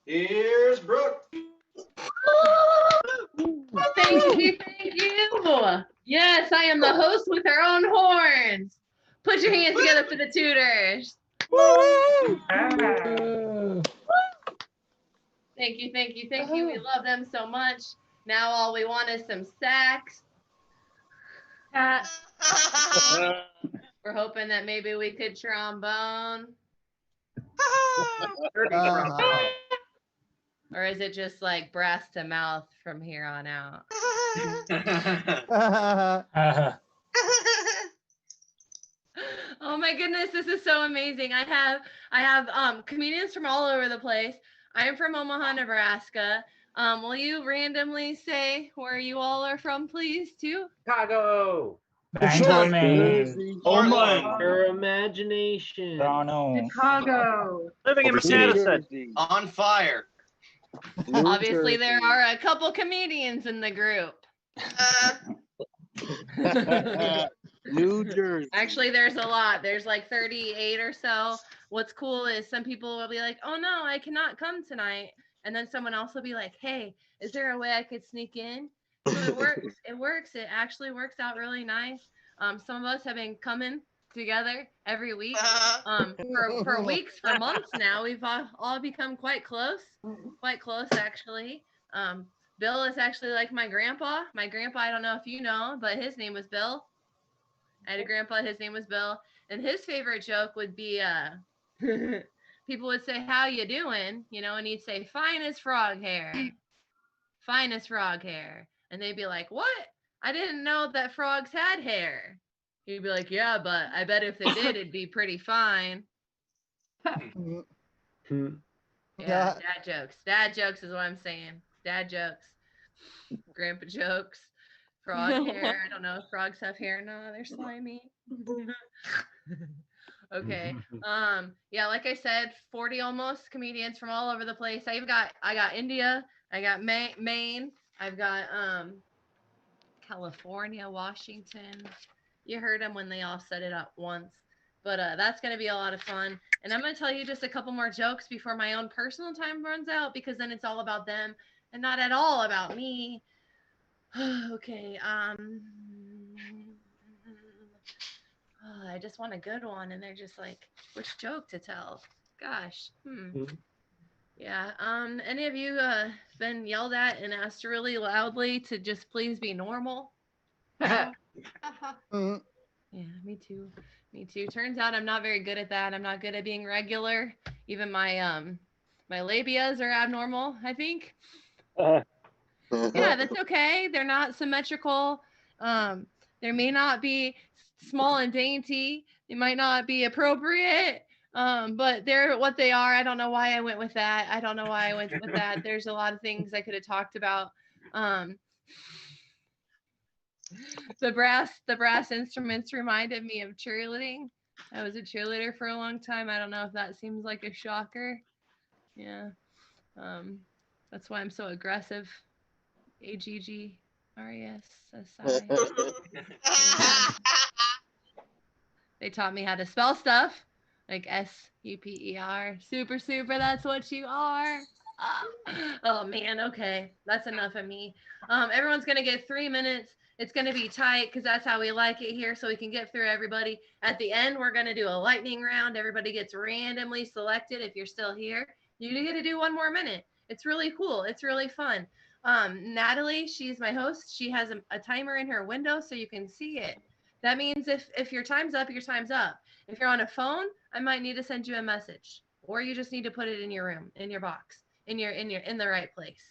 Here's Brooke. Thank you. Yes, I am the host with her own horns. Put your hands together for the tutors. Thank you. We love them so much. Now all we want is some sax. We're hoping that maybe we could trombone. Or is it just like brass to mouth from here on out? Oh my goodness, this is so amazing. I have comedians from all over the place. I'm from Omaha, Nebraska. Will you randomly say where you all are from, please, too? Chicago. Bangor, Maine. Portland. Your imagination. Toronto. Chicago. Living in Madison. On fire. Obviously, there are a couple comedians in the group. New Jersey. Actually, there's a lot. There's like 38 or so. What's cool is some people will be like, oh no, I cannot come tonight. And then someone else will be like, hey, is there a way I could sneak in? So it works. It actually works out really nice. Some of us have been coming together every week for weeks, for months now. We've all become quite close actually. Bill is actually like my grandpa. I don't know if you know, but his name was Bill. I had a grandpa, his name was Bill, and his favorite joke would be people would say, how you doing? And he'd say, fine as frog hair. And they'd be like, what? I didn't know that frogs had hair. He'd be like, yeah, but I bet if they did, it'd be pretty fine. Yeah, dad jokes is what I'm saying. Dad jokes, grandpa jokes, frog hair. I don't know if frogs have hair. No, they're slimy. Okay. Yeah, like I said, 40 almost comedians from all over the place. I got India, I got Maine, I've got California, Washington. You heard them when they all set it up once. But that's going to be a lot of fun. And I'm going to tell you just a couple more jokes before my own personal time runs out, because then it's all about them and not at all about me. Okay. I just want a good one. And they're just like, which joke to tell? Gosh. Yeah. Any of you been yelled at and asked really loudly to just please be normal? Yeah, me too. Turns out I'm not very good at that. I'm not good at being regular. Even my my labias are abnormal, I think. Yeah, that's okay. They're not symmetrical. They may not be small and dainty. They might not be appropriate. But they're what they are. I don't know why I went with that. There's a lot of things I could have talked about. The brass instruments reminded me of cheerleading. I was a cheerleader for a long time. I don't know if that seems like a shocker. Yeah. That's why I'm so aggressive. AGGRESSI. They taught me how to spell stuff like SUPER. Super, that's what you are. Oh man, okay. That's enough of me. Everyone's gonna get 3 minutes. It's going to be tight because that's how we like it here, so we can get through everybody. At the end, we're going to do a lightning round. Everybody gets randomly selected. If you're still here, you get to do 1 more minute. It's really cool. It's really fun. Natalie, she's my host. She has a timer in her window so you can see it. That means if your time's up, your time's up. If you're on a phone, I might need to send you a message, or you just need to put it in your room, in your box. in the right place.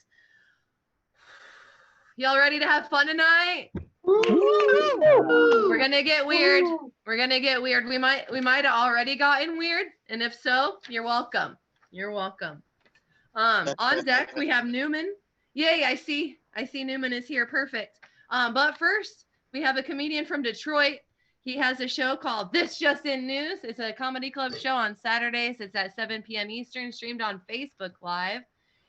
Y'all ready to have fun tonight? We're gonna get weird. We're gonna get weird. We might have already gotten weird, and if so, you're welcome. You're welcome. On deck we have Newman. Yay! I see Newman is here. Perfect. But first we have a comedian from Detroit. He has a show called This Just In News. It's a comedy club show on Saturdays. It's at 7 p.m. Eastern, streamed on Facebook Live.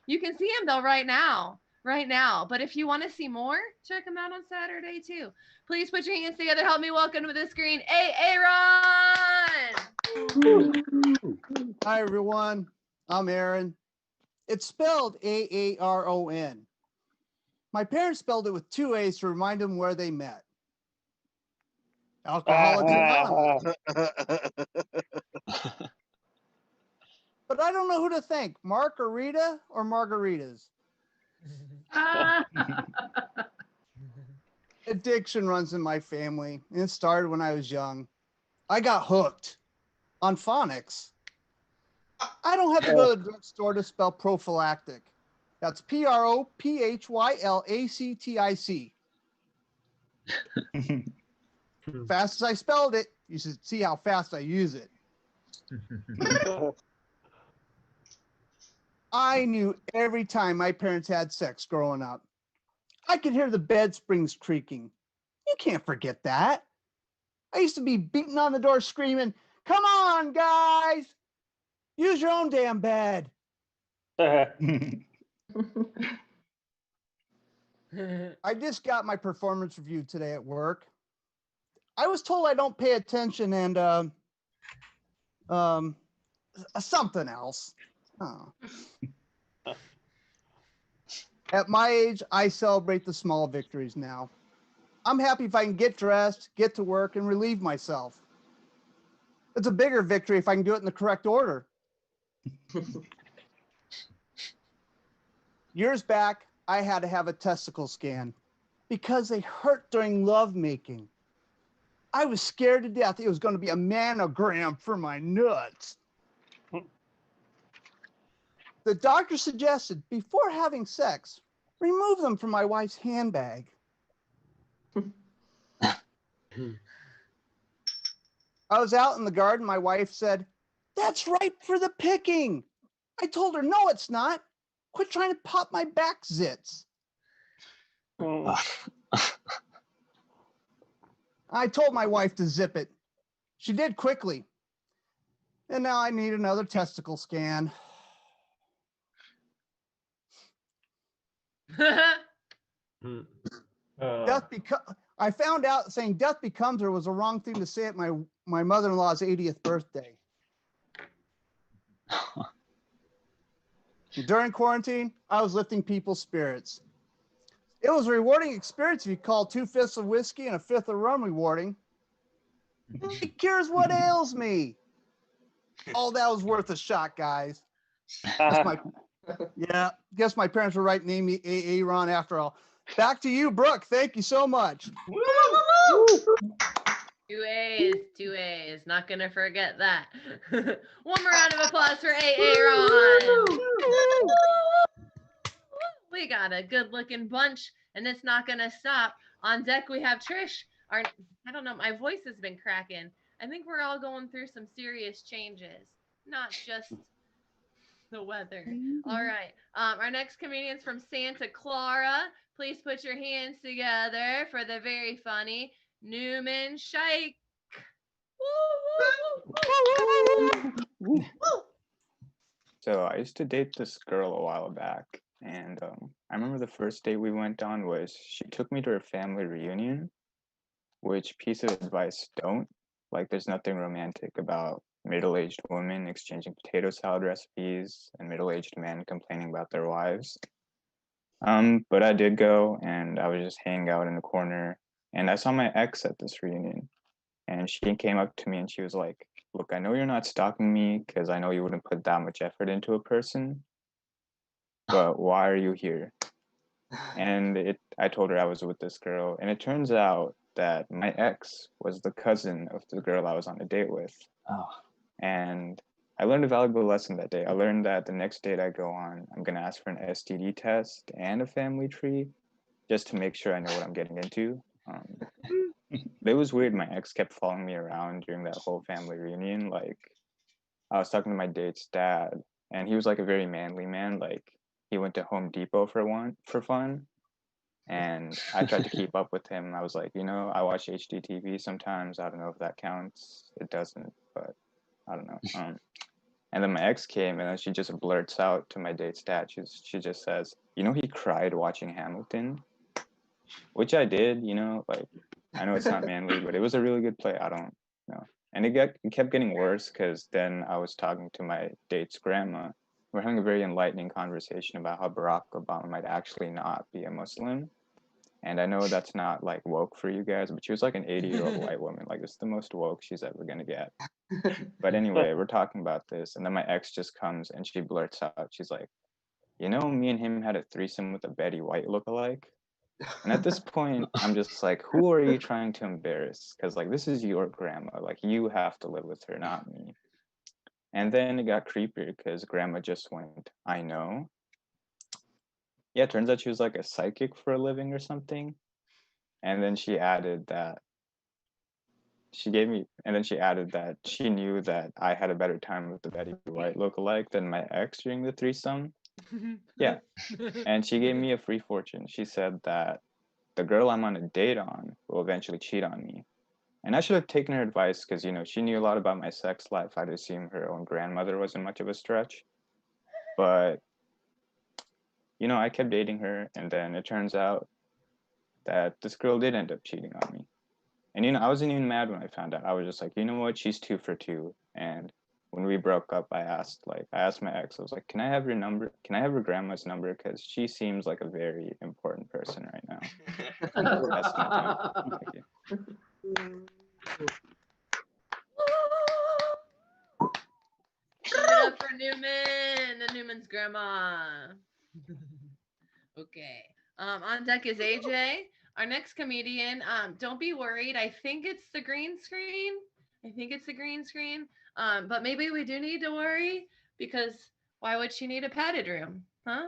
You can see him though right now. But if you want to see more, check him out on Saturday too. Please put your hands together. Help me welcome to the screen, Aaron. Hi, everyone. I'm Aaron. It's spelled Aaron. My parents spelled it with 2 A's to remind them where they met. Alcoholics Anonymous. But I don't know who to thank, Mark or Rita or margaritas. Addiction runs in my family, and it started when I was young. I got hooked on phonics. I don't have to go to the drugstore to spell prophylactic. That's PROPHYLACTIC. Fast as I spelled it, you should see how fast I use it. I knew every time my parents had sex growing up. I could hear the bed springs creaking. You can't forget that. I used to be beating on the door screaming, "Come on, guys! Use your own damn bed." I just got my performance review today at work. I was told I don't pay attention and something else. Oh. At my age, I celebrate the small victories now. I'm happy if I can get dressed, get to work, and relieve myself. It's a bigger victory if I can do it in the correct order. Years back, I had to have a testicle scan because they hurt during lovemaking. I was scared to death it was going to be a manogram for my nuts. The doctor suggested before having sex, remove them from my wife's handbag. I was out in the garden. My wife said, "That's ripe for the picking." I told her, "No, it's not. Quit trying to pop my back zits." I told my wife to zip it. She did quickly. And now I need another testicle scan. I found out saying death becomes her was a wrong thing to say at my mother-in-law's 80th birthday. During quarantine, I was lifting people's spirits. It was a rewarding experience if you call 2/5 of whiskey and 1/5 of rum rewarding. It cures what ails me. Oh, that was worth a shot, guys. Guess my parents were right naming me Aaron after all. Back to you, Brooke. Thank you so much. 2 A's. Not gonna forget that. One more round of applause for Aaron. We got a good-looking bunch, and it's not gonna stop. On deck we have Trish. I don't know, my voice has been cracking. I think we're all going through some serious changes, not just the weather. All right. Our next comedian's from Santa Clara. Please put your hands together for the very funny Newman Shike. So I used to date this girl a while back, and I remember the first date we went on was she took me to her family reunion, which piece of advice, don't. Like, there's nothing romantic about middle-aged women exchanging potato salad recipes and middle-aged men complaining about their wives. But I did go, and I was just hanging out in the corner, and I saw my ex at this reunion, and she came up to me and she was like, "Look, I know you're not stalking me because I know you wouldn't put that much effort into a person, but why are you here?" And I told her I was with this girl, and it turns out that my ex was the cousin of the girl I was on a date with. Oh. And I learned a valuable lesson that day. I learned that the next date I go on, I'm gonna ask for an STD test and a family tree, just to make sure I know what I'm getting into. It was weird. My ex kept following me around during that whole family reunion. Like, I was talking to my date's dad, and he was like a very manly man. Like, he went to Home Depot for fun, and I tried to keep up with him. I was like, I watch HDTV sometimes. I don't know if that counts. It doesn't, but I don't know. And then my ex came, and then she just blurts out to my date's dad. She just says, he cried watching Hamilton, which I did. Like, I know it's not manly, but it was a really good play. I don't know. And it kept getting worse because then I was talking to my date's grandma. We're having a very enlightening conversation about how Barack Obama might actually not be a Muslim. And I know that's not like woke for you guys, but she was like an 80-year-old white woman. Like, this is the most woke she's ever gonna get. But anyway, we're talking about this, and then my ex just comes and she blurts out, she's like, me and him had a threesome with a Betty White lookalike. And at this point, I'm just like, who are you trying to embarrass? Because like, this is your grandma. Like, you have to live with her, not me. And then it got creepier because grandma just went, I know. Yeah, it turns out she was like a psychic for a living or something. And then she added that she added that she knew that I had a better time with the Betty White lookalike than my ex during the threesome. Yeah. And she gave me a free fortune. She said that the girl I'm on a date on will eventually cheat on me. And I should have taken her advice because, she knew a lot about my sex life. I'd assume her own grandmother wasn't much of a stretch. But, I kept dating her, and then it turns out that this girl did end up cheating on me. And I wasn't even mad when I found out. I was just like, you know what? She's 2 for 2. And when we broke up, I asked my ex, I was like, can I have your number? Can I have her grandma's number? Because she seems like a very important person right now. That's my time. Thank you. Give it up for Newman and Newman's grandma. Okay. On deck is AJ, our next comedian. Don't be worried. I think it's the green screen. But maybe we do need to worry because why would she need a padded room? Huh?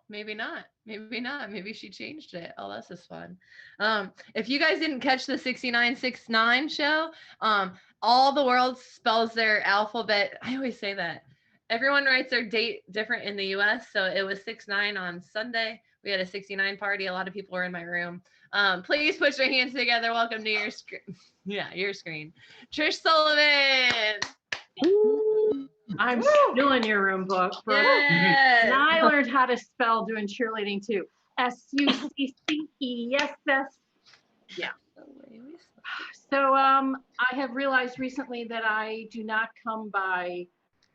Maybe not. Maybe she changed it. Oh, this is fun. If you guys didn't catch the 6969 show, all the world spells their alphabet. I always say that. Everyone writes their date different in the US. So it was 6/9 on Sunday. We had a 69 party. A lot of people were in my room. Please put your hands together. Welcome to your screen. Yeah, your screen. Trish Sullivan. I'm still in your room book. Yes. And I learned how to spell doing cheerleading too. SUCCESS. Yeah. So I have realized recently that I do not come by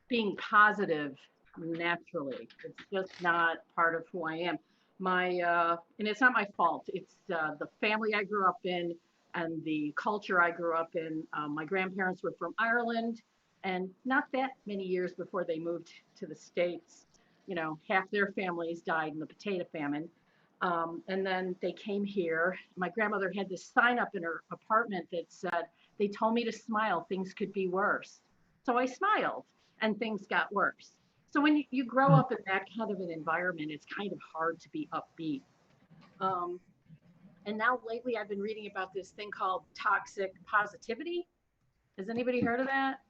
being positive naturally. It's just not part of who I am. And it's not my fault. It's the family I grew up in and the culture I grew up in. My grandparents were from Ireland, and not that many years before they moved to the States, half their families died in the potato famine. And then they came here. My grandmother had this sign up in her apartment that said, they told me to smile, things could be worse. So I smiled and things got worse. So when you grow up in that kind of an environment, it's kind of hard to be upbeat. And now lately I've been reading about this thing called toxic positivity. Has anybody heard of that?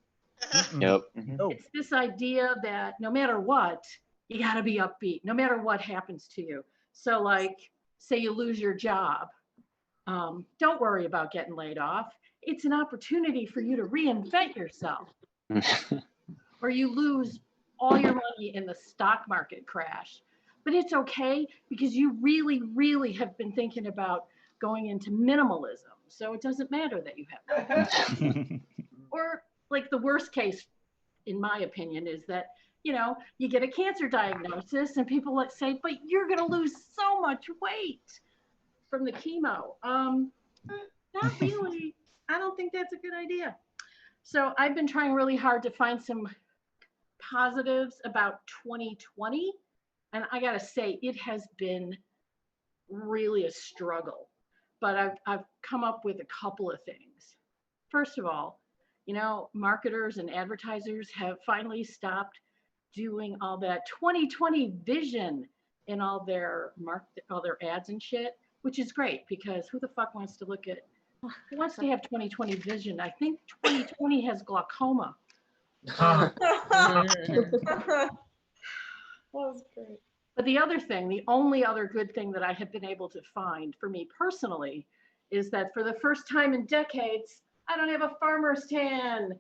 Yep. It's this idea that no matter what, you got to be upbeat, no matter what happens to you. So like, say you lose your job. Don't worry about getting laid off. It's an opportunity for you to reinvent yourself. Or you lose all your money in the stock market crash. But it's okay because you really, really have been thinking about going into minimalism. So it doesn't matter that you have money. Or like the worst case, in my opinion, is that, you get a cancer diagnosis and people say, but you're going to lose so much weight from the chemo. Not really. I don't think that's a good idea. So I've been trying really hard to find some positives about 2020. And I got to say, it has been really a struggle. But I've come up with a couple of things. First of all, You know, marketers and advertisers have finally stopped doing all that 2020 vision in all their ads and shit, which is great because who the fuck wants to look at who wants to have 2020 vision? I think 2020 has glaucoma. That was great. But the other thing, the only other good thing that I have been able to find for me personally is that for the first time in decades, I don't have a farmer's tan.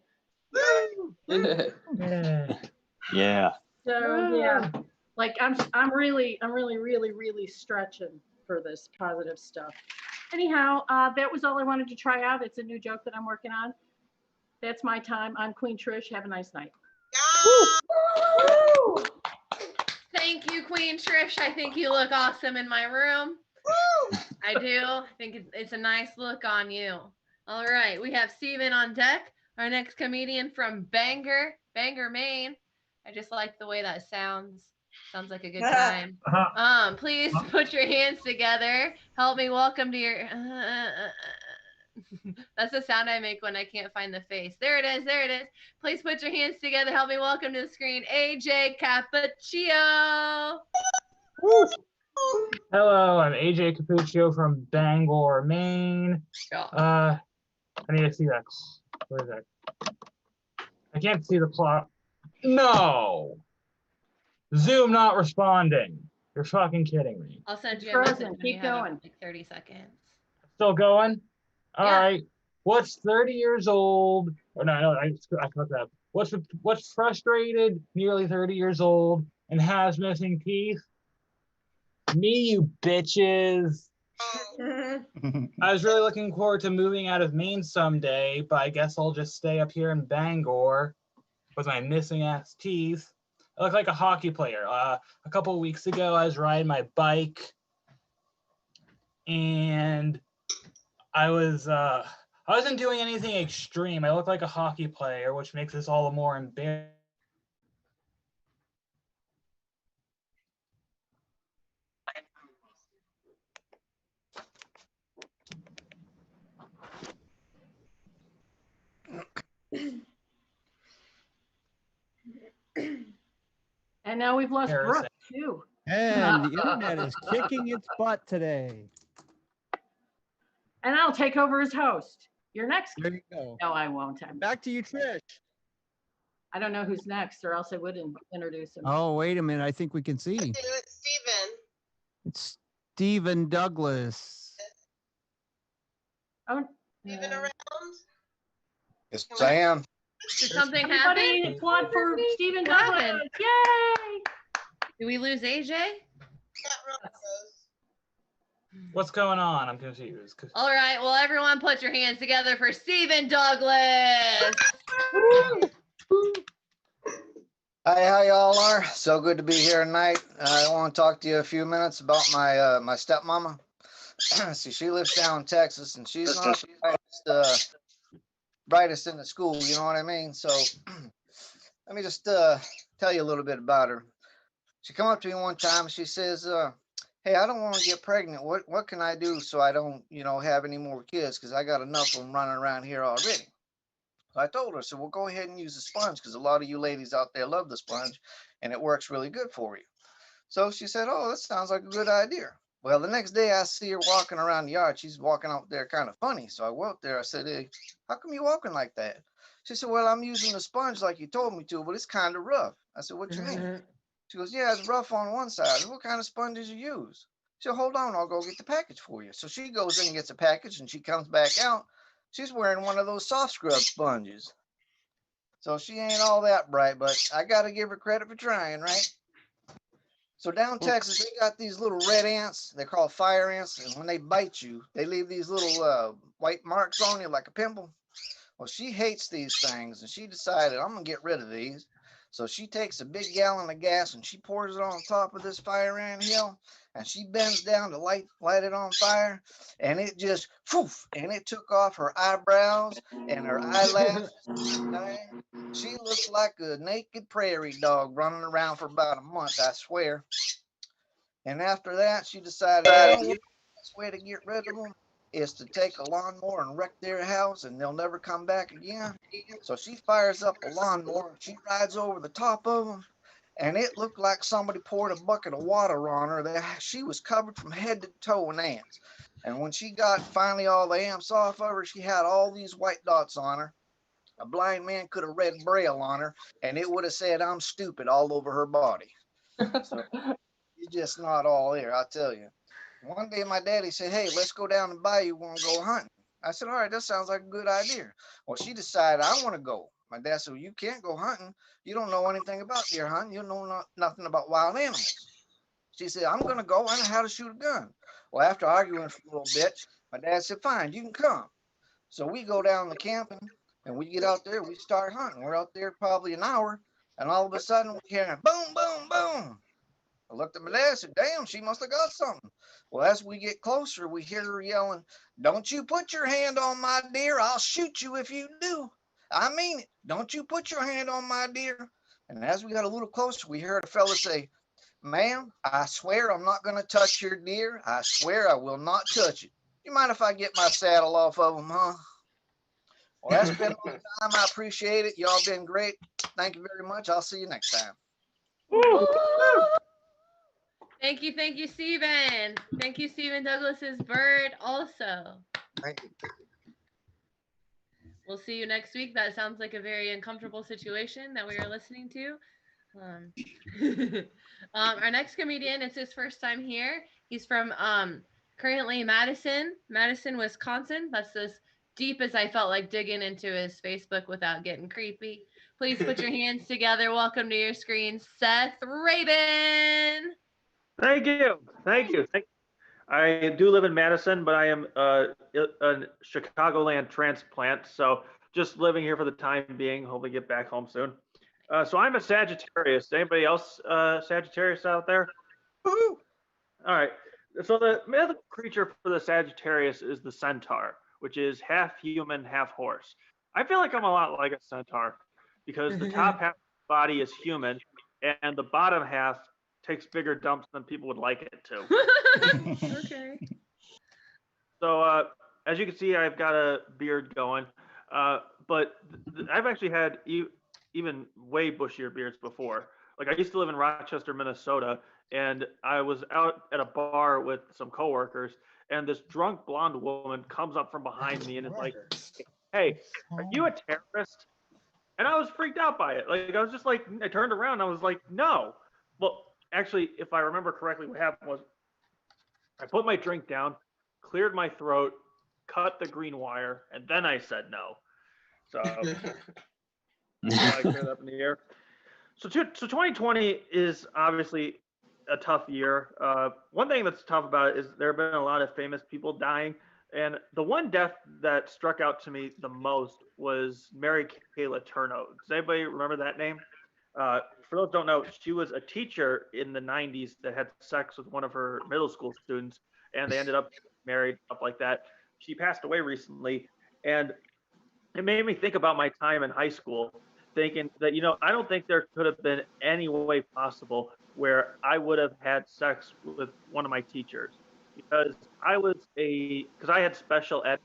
Yeah. So yeah, like I'm really stretching for this positive stuff. Anyhow, that was all I wanted to try out. It's a new joke that I'm working on. That's my time. I'm Queen Trish. Have a nice night. Thank you, Queen Trish. I think you look awesome in my room. I do. I think it's a nice look on you. All right, we have Steven on deck, our next comedian from Bangor, Maine. I just like the way that sounds. Sounds like a good time. Please put your hands together. Help me welcome to your. That's the sound I make when I can't find the face. There it is. There it is. Please put your hands together. Help me welcome to the screen, AJ Cappuccio. Hello, I'm AJ Cappuccio from Bangor, Maine. I need to see that. Where is that? I can't see the plot. No! Zoom not responding. You're fucking kidding me. I'll send you a Frozen. message when Keep you have going. like 30 seconds. Still going? All Yeah. right. What's 30 years old? Oh, no, I fucked up. What's frustrated, nearly 30 years old, and has missing teeth? Me, you bitches. I was really looking forward to moving out of Maine someday, but I guess I'll just stay up here in Bangor with my missing ass teeth. I look like a hockey player. A couple of weeks ago, I was riding my bike, and I wasn't doing anything extreme. I look like a hockey player, which makes this all the more embarrassing. And now we've lost Brooke too. And the internet is kicking its butt today. And I'll take over as host. You're next. There you go. No, I won't. Back to you, Trish. I don't know who's next, or else I would introduce him. Oh, wait a minute. I think we can see. It's Steven. It's Stephen Douglas. Oh, Steven around? Yes, I am. Did something everybody happen? applaud for Stephen What Douglas. happened? Yay! Did we lose AJ? Got Rose. What's going on? I'm confused. All right, well, everyone put your hands together for Stephen Douglas. Hi, how y'all are? So good to be here tonight. I want to talk to you a few minutes about my my stepmama. See, she lives down in Texas, and she's not the brightest in the school. You know what I mean? So let me just tell you a little bit about her. She come up to me one time and she says, "Hey, I don't want to get pregnant. What can I do so I don't, have any more kids? Because I got enough of them running around here already." So I told her, so we'll go ahead and use the sponge because a lot of you ladies out there love the sponge and it works really good for you. So she said, "Oh, that sounds like a good idea." Well, the next day I see her walking around the yard. She's walking out there kind of funny. So I went up there. I said, "Hey, how come you walking like that?" She said, "Well, I'm using the sponge like you told me to, but it's kind of rough." I said, "What you mean?" She goes, "Yeah, it's rough on one side." I said, "What kind of sponge did you use?" She said, "Hold on, I'll go get the package for you." So she goes in and gets a package and she comes back out. She's wearing one of those soft scrub sponges. So she ain't all that bright, but I got to give her credit for trying, right? So down in Texas, they got these little red ants. They're called fire ants. And when they bite you, they leave these little white marks on you like a pimple. Well, she hates these things, and she decided, I'm going to get rid of these. So she takes a big gallon of gas and she pours it on top of this fire ant hill, and she bends down to light it on fire, and it just poof, and it took off her eyebrows and her eyelashes. She looked like a naked prairie dog running around for about a month, I swear. And after that, she decided, the best way to get rid of them is to take a lawnmower and wreck their house and they'll never come back again. So she fires up a lawnmower and she rides over the top of them. And it looked like somebody poured a bucket of water on her. She was covered from head to toe in ants. And when she got finally all the ants off of her, she had all these white dots on her. A blind man could have read Braille on her, and it would have said, "I'm stupid," all over her body. So you're just not all there, I'll tell you. One day my daddy said, "Hey, let's go down and buy you one and go hunting." I said, "All right, that sounds like a good idea." Well, she decided, "I want to go." My dad said, "Well, you can't go hunting. You don't know anything about deer hunting. You know nothing about wild animals." She said, "I'm going to go. I know how to shoot a gun." Well, after arguing for a little bit, my dad said, "Fine, you can come." So we go down the camping and we get out there. We start hunting. We're out there probably an hour. And all of a sudden we hear boom, boom, boom. I looked at my dad and said, "Damn, she must have got something." Well, as we get closer, we hear her yelling, "Don't you put your hand on my deer. I'll shoot you if you do. I mean it. Don't you put your hand on my deer." And as we got a little closer, we heard a fella say, "Ma'am, I swear I'm not going to touch your deer. I swear I will not touch it. You mind if I get my saddle off of him, huh?" Well, that's been all the time. I appreciate it. Y'all been great. Thank you very much. I'll see you next time. Thank you, Stephen. Thank you, Stephen Douglas's bird also. Thank you. We'll see you next week. That sounds like a very uncomfortable situation that we are listening to. Our next comedian, it's his first time here. He's from currently Madison, Wisconsin. That's as deep as I felt like digging into his Facebook without getting creepy. Please put your hands together. Welcome to your screen, Seth Rabin. Thank you. I do live in Madison, but I am a Chicagoland transplant, so just living here for the time being. Hopefully get back home soon. So I'm a Sagittarius. Anybody else Sagittarius out there? Woo-hoo! All right. So the mythical creature for the Sagittarius is the centaur, which is half human, half horse. I feel like I'm a lot like a centaur because the top half of the body is human and the bottom half takes bigger dumps than people would like it to. Okay. So as you can see, I've got a beard going, but I've actually had even way bushier beards before. Like I used to live in Rochester, Minnesota, and I was out at a bar with some coworkers, and this drunk blonde woman comes up from behind me and is like, "Hey, are you a terrorist?" And I was freaked out by it. Like I was just like, I turned around and I was like, "No." Well, actually, if I remember correctly, what happened was I put my drink down, cleared my throat, cut the green wire, and then I said no. So I cleared up in the air. So 2020 is obviously a tough year. One thing that's tough about it is there have been a lot of famous people dying. And the one death that struck out to me the most was Mary Kayla Turno. Does anybody remember that name? For those who don't know, she was a teacher in the 90s that had sex with one of her middle school students, and they ended up married, stuff like that. She passed away recently, and it made me think about my time in high school, thinking that, I don't think there could have been any way possible where I would have had sex with one of my teachers, because I had special ed,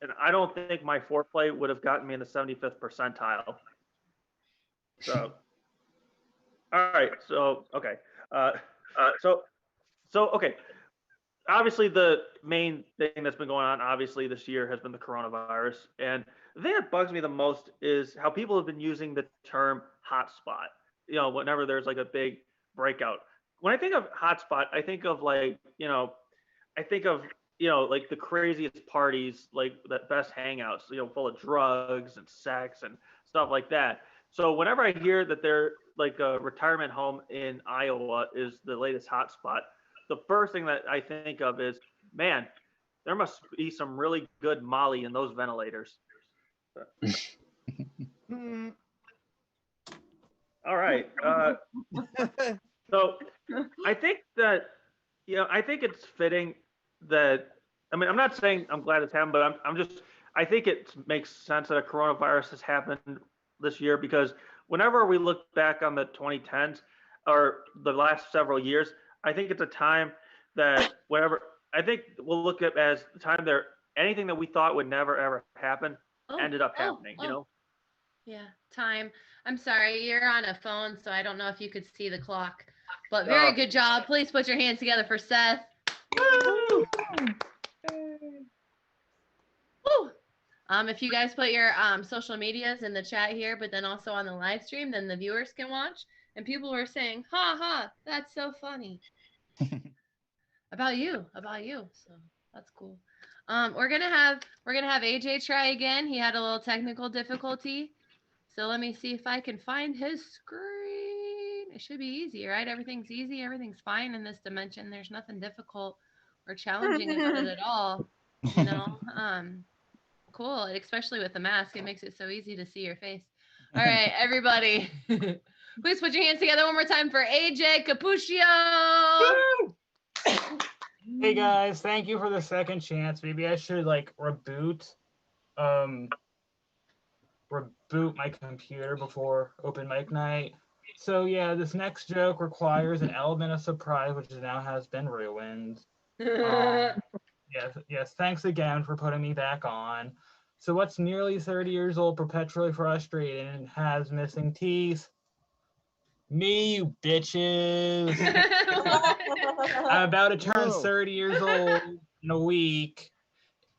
and I don't think my foreplay would have gotten me in the 75th percentile. So, all right. So, okay. Okay. Obviously, the main thing that's been going on, obviously, this year has been the coronavirus. And the thing that bugs me the most is how people have been using the term hotspot, whenever there's like a big breakout. When I think of hotspot, I think of like the craziest parties, like the best hangouts, full of drugs and sex and stuff like that. So whenever I hear that they're like a retirement home in Iowa is the latest hotspot, the first thing that I think of is, man, there must be some really good Molly in those ventilators. All right. So I think that, I think it's fitting that, I'm not saying I'm glad it's happened, but I think it makes sense that a coronavirus has happened this year, because whenever we look back on the 2010s or the last several years, I think it's a time that I think we'll look at as the time there. Anything that we thought would never ever happen ended up happening. You know. Yeah, time. I'm sorry, you're on a phone, so I don't know if you could see the clock. But very good job. Please put your hands together for Seth. Woo! Woo! If you guys put your social medias in the chat here, but then also on the live stream, then the viewers can watch. And people were saying, "Ha ha, that's so funny." about you. So that's cool. We're gonna have AJ try again. He had a little technical difficulty. So let me see if I can find his screen. It should be easy, right? Everything's easy. Everything's fine in this dimension. There's nothing difficult or challenging about it at all. You know, cool. Especially with the mask, it makes it so easy to see your face. All right, everybody, please put your hands together one more time for AJ Capuccio. Hey guys, thank you for the second chance. Maybe I should like reboot my computer before open mic night. So yeah, this next joke requires an element of surprise, which now has been ruined. Yes, thanks again for putting me back on. So what's nearly 30 years old, perpetually frustrated, and has missing teeth? Me, you bitches. I'm about to turn 30 years old in a week,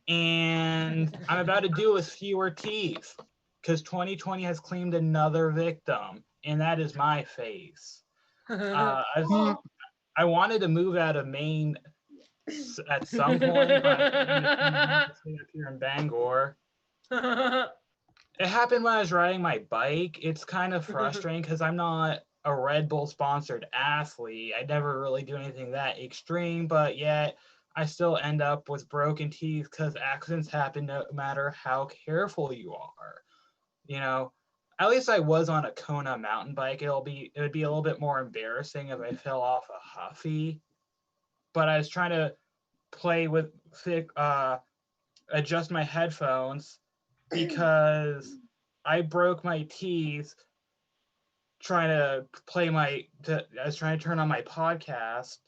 and I'm about to do with fewer teeth because 2020 has claimed another victim, and that is my face. I wanted to move out of Maine at some point, but I stay up here in Bangor. It happened when I was riding my bike. It's kind of frustrating because I'm not a Red Bull sponsored athlete. I never really do anything that extreme, but yet I still end up with broken teeth because accidents happen no matter how careful you are. You know, at least I was on a Kona mountain bike. It would be a little bit more embarrassing if I fell off a Huffy. But I was trying to adjust my headphones because I broke my teeth trying to I was trying to turn on my podcast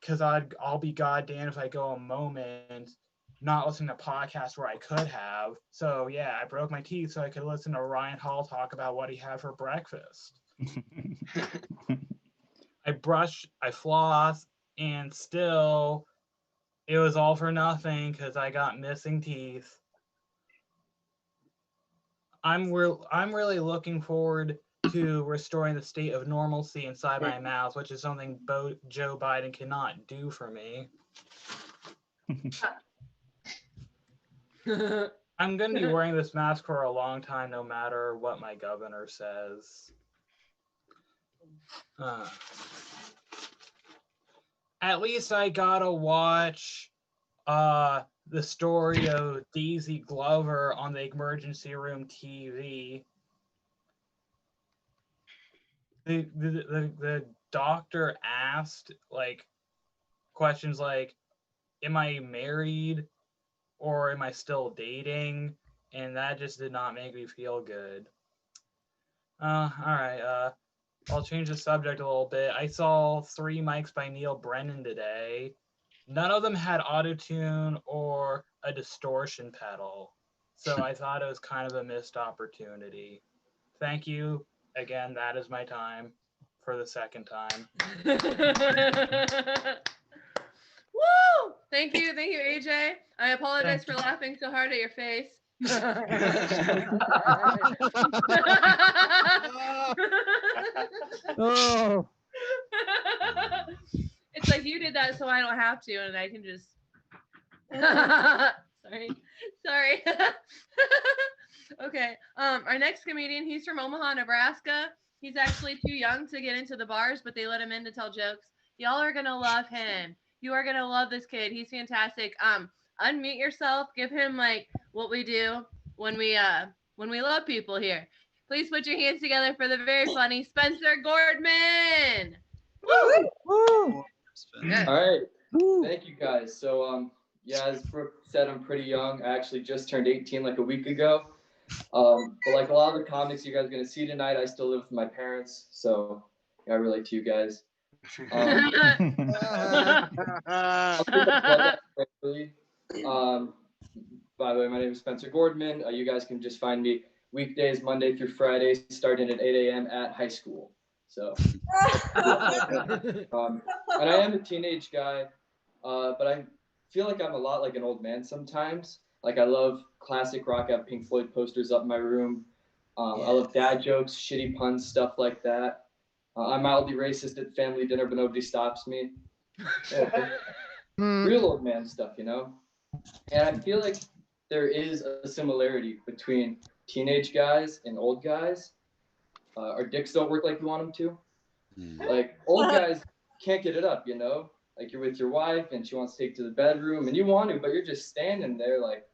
because I'll be goddamn if I go a moment not listening to podcasts where I could have. So yeah, I broke my teeth so I could listen to Ryan Hall talk about what he had for breakfast. I floss, and still it was all for nothing because I got missing teeth. I'm really looking forward to restoring the state of normalcy inside my mouth, which is something Joe Biden cannot do for me. I'm going to be wearing this mask for a long time, no matter what my governor says. At least I gotta watch the story of Daisy Glover on the emergency room TV. The doctor asked like questions like, am I married or am I still dating? And that just did not make me feel good. All right, I'll change the subject a little bit. I saw 3 mics by Neil Brennan today. None of them had autotune or a distortion pedal. So I thought it was kind of a missed opportunity. Thank you. Again, that is my time for the second time. Woo! Thank you, AJ. I apologize for laughing so hard at your face. Oh. It's like you did that so I don't have to, and I can just sorry. Okay. Our next comedian, he's from Omaha, Nebraska. He's actually too young to get into the bars, but they let him in to tell jokes. Y'all are gonna love him. You are gonna love this kid. He's fantastic. Unmute yourself. Give him like what we do when we love people here. Please put your hands together for the very funny Spencer Gordman. Woo! Woo! All right. Thank you guys. So yeah, as Brooke said, I'm pretty young. I actually just turned 18 like a week ago. But like a lot of the comics you guys are gonna see tonight, I still live with my parents. So yeah, I relate to you guys. I'll take a plug out quickly. By the way, my name is Spencer Gordman. You guys can just find me weekdays, Monday through Friday, starting at 8 a.m. at high school. So, and I am a teenage guy, but I feel like I'm a lot like an old man sometimes. Like I love classic rock. I have Pink Floyd posters up in my room. I love dad jokes, shitty puns, stuff like that. I'm mildly racist at family dinner, but nobody stops me. Yeah, real old man stuff, you know? And I feel like there is a similarity between teenage guys and old guys. Our dicks don't work like we want them to. Like, old guys can't get it up, you know? Like, you're with your wife and she wants to take you to the bedroom and you want to, but you're just standing there like,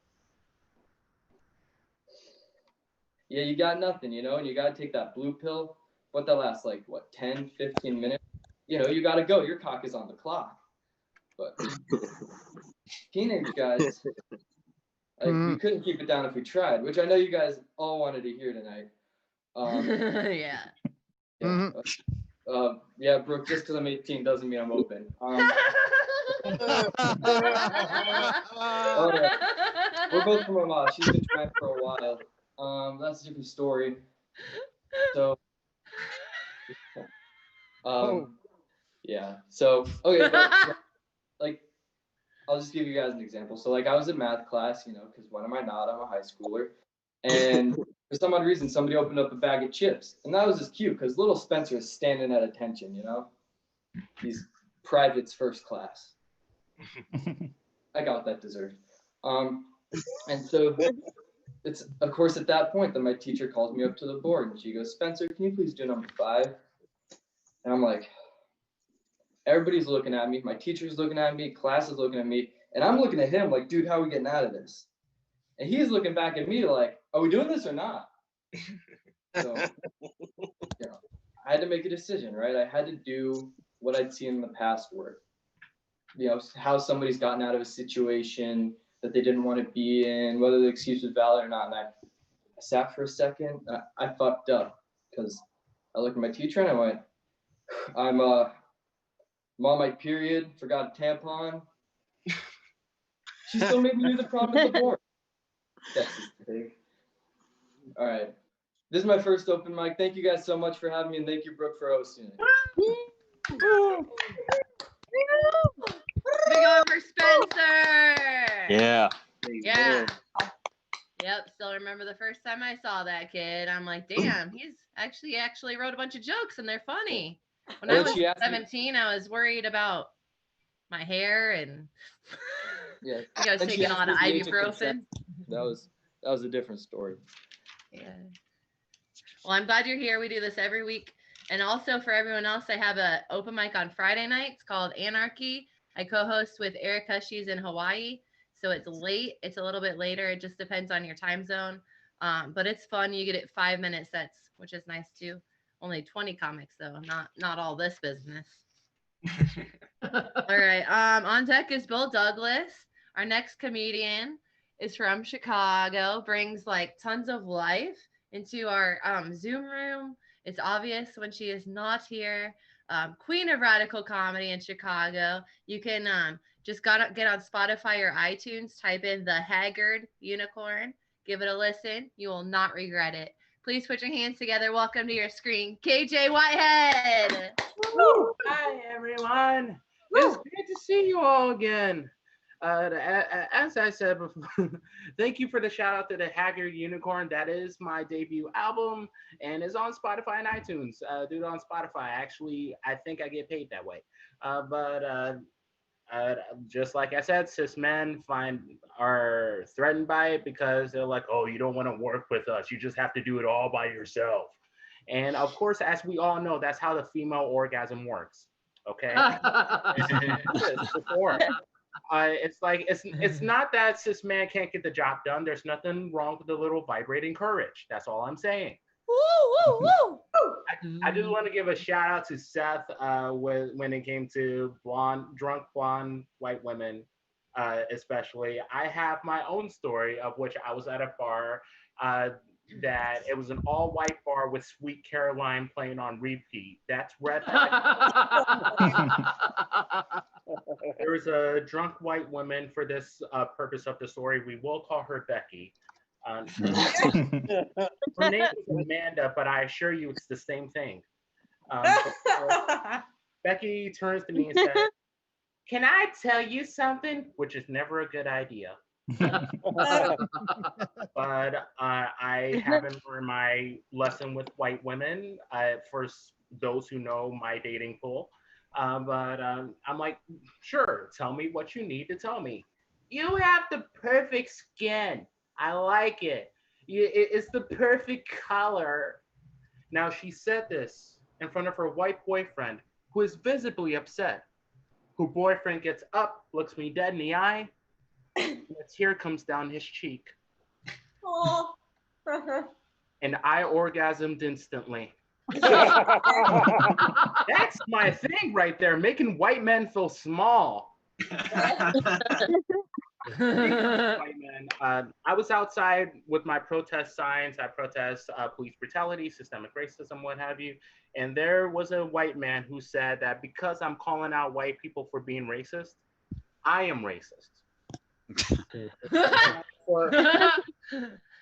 yeah, you got nothing, you know? And you got to take that blue pill. What that lasts, like, what, 10, 15 minutes? You know, you got to go. Your cock is on the clock. But teenage guys, like, we couldn't keep it down if we tried, which I know you guys all wanted to hear tonight. Yeah. Yeah, Brooke, just because I'm 18 doesn't mean I'm open. We're both from Omaha. She's been trying for a while. That's a different story. So, yeah. So, okay, but, like, I'll just give you guys an example. So, like, I was in math class, you know, because when am I not? I'm a high schooler. And for some odd reason, somebody opened up a bag of chips. And that was just cute because little Spencer is standing at attention, you know? He's private's first class. I got what that deserved. And so it's, of course, at that point that my teacher calls me up to the board and she goes, Spencer, can you please do number 5? And I'm like, everybody's looking at me. My teacher's looking at me. Class is looking at me. And I'm looking at him like, dude, how are we getting out of this? And he's looking back at me like, are we doing this or not? So, you know, I had to make a decision, right? I had to do what I'd seen in the past work. You know, how somebody's gotten out of a situation that they didn't want to be in, whether the excuse was valid or not. And I sat for a second. And I fucked up because I looked at my teacher and I went, I'm on my period, forgot a tampon. She still made me do the problem at the board. That's just big. All right. This is my first open mic. Thank you guys so much for having me, and thank you, Brooke, for hosting it. Big on for Spencer. Yeah. Yeah. Yep. Still remember the first time I saw that kid. I'm like, damn, he's actually wrote a bunch of jokes and they're funny. When I was 17, I was worried about my hair and yeah, I was taking a lot of ibuprofen. That was a different story. Yeah. Well, I'm glad you're here. We do this every week. And also for everyone else, I have an open mic on Friday nights called Anarchy. I co-host with Erica. She's in Hawaii. So it's late. It's a little bit later. It just depends on your time zone. But it's fun. You get it 5-minute sets, which is nice too. Only 20 comics though, not all this business. All right. On deck is Bill Douglas. Our next comedian is from Chicago, brings like tons of life into our Zoom room. It's obvious when she is not here. Queen of radical comedy in Chicago. You can just get on Spotify or iTunes, type in The Haggard Unicorn, give it a listen. You will not regret it. Please put your hands together. Welcome to your screen, KJ Whitehead. Woo! Hi, everyone. It's great to see you all again. As I said before, thank you for the shout out to The Haggard Unicorn. That is my debut album and is on Spotify and iTunes. Do it on Spotify. Actually, I think I get paid that way. Just like I said, cis men are threatened by it because they're like, oh, you don't want to work with us. You just have to do it all by yourself. And of course, as we all know, that's how the female orgasm works. Okay. It's like it's not that cis man can't get the job done. There's nothing wrong with the little vibrating courage. That's all I'm saying. Woo, woo, woo. I just want to give a shout out to Seth when it came to drunk blonde white women, especially. I have my own story of which I was at a bar that it was an all-white bar with Sweet Caroline playing on repeat. That's red flag. There was a drunk white woman for this purpose of the story. We will call her Becky. Her name is Amanda, but I assure you it's the same thing. Becky turns to me and says, "Can I tell you something?" Which is never a good idea. But I haven't learned my lesson with white women. For those who know my dating pool. But I'm like, sure, tell me what you need to tell me. You have the perfect skin. I like it. It's the perfect color. Now, she said this in front of her white boyfriend, who is visibly upset. Her boyfriend gets up, looks me dead in the eye, and a tear comes down his cheek. Oh. And I orgasmed instantly. That's my thing right there, making white men feel small. White men. I was outside with my protest signs. I protest police brutality, systemic racism, what have you. And there was a white man who said that because I'm calling out white people for being racist, I am racist.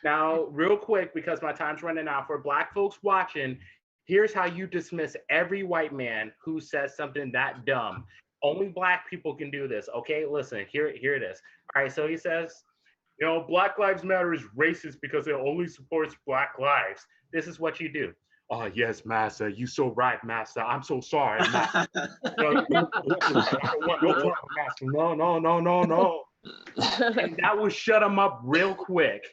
Now, real quick, because my time's running out, for Black folks watching, here's how you dismiss every white man who says something that dumb. Only Black people can do this. Okay, listen, here it is. All right, so he says, Black Lives Matter is racist because it only supports Black lives. This is what you do. Oh, yes, Massa, you so right, Massa. I'm so sorry, Massa. No, no. And that will shut him up real quick.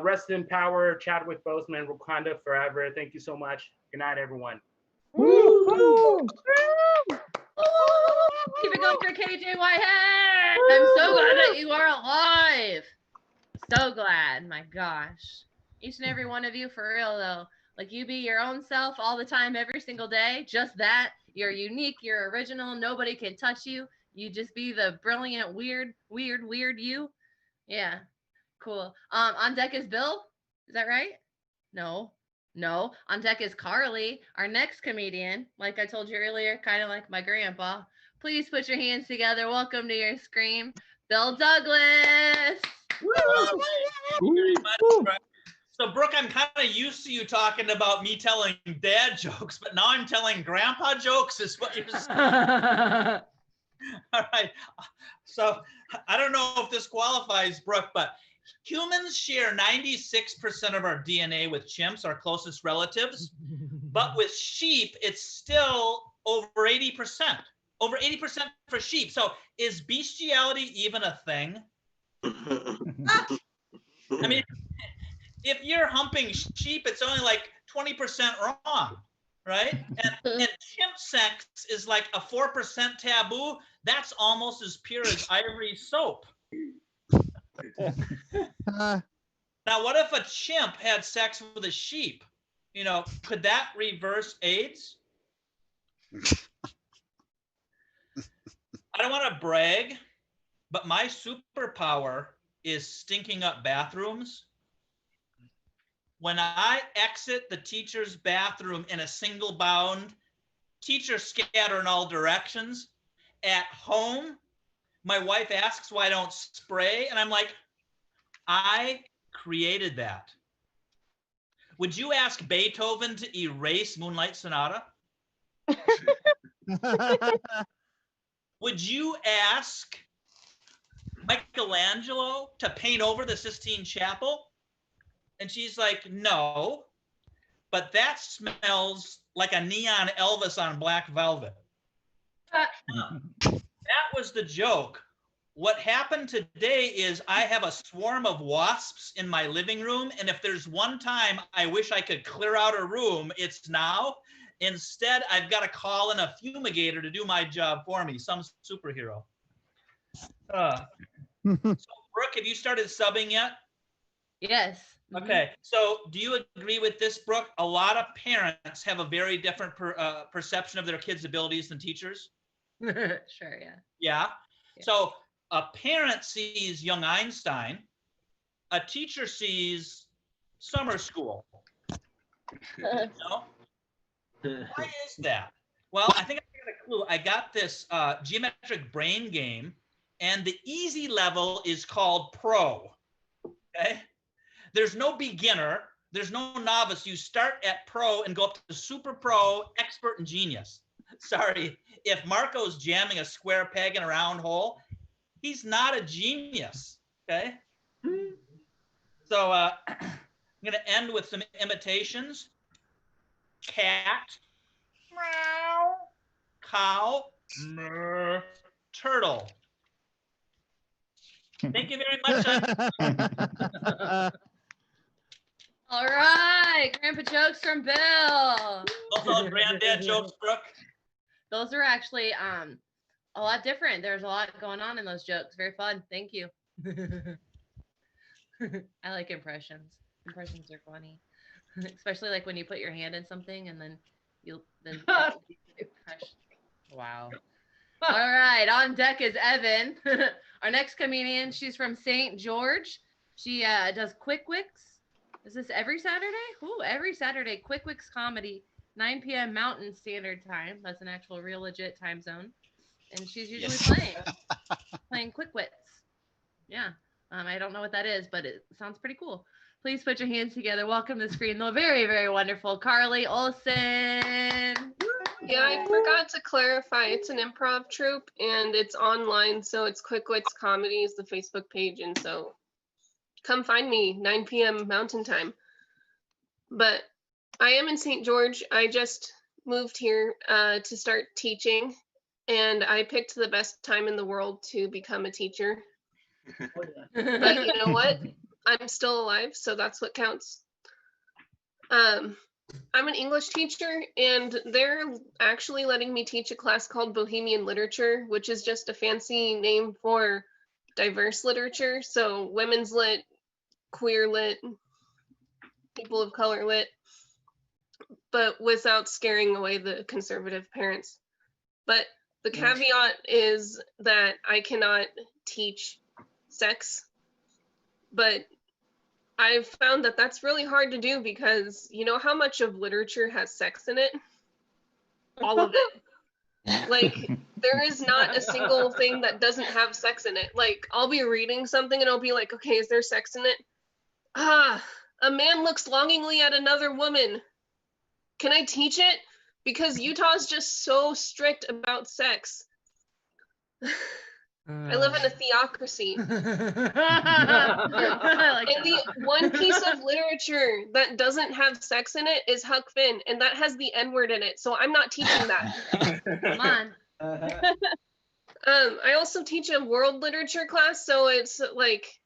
Rest in power, Chadwick Boseman, Wakanda forever. Thank you so much. Good night, everyone. Woo! Keep it going for KJ Whitehead. I'm so glad that you are alive. So glad, my gosh. Each and every one of you, for real though. Like, you be your own self all the time, every single day. Just that. You're unique. You're original. Nobody can touch you. You just be the brilliant, weird you. Yeah. Cool. On deck is Bill. Is that right? No. On deck is Carly, our next comedian. Like I told you earlier, kind of like my grandpa. Please put your hands together. Welcome to your scream, Bill Douglas. Very much, Brooke. So, Brooke, I'm kind of used to you talking about me telling dad jokes, but now I'm telling grandpa jokes is what you're saying. All right. So, I don't know if this qualifies, Brooke, but humans share 96% of our DNA with chimps, our closest relatives. But with sheep, it's still over 80%. Over 80% for sheep. So is bestiality even a thing? I mean, if you're humping sheep, it's only like 20% wrong, right? And chimp sex is like a 4% taboo. That's almost as pure as ivory soap. Now, what if a chimp had sex with a sheep? Could that reverse AIDS? I don't want to brag, but my superpower is stinking up bathrooms. When I exit the teacher's bathroom in a single bound, teachers scatter in all directions. At home, my wife asks why I don't spray, and I'm like, I created that. Would you ask Beethoven to erase Moonlight Sonata? Would you ask Michelangelo to paint over the Sistine Chapel? And she's like, no, but that smells like a neon Elvis on black velvet. That was the joke. What happened today is I have a swarm of wasps in my living room. And if there's one time I wish I could clear out a room, it's now. Instead, I've got to call in a fumigator to do my job for me, some superhero. So, Brooke, have you started subbing yet? Yes. Okay. So do you agree with this, Brooke? A lot of parents have a very different perception of their kids' abilities than teachers. Sure, yeah. Yeah. So a parent sees young Einstein a teacher sees summer school. You know? Why is that? Well, I think I got a clue. I got this geometric brain game, and the easy level is called pro. Okay? There's no beginner. There's no novice. You start at pro and go up to super pro, expert, and genius. Sorry, if Marco's jamming a square peg in a round hole, he's not a genius. Okay? So I'm going to end with some imitations. Cat, meow. Cow, moo. Turtle. Thank you very much. All right, grandpa jokes from Bill. Those all granddad jokes, Brooke. Those are actually a lot different. There's a lot going on in those jokes. Very fun. Thank you. I like impressions. Impressions are funny, especially like when you put your hand in something and then wow. All right, on deck is Evan. Our next comedian, she's from St. George. She does Quick Wicks. Is this every Saturday? Ooh, every Saturday, Quick Wicks comedy, 9 p.m. Mountain Standard Time. That's an actual real legit time zone. And she's usually playing Quick Wits. Yeah. I don't know what that is, but it sounds pretty cool. Please put your hands together. Welcome to the screen, the very, very wonderful Carly Olson. Yeah, I forgot to clarify. It's an improv troupe and it's online, so it's Quick Wits Comedy is the Facebook page, and so come find me 9 p.m. Mountain Time. But I am in St. George. I just moved here to start teaching, and I picked the best time in the world to become a teacher. But you know what? I'm still alive, so that's what counts. I'm an English teacher, and they're actually letting me teach a class called Bohemian Literature, which is just a fancy name for diverse literature. So women's lit, queer lit, people of color lit, but without scaring away the conservative parents. But the caveat is that I cannot teach sex, but I've found that that's really hard to do because you know how much of literature has sex in it? All of it. Like, there is not a single thing that doesn't have sex in it. Like, I'll be reading something and I'll be like, okay, is there sex in it? Ah, a man looks longingly at another woman. Can I teach it? Because Utah's just so strict about sex. I live in a theocracy. And the one piece of literature that doesn't have sex in it is Huck Finn, and that has the N-word in it, so I'm not teaching that. Come on. I also teach a world literature class, so it's like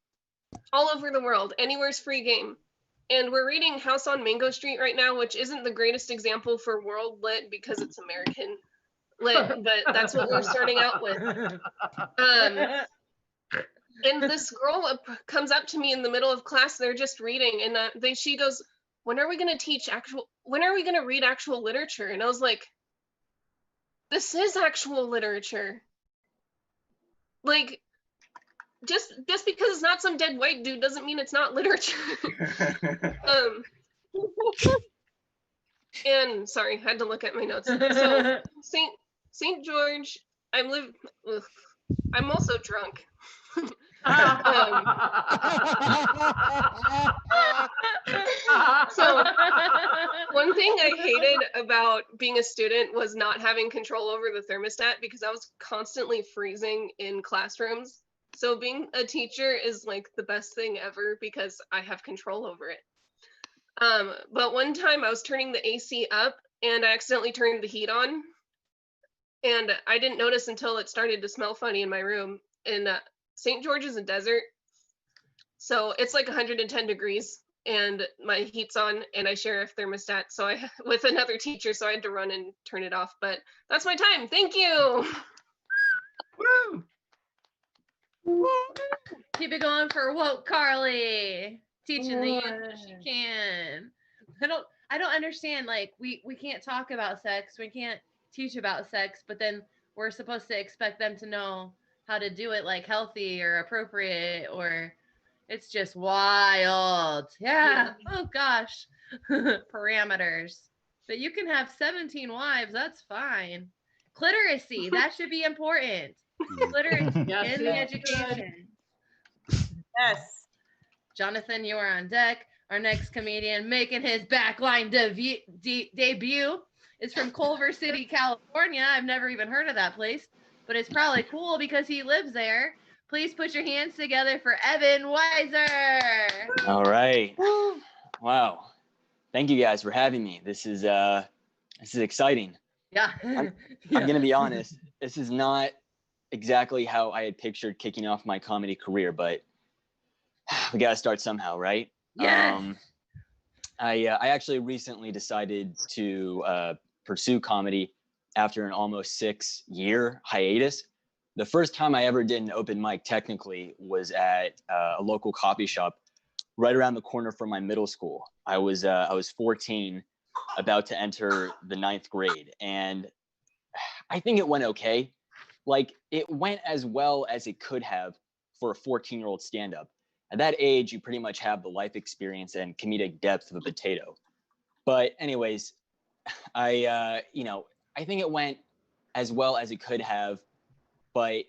all over the world. Anywhere's free game. And we're reading House on Mango Street right now, which isn't the greatest example for world lit because it's American lit, but that's what we're starting out with. And this girl comes up to me in the middle of class. They're just reading, and she goes, when are we going to read actual literature? And I was like, this is actual literature. Like, just because it's not some dead white dude doesn't mean it's not literature. And sorry, I had to look at my notes. So St. George, I'm also drunk. So one thing I hated about being a student was not having control over the thermostat because I was constantly freezing in classrooms. So being a teacher is like the best thing ever because I have control over it. But one time I was turning the AC up and I accidentally turned the heat on. And I didn't notice until it started to smell funny in my room. And St. George is a desert. So it's like 110 degrees and my heat's on and I share a thermostat with another teacher. So I had to run and turn it off. But that's my time. Thank you. Woo! Keep it going for woke Carly. Teaching the youth that she can. I don't understand. Like we can't talk about sex. We can't teach about sex, but then we're supposed to expect them to know how to do it like healthy or appropriate or It's just wild. Yeah. Oh gosh. Parameters. But you can have 17 wives. That's fine. Cliteracy. That should be important. Literacy Yes, in the it should. education. Yes. Jonathan, you are on deck. Our next comedian making his backline debut is from Culver City, California. I've never even heard of that place, but it's probably cool because he lives there. Please put your hands together for Evan Weiser. All right. Wow. Thank you guys for having me. This is exciting. Yeah. I'm gonna be honest. This is not exactly how I had pictured kicking off my comedy career, but we gotta start somehow, right? Yes. I actually recently decided to pursue comedy after an almost 6-year hiatus. The first time I ever did an open mic technically was at a local coffee shop right around the corner from my middle school. I was 14, about to enter the 9th grade, and I think it went okay. Like, it went as well as it could have for a 14-year-old stand-up. At that age, you pretty much have the life experience and comedic depth of a potato. But anyways, I think it went as well as it could have, but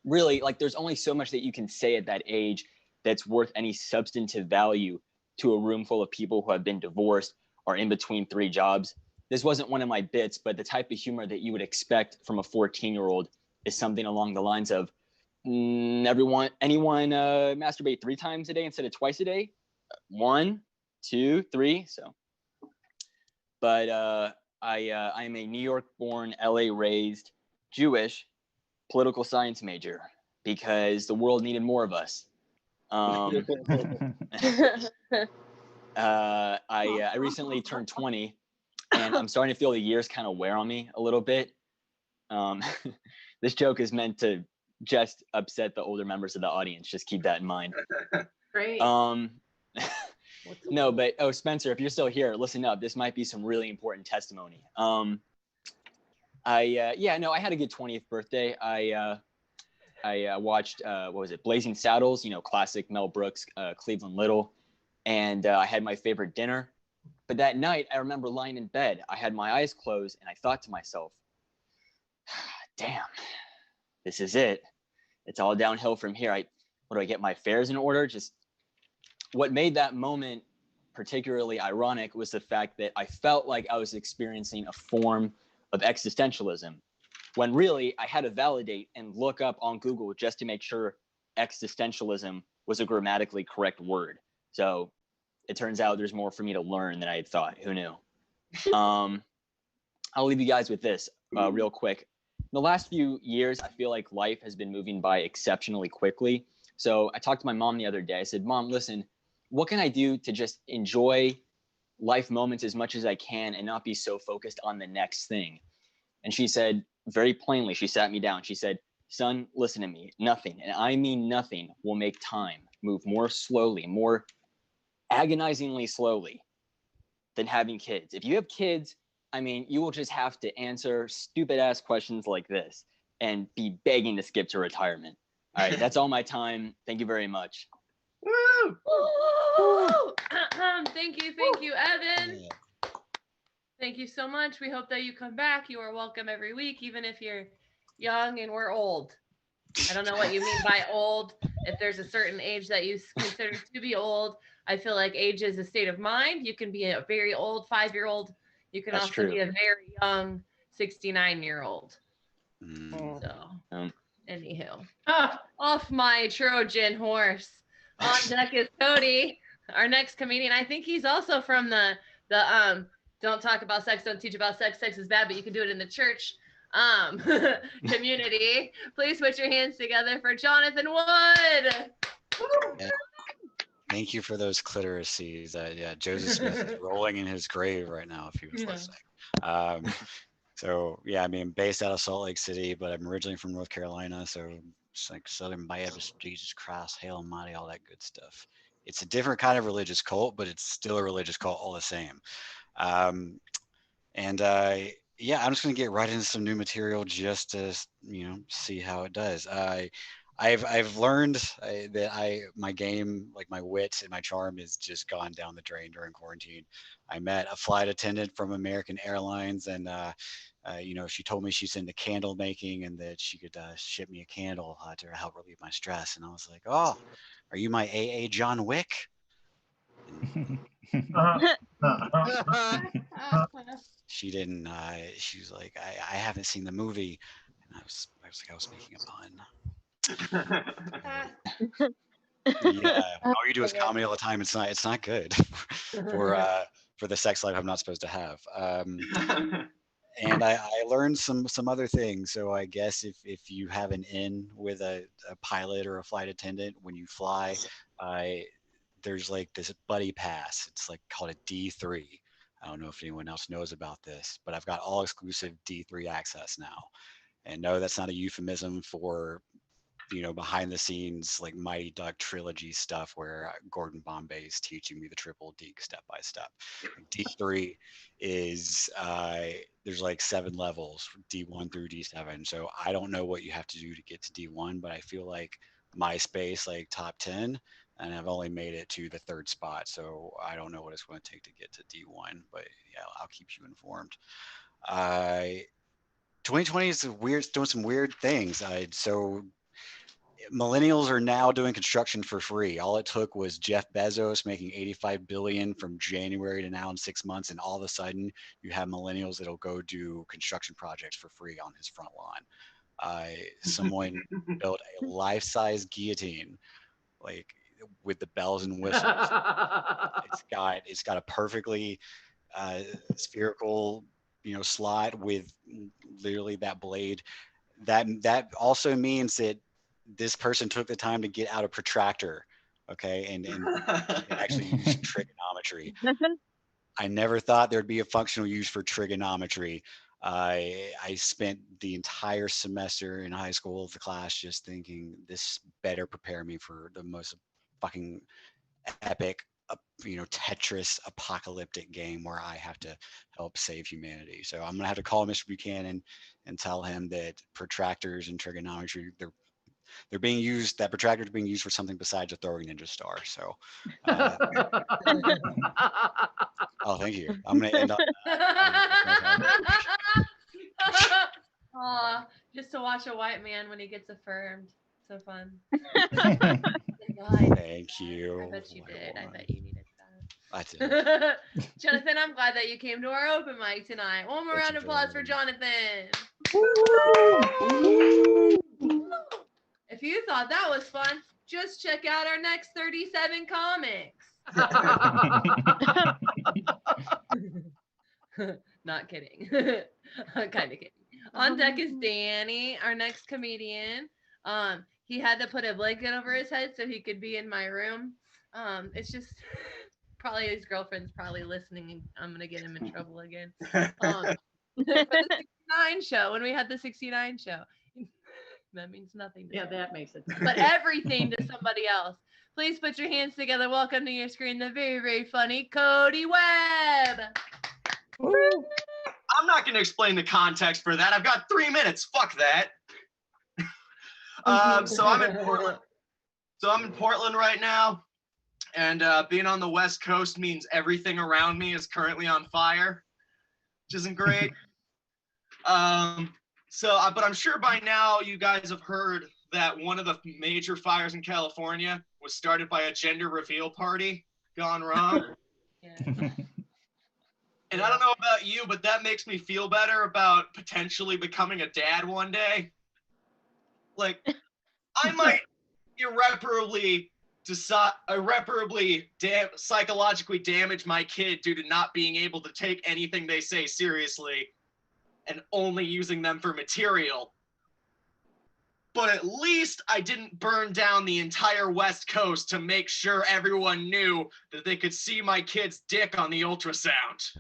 really, like, there's only so much that you can say at that age that's worth any substantive value to a room full of people who have been divorced or in between 3 jobs. This wasn't one of my bits, but the type of humor that you would expect from a 14-year-old is something along the lines of, anyone masturbate 3 times a day instead of twice a day? 1, 2, 3. So, but I am a New York-born, LA-raised, Jewish political science major because the world needed more of us. I recently turned 20, and I'm starting to feel the years kind of wear on me a little bit. This joke is meant to just upset the older members of the audience. Just keep that in mind. Great. No, but Spencer, if you're still here, listen up. This might be some really important testimony. I had a good 20th birthday. I watched what was it, Blazing Saddles, classic Mel Brooks, Cleveland Little, and I had my favorite dinner. But that night, I remember lying in bed. I had my eyes closed, and I thought to myself, damn, this is it. It's all downhill from here. What do I get my affairs in order? Just what made that moment particularly ironic was the fact that I felt like I was experiencing a form of existentialism, when really I had to validate and look up on Google just to make sure existentialism was a grammatically correct word. So it turns out there's more for me to learn than I had thought. Who knew? I'll leave you guys with this real quick. In the last few years, I feel like life has been moving by exceptionally quickly. So I talked to my mom the other day. I said, Mom, listen, what can I do to just enjoy life moments as much as I can and not be so focused on the next thing? And she said, very plainly, she sat me down. She said, son, listen to me. Nothing, and I mean nothing, will make time move more slowly, more agonizingly slowly than having kids. If you have kids, I mean, you will just have to answer stupid ass questions like this and be begging to skip to retirement. All right, that's all my time. Thank you very much. Woo! Woo! Thank you, Evan. Thank you so much. We hope that you come back. You are welcome every week, even if you're young and we're old. I don't know what you mean by old. If there's a certain age that you consider to be old, I feel like age is a state of mind. You can be a very old 5-year-old. You can also be a very young 69-year-old. So, anywho, off my Trojan horse. On deck is Cody, our next comedian. I think he's also from the don't talk about sex, don't teach about sex. Sex is bad, but you can do it in the church community. Please put your hands together for Jonathan Wood. Yeah. Thank you for those clitorises. Yeah, Joseph Smith is rolling in his grave right now if he was listening. So yeah, I mean, based out of Salt Lake City, but I'm originally from North Carolina, so it's like Southern Baptist, Jesus Christ, Hail Almighty, all that good stuff. It's a different kind of religious cult, but it's still a religious cult all the same. Yeah, I'm just gonna get right into some new material just to see how it does. I've learned that my game, like my wit and my charm, is just gone down the drain during quarantine. I met a flight attendant from American Airlines, and she told me she's into candle making and that she could ship me a candle to help relieve my stress. And I was like, oh, are you my AA John Wick? She didn't. She was like, I haven't seen the movie, and I was like, I was making a pun. Yeah, all you do is comedy all the time. It's not good for the sex life I'm not supposed to have. And I learned some other things. So I guess if you have an in with a pilot or a flight attendant when you fly, there's like this buddy pass. It's like called a D3. I don't know if anyone else knows about this, but I've got all exclusive D3 access now. And no, that's not a euphemism for behind the scenes like Mighty Duck trilogy stuff where Gordon Bombay is teaching me the triple D step by step. D3 is there's like 7 levels, D1 through D7. So I don't know what you have to do to get to D1, but I feel like MySpace like top 10, and I've only made it to the 3rd spot. So I don't know what it's going to take to get to D1, but yeah, I'll keep you informed. 2020 is doing some weird things. So millennials are now doing construction for free. All it took was Jeff Bezos making $85 billion from January to now in 6 months, and all of a sudden you have millennials that'll go do construction projects for free on his front lawn. Someone built a life-size guillotine, like with the bells and whistles. It's got a perfectly spherical, slot with literally that blade. That also means that this person took the time to get out a protractor, okay, and actually use trigonometry. I never thought there'd be a functional use for trigonometry. I spent the entire semester in high school of the class just thinking this better prepare me for the most fucking epic, Tetris apocalyptic game where I have to help save humanity. So I'm gonna have to call Mr. Buchanan and tell him that protractors and trigonometry, they're being used. That protractor is being used for something besides a throwing ninja star. So, oh, thank you. I'm gonna end up. Aw, just to watch a white man when he gets affirmed. So fun. Thank you. I bet you did. I bet you needed I did. that. Jonathan, I'm glad that you came to our open mic tonight. One more round of applause for Jonathan. If you thought that was fun, just check out our next 37 comics. Not kidding. Kind of kidding. On deck is Danny, our next comedian. He had to put a blanket over his head so he could be in my room. It's just probably his girlfriend's probably listening, and I'm gonna get him in trouble again. For the 69 show, when we had the 69 show. That means nothing to Yeah, me. that makes it. But everything to somebody else. Please put your hands together. Welcome to your screen, the very, very funny Cody Webb. I'm not going to explain the context for that. I've got 3 minutes. Fuck that. So I'm in Portland. Right now, and being on the West Coast means everything around me is currently on fire, which isn't great. But I'm sure by now you guys have heard that one of the major fires in California was started by a gender reveal party gone wrong. And I don't know about you, but that makes me feel better about potentially becoming a dad one day. Like, I might psychologically damage my kid due to not being able to take anything they say seriously and only using them for material. But at least I didn't burn down the entire West Coast to make sure everyone knew that they could see my kid's dick on the ultrasound.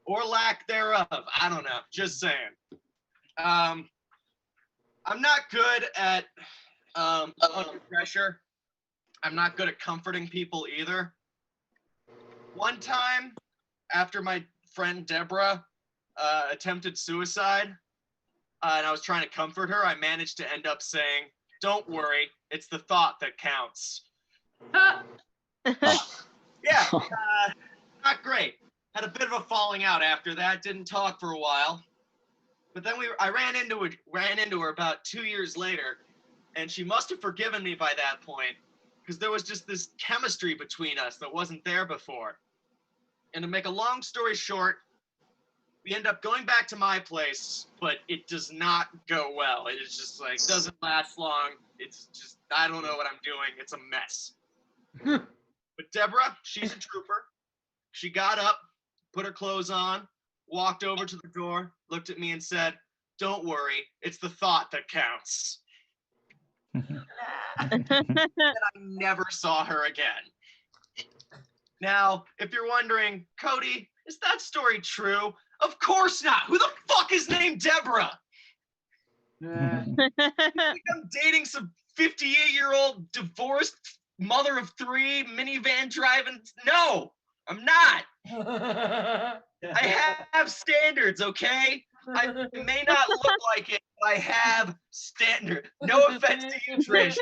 Or lack thereof. I don't know. Just saying. I'm not good at under pressure. I'm not good at comforting people either. One time, after my friend Deborah attempted suicide, and I was trying to comfort her, I managed to end up saying, "Don't worry, it's the thought that counts." Yeah, not great. Had a bit of a falling out after that. Didn't talk for a while, but then I ran into her about 2 years later, and she must have forgiven me by that point, because there was just this chemistry between us that wasn't there before. And to make a long story short, we end up going back to my place, but it does not go well. It is just like, doesn't last long. It's just, I don't know what I'm doing. It's a mess. But Deborah, she's a trooper. She got up, put her clothes on, walked over to the door, looked at me and said, "Don't worry, it's the thought that counts." And I never saw her again. Now, if you're wondering, Cody, is that story true? Of course not. Who the fuck is named Deborah? You think I'm dating some 58-year-old divorced mother of three, minivan driving? No, I'm not. I have standards, okay? I may not look like it, but I have standards. No offense to you, Trish.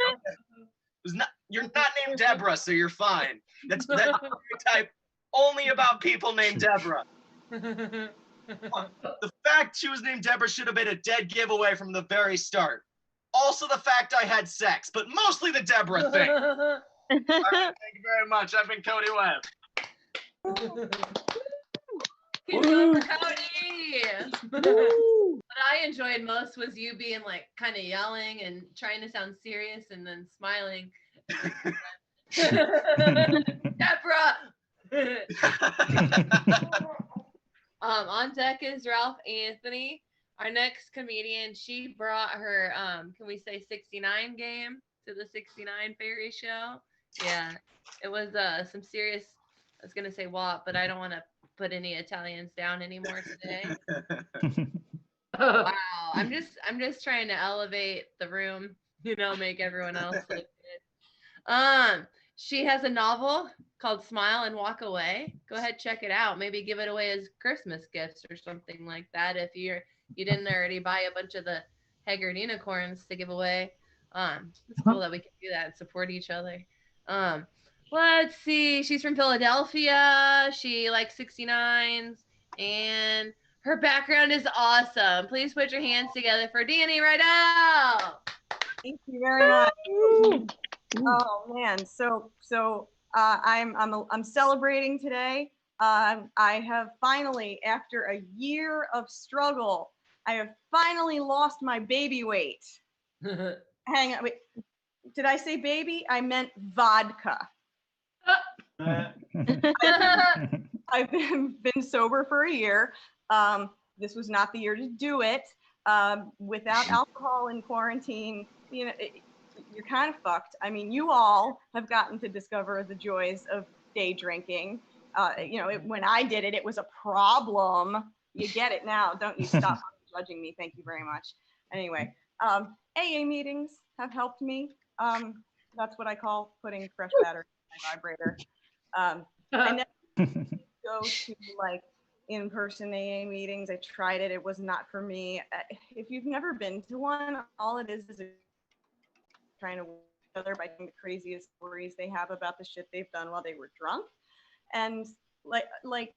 You're not named Deborah, so you're fine. That's a stereotype only about people named Deborah. The fact she was named Deborah should have been a dead giveaway from the very start. Also the fact I had sex, but mostly the Deborah thing. All right, thank you very much. I've been Cody Webb. Keep going for Cody. What I enjoyed most was you being like kind of yelling and trying to sound serious and then smiling. Deborah. On deck is Ralph Anthony. Our next comedian, she brought her, can we say 69 game to the 69 Fairy Show? Yeah, it was some serious, I was going to say WAP, but I don't want to put any Italians down anymore today. Wow, I'm just trying to elevate the room, make everyone else look good. She has a novel called Smile and Walk Away. Go ahead, check it out. Maybe give it away as Christmas gifts or something like that if you didn't already buy a bunch of the Haggard unicorns to give away. It's cool that we can do that and support each other. Let's see. She's from Philadelphia. She likes 69s, and her background is awesome. Please put your hands together for Danny Rydell. Thank you very much. Oh man, so I'm celebrating today. I have finally, after a year of struggle, I have finally lost my baby weight. Hang on, wait. Did I say baby? I meant vodka. I've been sober for a year. This was not the year to do it. Without alcohol in quarantine, you're kind of fucked. I mean, you all have gotten to discover the joys of day drinking. When I did it, it was a problem. You get it now, don't you? Stop judging me. Thank you very much. Anyway, AA meetings have helped me. That's what I call putting fresh battery in my vibrator. I never go to like in-person AA meetings. I tried it. It was not for me. If you've never been to one, all it is trying to work together by doing the craziest stories they have about the shit they've done while they were drunk. And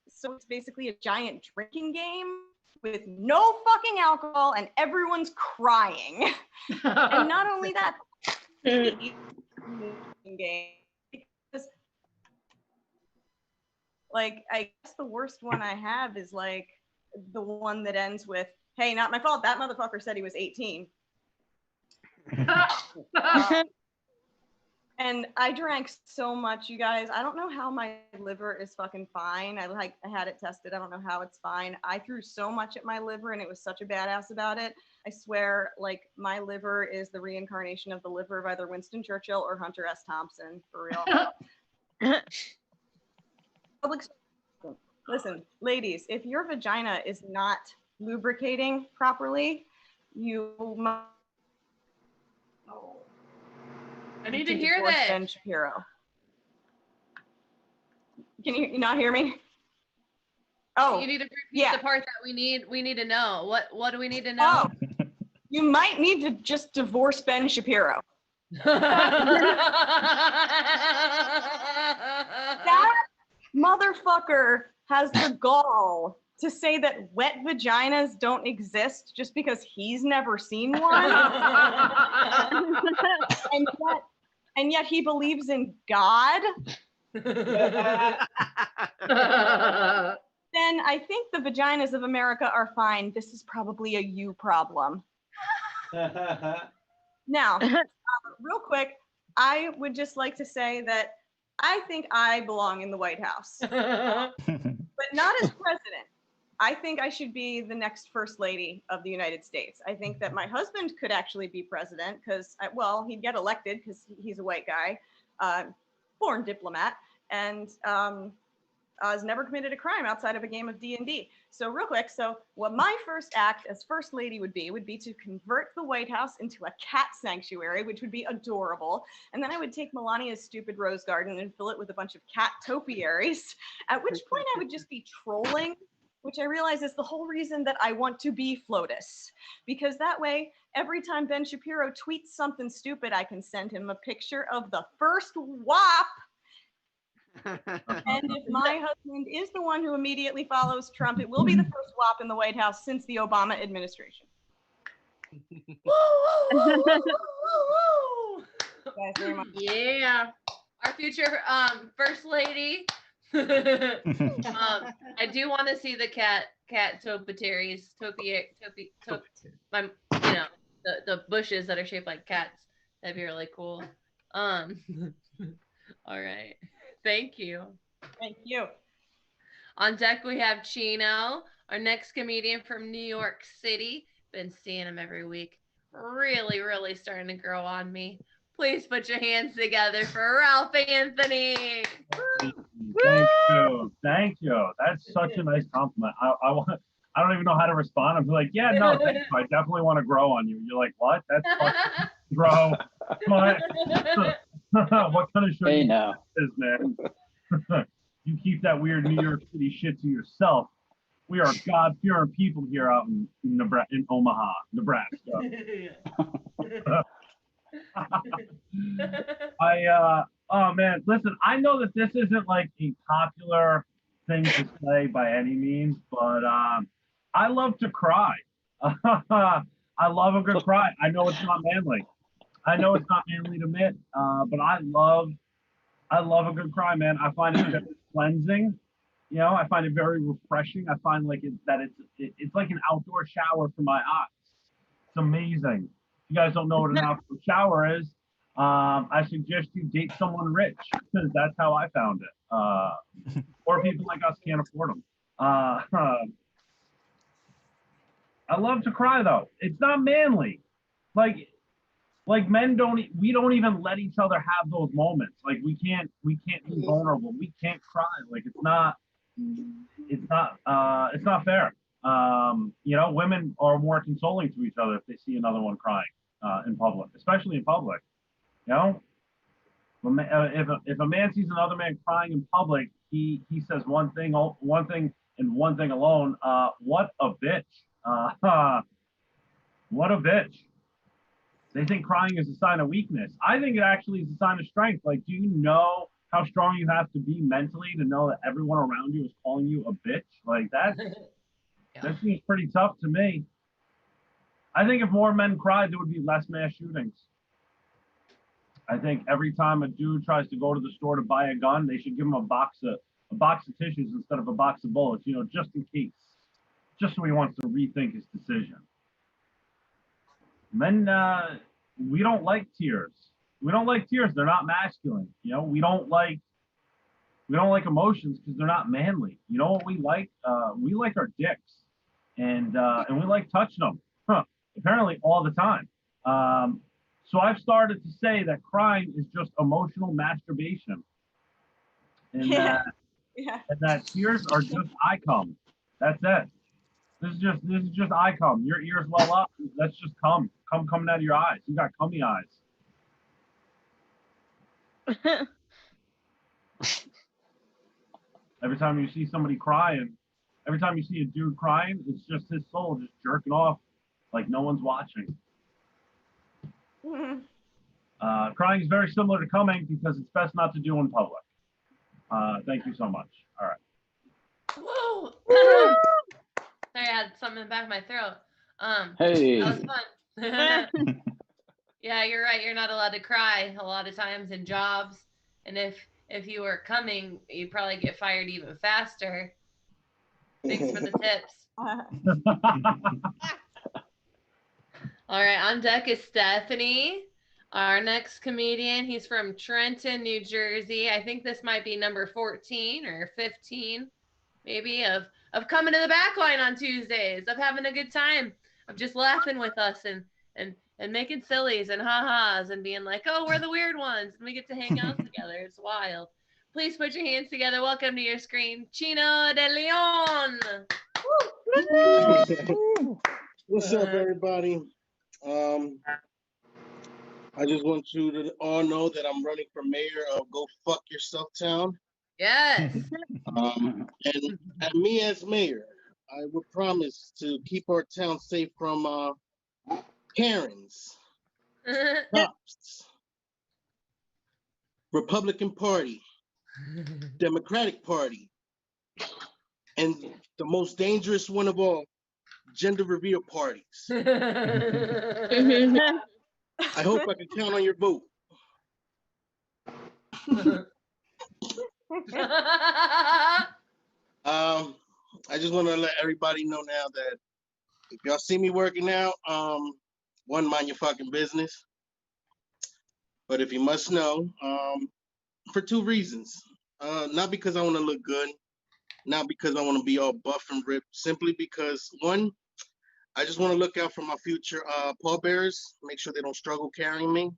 so it's basically a giant drinking game with no fucking alcohol and everyone's crying. And not only that, game, because I guess the worst one I have is like the one that ends with, "Hey, not my fault. That motherfucker said he was 18." And I drank so much, you guys. I don't know how my liver is fucking fine. I had it tested. I don't know how it's fine. I threw so much at my liver and it was such a badass about it. I swear, like, my liver is the reincarnation of the liver of either Winston Churchill or Hunter S. Thompson, for real. Listen, ladies, if your vagina is not lubricating properly, you must. I need to hear this. Ben Shapiro. Can you not hear me? Oh, you need to repeat the part that we need to know. What do we need to know? You might need to just divorce Ben Shapiro. That motherfucker has the gall to say that wet vaginas don't exist just because he's never seen one. and yet he believes in God. Then I think the vaginas of America are fine. This is probably a you problem. Now, real quick, I would just like to say that I think I belong in the White House, but not as president. I think I should be the next first lady of the United States. I think that my husband could actually be president because, well, he'd get elected because he's a white guy, born diplomat, and has never committed a crime outside of a game of D&D. So real quick, so what my first act as first lady would be to convert the White House into a cat sanctuary, which would be adorable. And then I would take Melania's stupid rose garden and fill it with a bunch of cat topiaries, at which point I would just be trolling, which I realize is the whole reason that I want to be FLOTUS. Because that way, every time Ben Shapiro tweets something stupid, I can send him a picture of the first WAP. And if my husband is the one who immediately follows Trump, it will be the first WAP in the White House since the Obama administration. Guys, very much. Yeah. Our future first lady. I do want to see the cat topiaries, the bushes that are shaped like cats. That'd be really cool. All right. Thank you. Thank you. On deck we have Chino, our next comedian from New York City. Been seeing him every week. Really, really starting to grow on me. Please put your hands together for Ralph Anthony. Thank you. That's such a nice compliment. I don't even know how to respond. I'm like, yeah, no, thank you. I definitely want to grow on you. You're like, what? That's fucking grow. What? What kind of show is, man? You keep that weird New York City shit to yourself. We are God-fearing people here out in Omaha, Nebraska. Oh man, listen, I know that this isn't like a popular thing to say by any means, but I love to cry. I love a good cry. I know it's not manly. I know it's not manly to admit, but I love a good cry, man. I find it very cleansing. You know, I find it very refreshing. I find like it's like an outdoor shower for my eyes. It's amazing. If you guys don't know what an outdoor shower is, I suggest you date someone rich because that's how I found it. Or people like us can't afford them. I love to cry though. It's not manly. Like men we don't even let each other have those moments. Like we can't be vulnerable. We can't cry. Like it's not fair. You know, women are more consoling to each other if they see another one crying in public, especially in public. You know, if a man sees another man crying in public, he says one thing and one thing alone. What a bitch. What a bitch. They think crying is a sign of weakness. I think it actually is a sign of strength. Like, do you know how strong you have to be mentally to know that everyone around you is calling you a bitch? Like that seems pretty tough to me. I think if more men cried, there would be less mass shootings. I think every time a dude tries to go to the store to buy a gun, they should give him a box of tissues instead of a box of bullets, you know, just in case. Just so he wants to rethink his decision. Men, we don't like tears. We don't like tears. They're not masculine. You know, we don't like emotions because they're not manly. You know what we like? We like our dicks, and we like touching them. Apparently all the time. So I've started to say that crying is just emotional masturbation, and that tears are just eye cum. That's it. This is just eye cum. Your ears well up. That's just cum coming out of your eyes. You got cummy eyes. Every time you see somebody crying, every time you see a dude crying, it's just his soul just jerking off like no one's watching. Crying is very similar to coming because it's best not to do in public. Thank you so much. All right. Whoa! Sorry, I had something in the back of my throat. Hey. That was fun. Yeah, you're right. You're not allowed to cry a lot of times in jobs, and if you were coming, you'd probably get fired even faster. Thanks for the tips. All right, on deck is Stephanie. Our next comedian, he's from Trenton, New Jersey. I think this might be number 14 or 15, maybe, of coming to the backline on Tuesdays, of having a good time, of just laughing with us and making sillies and ha-has and being like, oh, we're the weird ones, and we get to hang out together. It's wild. Please put your hands together. Welcome to your screen, Chino de Leon. What's up, everybody? I just want you to all know that I'm running for mayor of Go Fuck Yourself Town. Yes. And me as mayor, I would promise to keep our town safe from Karens, cops, Republican Party, Democratic Party, and the most dangerous one of all, gender reveal parties. I hope I can count on your vote. I just want to let everybody know now that if y'all see me working out, one, mind your fucking business. But if you must know, for two reasons. Not because I want to look good, not because I want to be all buff and ripped, simply because, one, I just want to look out for my future pallbearers, make sure they don't struggle carrying me,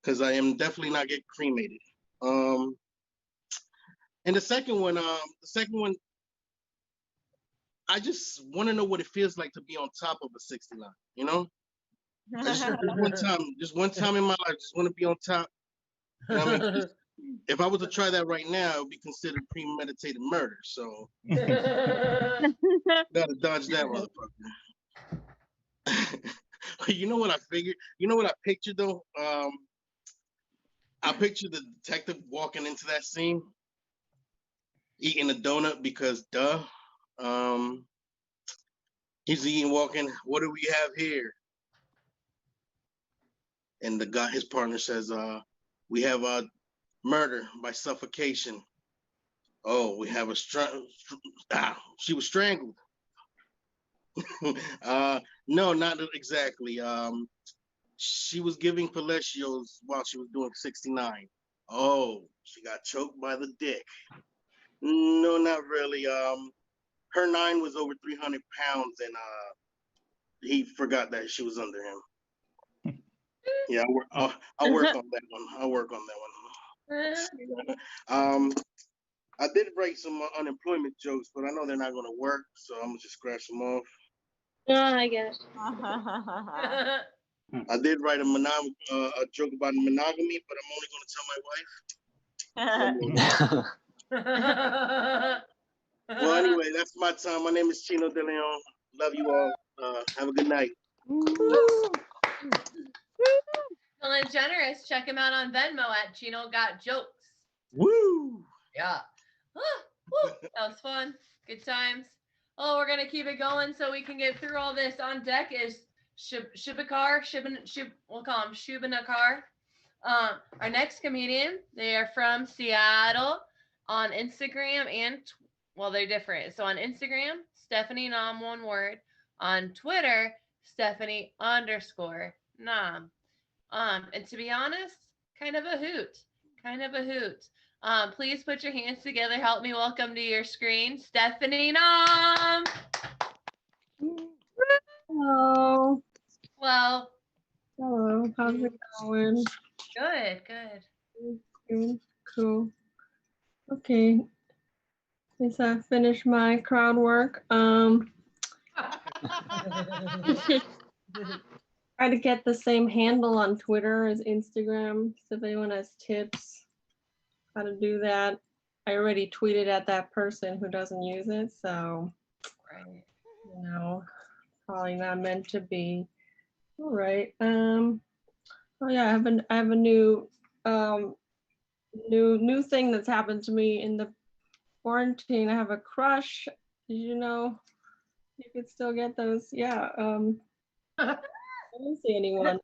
because I am definitely not getting cremated. And the second one, I just want to know what it feels like to be on top of a 69, you know? Just one time in my life, just want to be on top. You know what I mean? If I was to try that right now, it would be considered premeditated murder. So gotta dodge that motherfucker. You know what I figured? You know what I pictured though? I pictured the detective walking into that scene, eating a donut because duh. He's eating, walking. What do we have here? And the guy, his partner says, we have a murder by suffocation. Oh, we have a she was strangled. No, not exactly. She was giving Palacios while she was doing 69. Oh, she got choked by the dick. No, not really. Her 9 was over 300 pounds, and he forgot that she was under him. Yeah, I'll work on that one. I'll work on that one. I did write some unemployment jokes, but I know they're not going to work, so I'm gonna just scratch them off. I get it. I did write a joke about monogamy, but I'm only going to tell my wife. Well, anyway, that's my time. My name is Chino de Leon. Love you all. Have a good night. Feeling generous. Check him out on Venmo at Chino Got Jokes. Woo! Yeah. Woo. That was fun. Good times. Oh, we're gonna keep it going so we can get through all this. On deck is Shubakar. We'll call him Shubanakar. Our next comedian, they are from Seattle. On Instagram well, they're different. So on Instagram, Stephanie Nam, one word. On Twitter, Stephanie_Nam. And to be honest, kind of a hoot. Please put your hands together. Help me welcome to your screen, Stephanie Nam. Hello. Well. Hello. How's it going? Good. Good. Cool. Okay. Since I finished my crowd work, try to get the same handle on Twitter as Instagram. So if anyone has tips how to do that, I already tweeted at that person who doesn't use it. So, probably not meant to be. All right. Oh yeah, I have a new new thing that's happened to me in the quarantine. I have a crush. Did you know you could still get those? Yeah. I don't see anyone.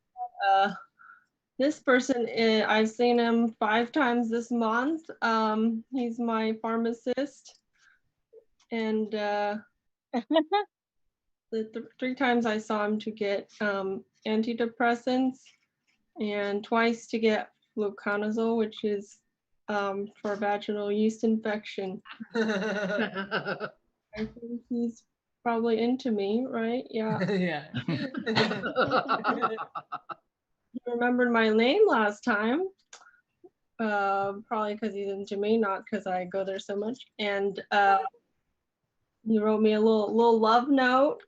This person, I've seen him 5 times this month. He's my pharmacist, and the 3 times I saw him to get antidepressants, and twice to get fluconazole, which is for vaginal yeast infection. I think he's probably into me, right? Yeah. Yeah. He remembered my name last time. Probably because he's into me, not because I go there so much. And he wrote me a little love note.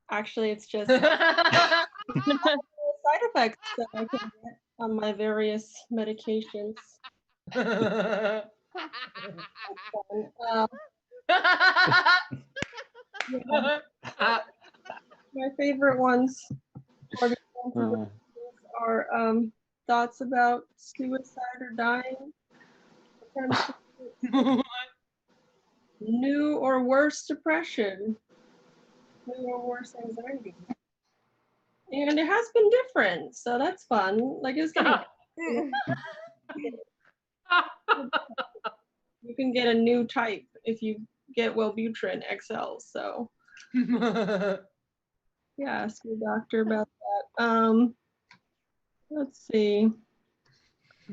Actually, it's just side effects that I can get on my various medications. My favorite ones are thoughts about suicide or dying. New or worse depression. New or worse anxiety. And it has been different, so that's fun. Like it's getting you can get a new type if you get Wellbutrin XL. So yeah, ask your doctor about that. Let's see.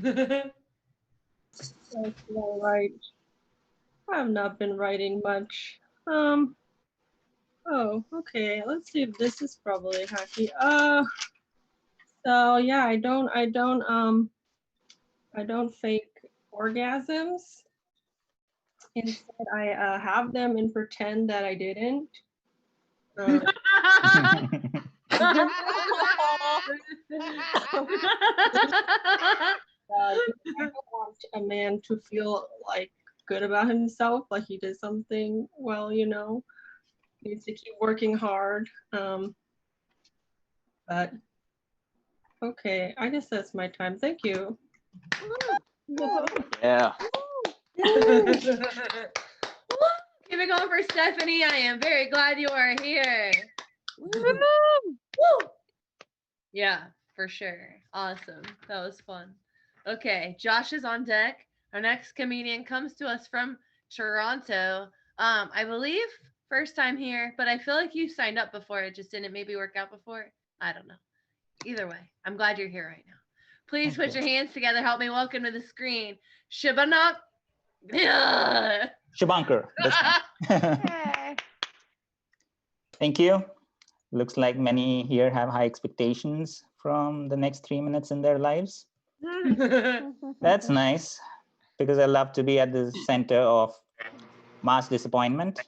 What should I write? I have not been writing much. Oh, okay. Let's see if this is probably hacky. So yeah, I don't fake orgasms. Instead, I have them and pretend that I didn't. I don't want a man to feel like good about himself, like he did something well, you know. He needs to keep working hard. But okay, I guess that's my time. Thank you. Yeah. Keep it going for Stephanie. I am very glad you are here. Woo! Yeah, for sure. Awesome. That was fun. Okay, Josh is on deck. Our next comedian comes to us from Toronto. I believe first time here, but I feel like you signed up before. It just didn't maybe work out before. I don't know. Either way, I'm glad you're here right now. Please put your hands together. Help me welcome to the screen, Shibanak. Shabankar. Thank you. Looks like many here have high expectations from the next 3 minutes in their lives. That's nice, because I love to be at the center of mass disappointment.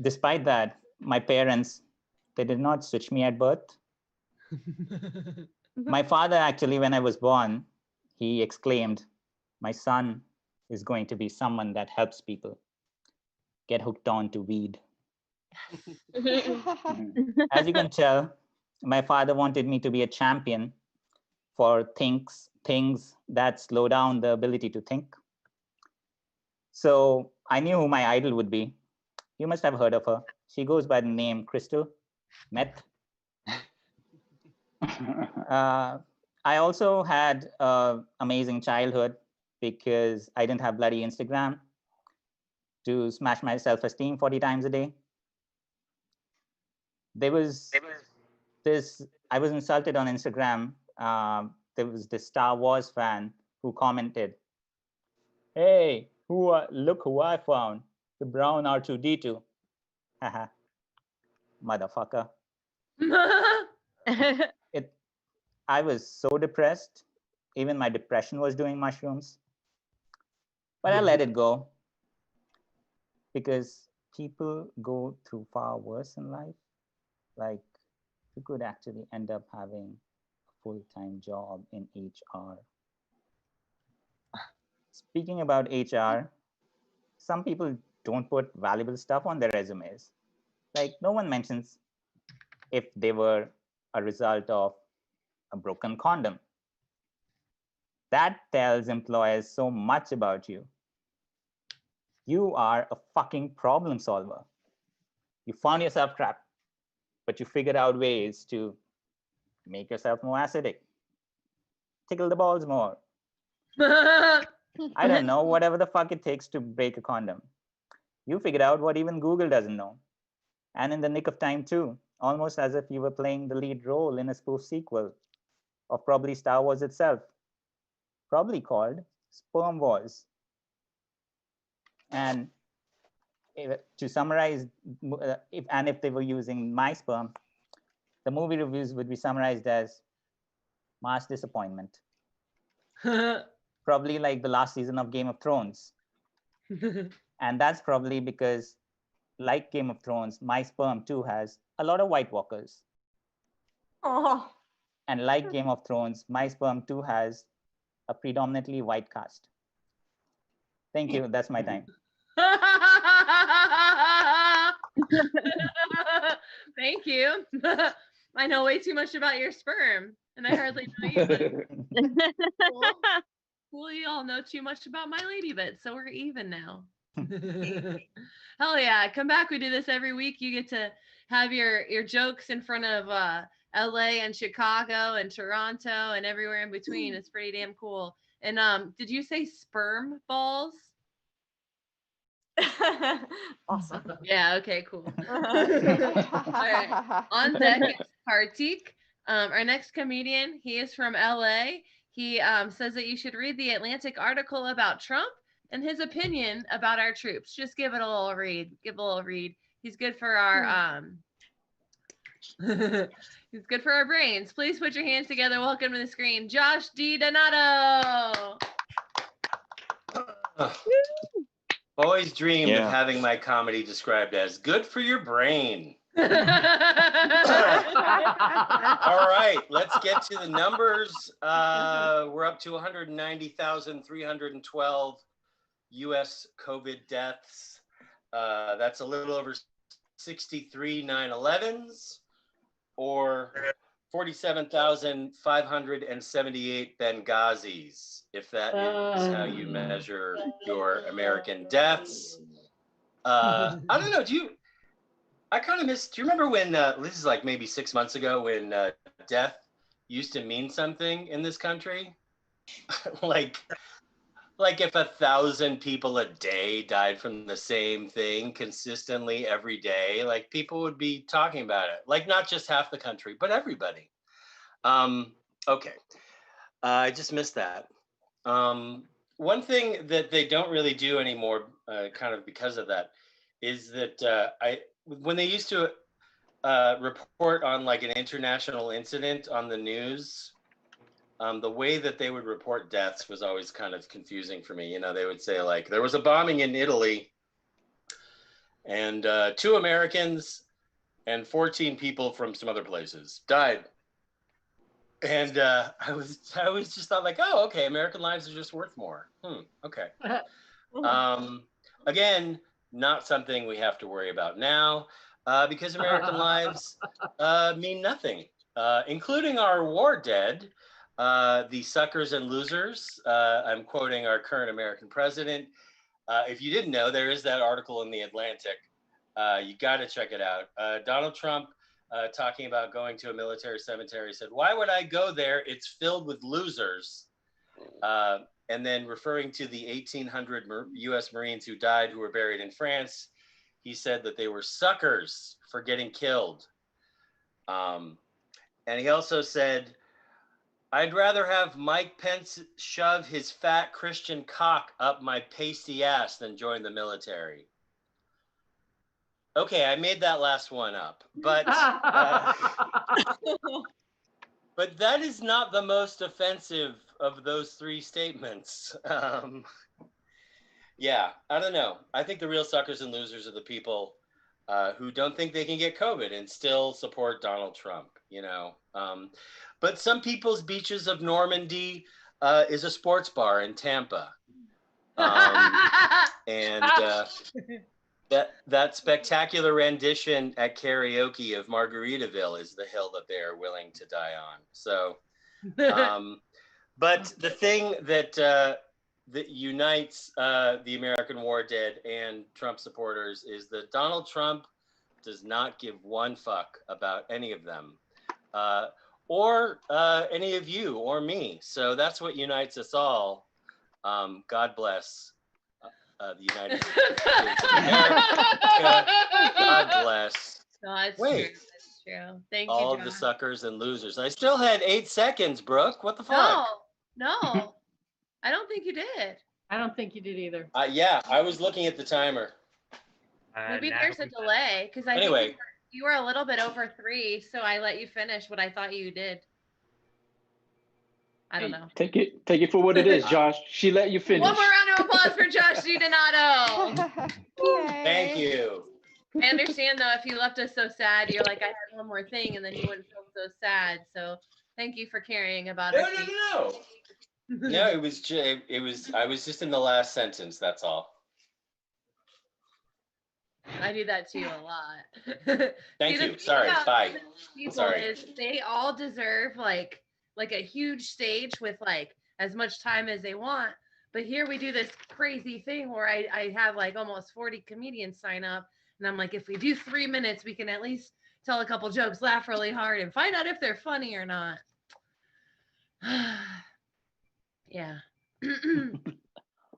Despite that, my parents, they did not switch me at birth. My father, actually, when I was born, he exclaimed, "My son is going to be someone that helps people get hooked on to weed." As you can tell, my father wanted me to be a champion for things that slow down the ability to think. So I knew who my idol would be. You must have heard of her. She goes by the name Crystal Meth. I also had an amazing childhood because I didn't have bloody Instagram to smash my self-esteem 40 times a day. There was this, I was insulted on Instagram. There was this Star Wars fan who commented, "Hey, look who I found, the brown R2-D2. Haha, motherfucker." I was so depressed. Even my depression was doing mushrooms. But I let it go because people go through far worse in life. Like, you could actually end up having a full-time job in HR. Speaking about HR, some people don't put valuable stuff on their resumes. Like, no one mentions if they were a result of a broken condom. That tells employers so much about you. You are a fucking problem solver. You found yourself trapped, but you figured out ways to make yourself more acidic, tickle the balls more. I don't know, whatever the fuck it takes to break a condom. You figured out what even Google doesn't know. And in the nick of time too, almost as if you were playing the lead role in a spoof sequel of probably Star Wars itself, probably called Sperm Wars. And to summarize, if they were using my sperm, the movie reviews would be summarized as mass disappointment. Probably like the last season of Game of Thrones. And that's probably because, like Game of Thrones, my sperm too has a lot of White Walkers. Oh. And like Game of Thrones, my sperm too has a predominantly white cast. Thank you. That's my time. Thank you. I know way too much about your sperm, and I hardly know you. But cool, you all know too much about my lady bit, so we're even now. Hell yeah! Come back. We do this every week. You get to have your jokes in front of LA and Chicago and Toronto and everywhere in between. It's pretty damn cool. And did you say sperm balls? Awesome. Yeah, okay, cool. All right. On deck is Kartik. Our next comedian, he is from LA. He says that you should read the Atlantic article about Trump and his opinion about our troops. Just give it a little read. Give a little read. He's good for our he's good for our brains. Please put your hands together. Welcome to the screen, Josh D. Donato. Always dreamed Yeah. of having my comedy described as good for your brain. All right, let's get to the numbers. We're up to 190,312 U.S. COVID deaths. That's a little over 63 9/11s, or 47,578 Benghazis, if that is how you measure your American deaths. I don't know. I kind of miss, do you remember when, this is like maybe 6 months ago, when death used to mean something in this country? like if 1,000 people a day died from the same thing consistently every day, like people would be talking about it. Like not just half the country, but everybody. Okay, I just missed that. One thing that they don't really do anymore, kind of because of that, is that when they used to report on like an international incident on the news, the way that they would report deaths was always kind of confusing for me. You know, they would say like, there was a bombing in Italy and 2 Americans and 14 people from some other places died. And I was just thought like, oh, okay, American lives are just worth more. Okay. Again, not something we have to worry about now, because American lives mean nothing, including our war dead, the suckers and losers. I'm quoting our current American president. If you didn't know, there is that article in the Atlantic. You got to check it out. Donald Trump, talking about going to a military cemetery, said, "Why would I go there? It's filled with losers." And then referring to the 1,800 U.S. Marines who died, who were buried in France, he said that they were suckers for getting killed. And he also said, "I'd rather have Mike Pence shove his fat Christian cock up my pasty ass than join the military." Okay, I made that last one up, but but that is not the most offensive of those 3 statements. Yeah, I don't know. I think the real suckers and losers are the people who don't think they can get COVID and still support Donald Trump, you know. But some people's beaches of Normandy is a sports bar in Tampa. And That spectacular rendition at karaoke of Margaritaville is the hill that they are willing to die on. So, but the thing that that unites the American war dead and Trump supporters is that Donald Trump does not give one fuck about any of them, or any of you or me. So that's what unites us all. God bless the United States of America. God bless. No, it's Wait. true. It's true. Thank you, All John. of the suckers and losers. I still had 8 seconds, Brooke. What the fuck? No, I don't think you did. I don't think you did either. Yeah, I was looking at the timer. Maybe there's a delay because I Anyway. think you were a little bit over 3, so I let you finish what I thought you did. I don't know. Take it for what it is, Josh. She let you finish. One more round of applause for Josh DiDonato. Thank you. I understand though, if you left us so sad, you're like, I had one more thing, and then you wouldn't feel so sad. So thank you for caring about us. No. No, it was. I was just in the last sentence. That's all. I do that too a lot. Thank See, you. Sorry. Bye. People Sorry. is they all deserve like a huge stage with like as much time as they want. But here we do this crazy thing where I have like almost 40 comedians sign up, and I'm like, if we do 3 minutes, we can at least tell a couple jokes, laugh really hard, and find out if they're funny or not. Yeah.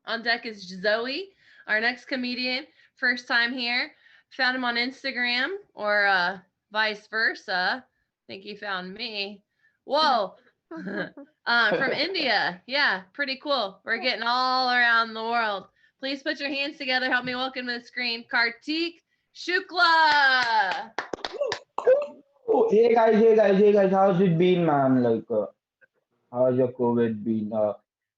On deck is Zoe, our next comedian. First time here. Found him on Instagram or vice versa. Think he found me. Whoa. From India. Yeah, pretty cool. We're getting all around the world. Please put your hands together. Help me welcome to the screen, Kartik Shukla. Oh, hey guys, how's it been, man? Like, how's your COVID been?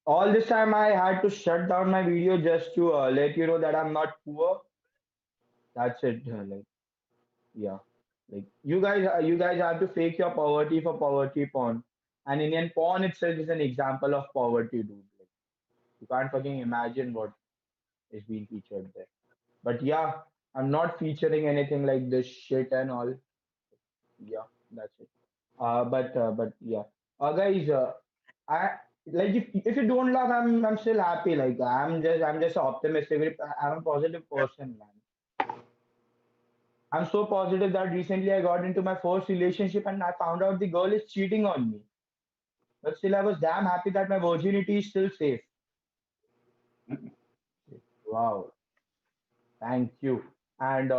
All this time I had to shut down my video just to let you know that I'm not poor. That's it. Like, yeah, like you guys have to fake your poverty for poverty porn. And Indian porn itself is an example of poverty, dude. Like, you can't fucking imagine what is being featured there. But yeah, I'm not featuring anything like this shit and all. Yeah, that's it. But yeah, guys, I like if you don't laugh, I'm still happy. Like I'm just optimistic. I'm a positive person, man. I'm so positive that recently I got into my first relationship and I found out the girl is cheating on me. But still, I was damn happy that my virginity is still safe. Wow, thank you. And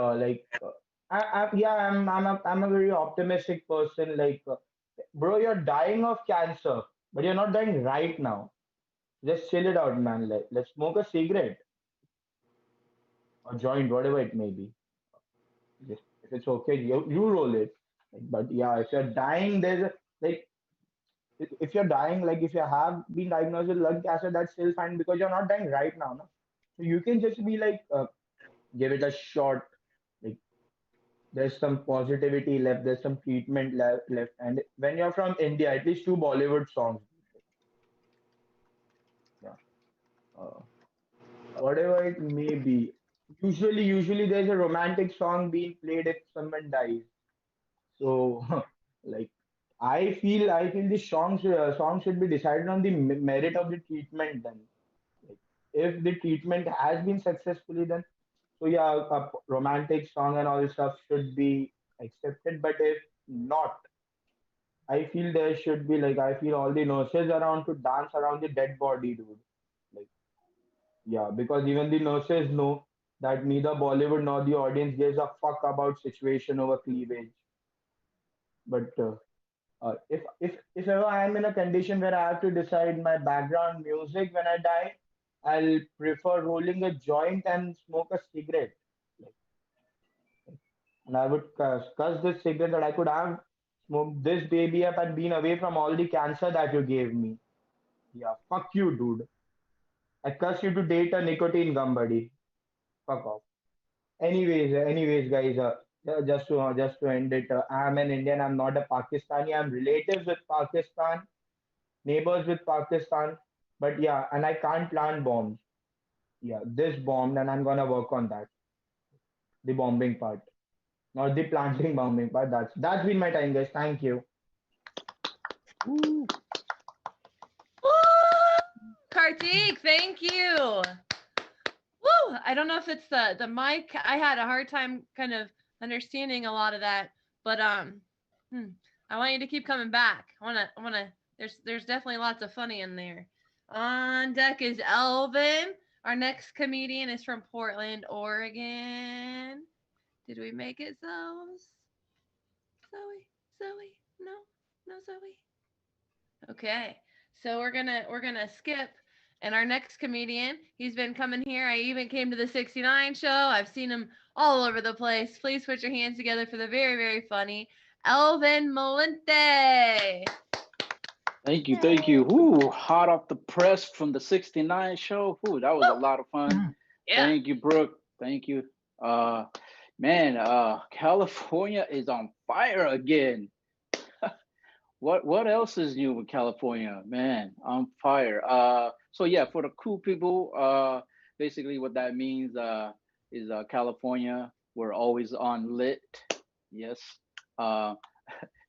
yeah, I'm a very optimistic person. Like, bro, you're dying of cancer, but you're not dying right now. Just chill it out, man. Let's smoke a cigarette or joint, whatever it may be. Just if it's okay, you roll it. But yeah, if you're dying, there's a like if you're dying, like if you have been diagnosed with lung cancer, that's still fine because you're not dying right now, no? So you can just be like, give it a shot. Like there's some positivity left, there's some treatment left. And when you're from India, at least 2 Bollywood songs. Yeah. Uh, Whatever it may be. Usually there's a romantic song being played if someone dies. So, like, I feel the song should be decided on the merit of the treatment. Then, like, if the treatment has been successfully done, so yeah, a romantic song and all this stuff should be accepted. But if not, I feel there should be like I feel all the nurses around to dance around the dead body, dude. Like, yeah, because even the nurses know that neither Bollywood nor the audience gives a fuck about situation over cleavage. But if ever I am in a condition where I have to decide my background music when I die, I'll prefer rolling a joint and smoke a cigarette. Like, and I would cuss this cigarette that I could have smoked this baby up and been away from all the cancer that you gave me. Yeah, fuck you, dude. I curse you to date a nicotine gum, buddy. Fuck off. Anyways, guys, just to end it, I'm an Indian. I'm not a Pakistani. I'm relatives with Pakistan, neighbors with Pakistan. But yeah, and I can't plant bombs. Yeah, this bombed, and I'm gonna work on that. the bombing part, not the planting bombing part. That's been my time, guys. Thank you. Woo. Kartik, thank you. Woo! I don't know if it's the mic. I had a hard time kind of understanding a lot of that, but I want you to keep coming back. I wanna. There's definitely lots of funny in there. On deck is Elvin. Our next comedian is from Portland, Oregon. Did we make it, Zoe? Zoe? No, Zoe. Okay, so we're gonna skip. And our next comedian, he's been coming here. I even came to the 69 show. I've seen him all over the place. Please put your hands together for the very, very funny Elvin Molente. Thank you, thank you. Ooh, hot off the press from the 69 show. Ooh, that was a lot of fun. Yeah. Thank you, Brooke. Thank you. Man, California is on fire again. What else is new with California? Man, on fire. So yeah, for the cool people, basically what that means is California, we're always on lit. Yes.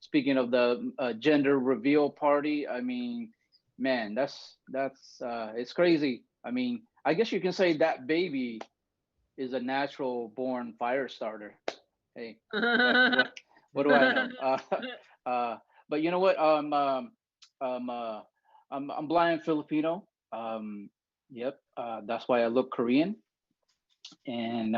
Speaking of the gender reveal party, I mean, man, that's it's crazy. I mean, I guess you can say that baby is a natural born fire starter. Hey, what do I know? But you know what? I'm blind Filipino. Yep. That's why I look Korean. And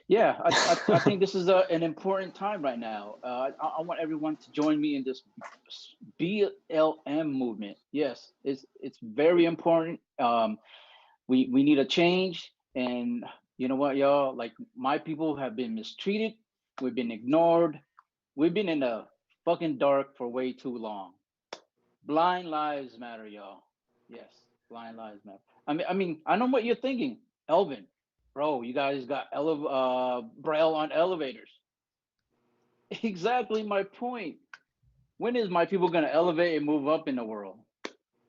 yeah, I think this is an important time right now. I want everyone to join me in this BLM movement. Yes, it's very important. We need a change, and you know what, y'all? Like my people have been mistreated. We've been ignored. We've been in the fucking dark for way too long. Blind lives matter, y'all. Yes, blind lives matter. I know what you're thinking, Elvin. Bro, you guys got Braille on elevators. Exactly my point. When is my people gonna elevate and move up in the world?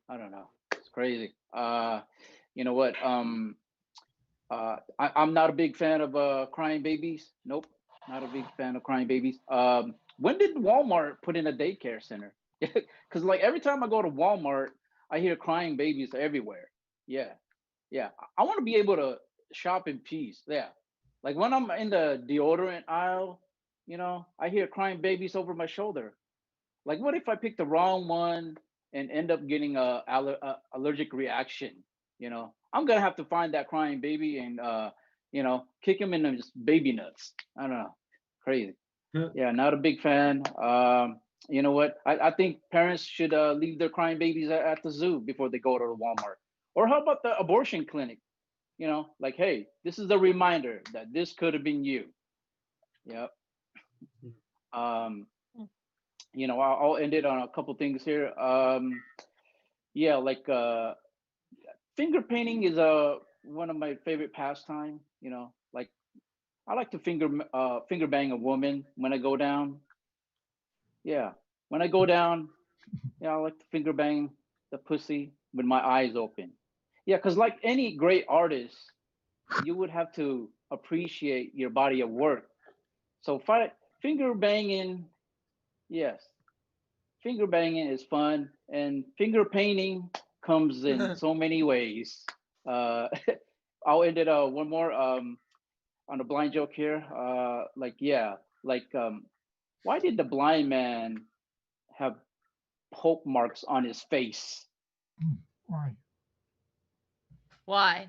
I don't know. It's crazy. You know what? I'm not a big fan of crying babies. Nope, not a big fan of crying babies. When did Walmart put in a daycare center? Because like every time I go to Walmart, I hear crying babies everywhere. Yeah, yeah. I want to be able to shop in peace. Yeah, like when I'm in the deodorant aisle, I hear crying babies over my shoulder. Like, what if I pick the wrong one and end up getting a allergic reaction? I'm gonna have to find that crying baby and kick him in the just baby nuts. I don't know, crazy. Yeah, not a big fan. You know what? I think parents should leave their crying babies at the zoo before they go to the Walmart. Or how about the abortion clinic? Like, hey, this is a reminder that this could have been you. Yep. I'll end it on a couple things here. Yeah, like finger painting is one of my favorite pastime. Like I like to finger bang a woman when I go down. Yeah, when I go down, I like to finger bang the pussy with my eyes open. Yeah, because like any great artist, you would have to appreciate your body of work. So finger banging, yes, finger banging is fun, and finger painting comes in so many ways. Uh, I'll end it one more on a blind joke here. Why did the blind man have poke marks on his face? Why?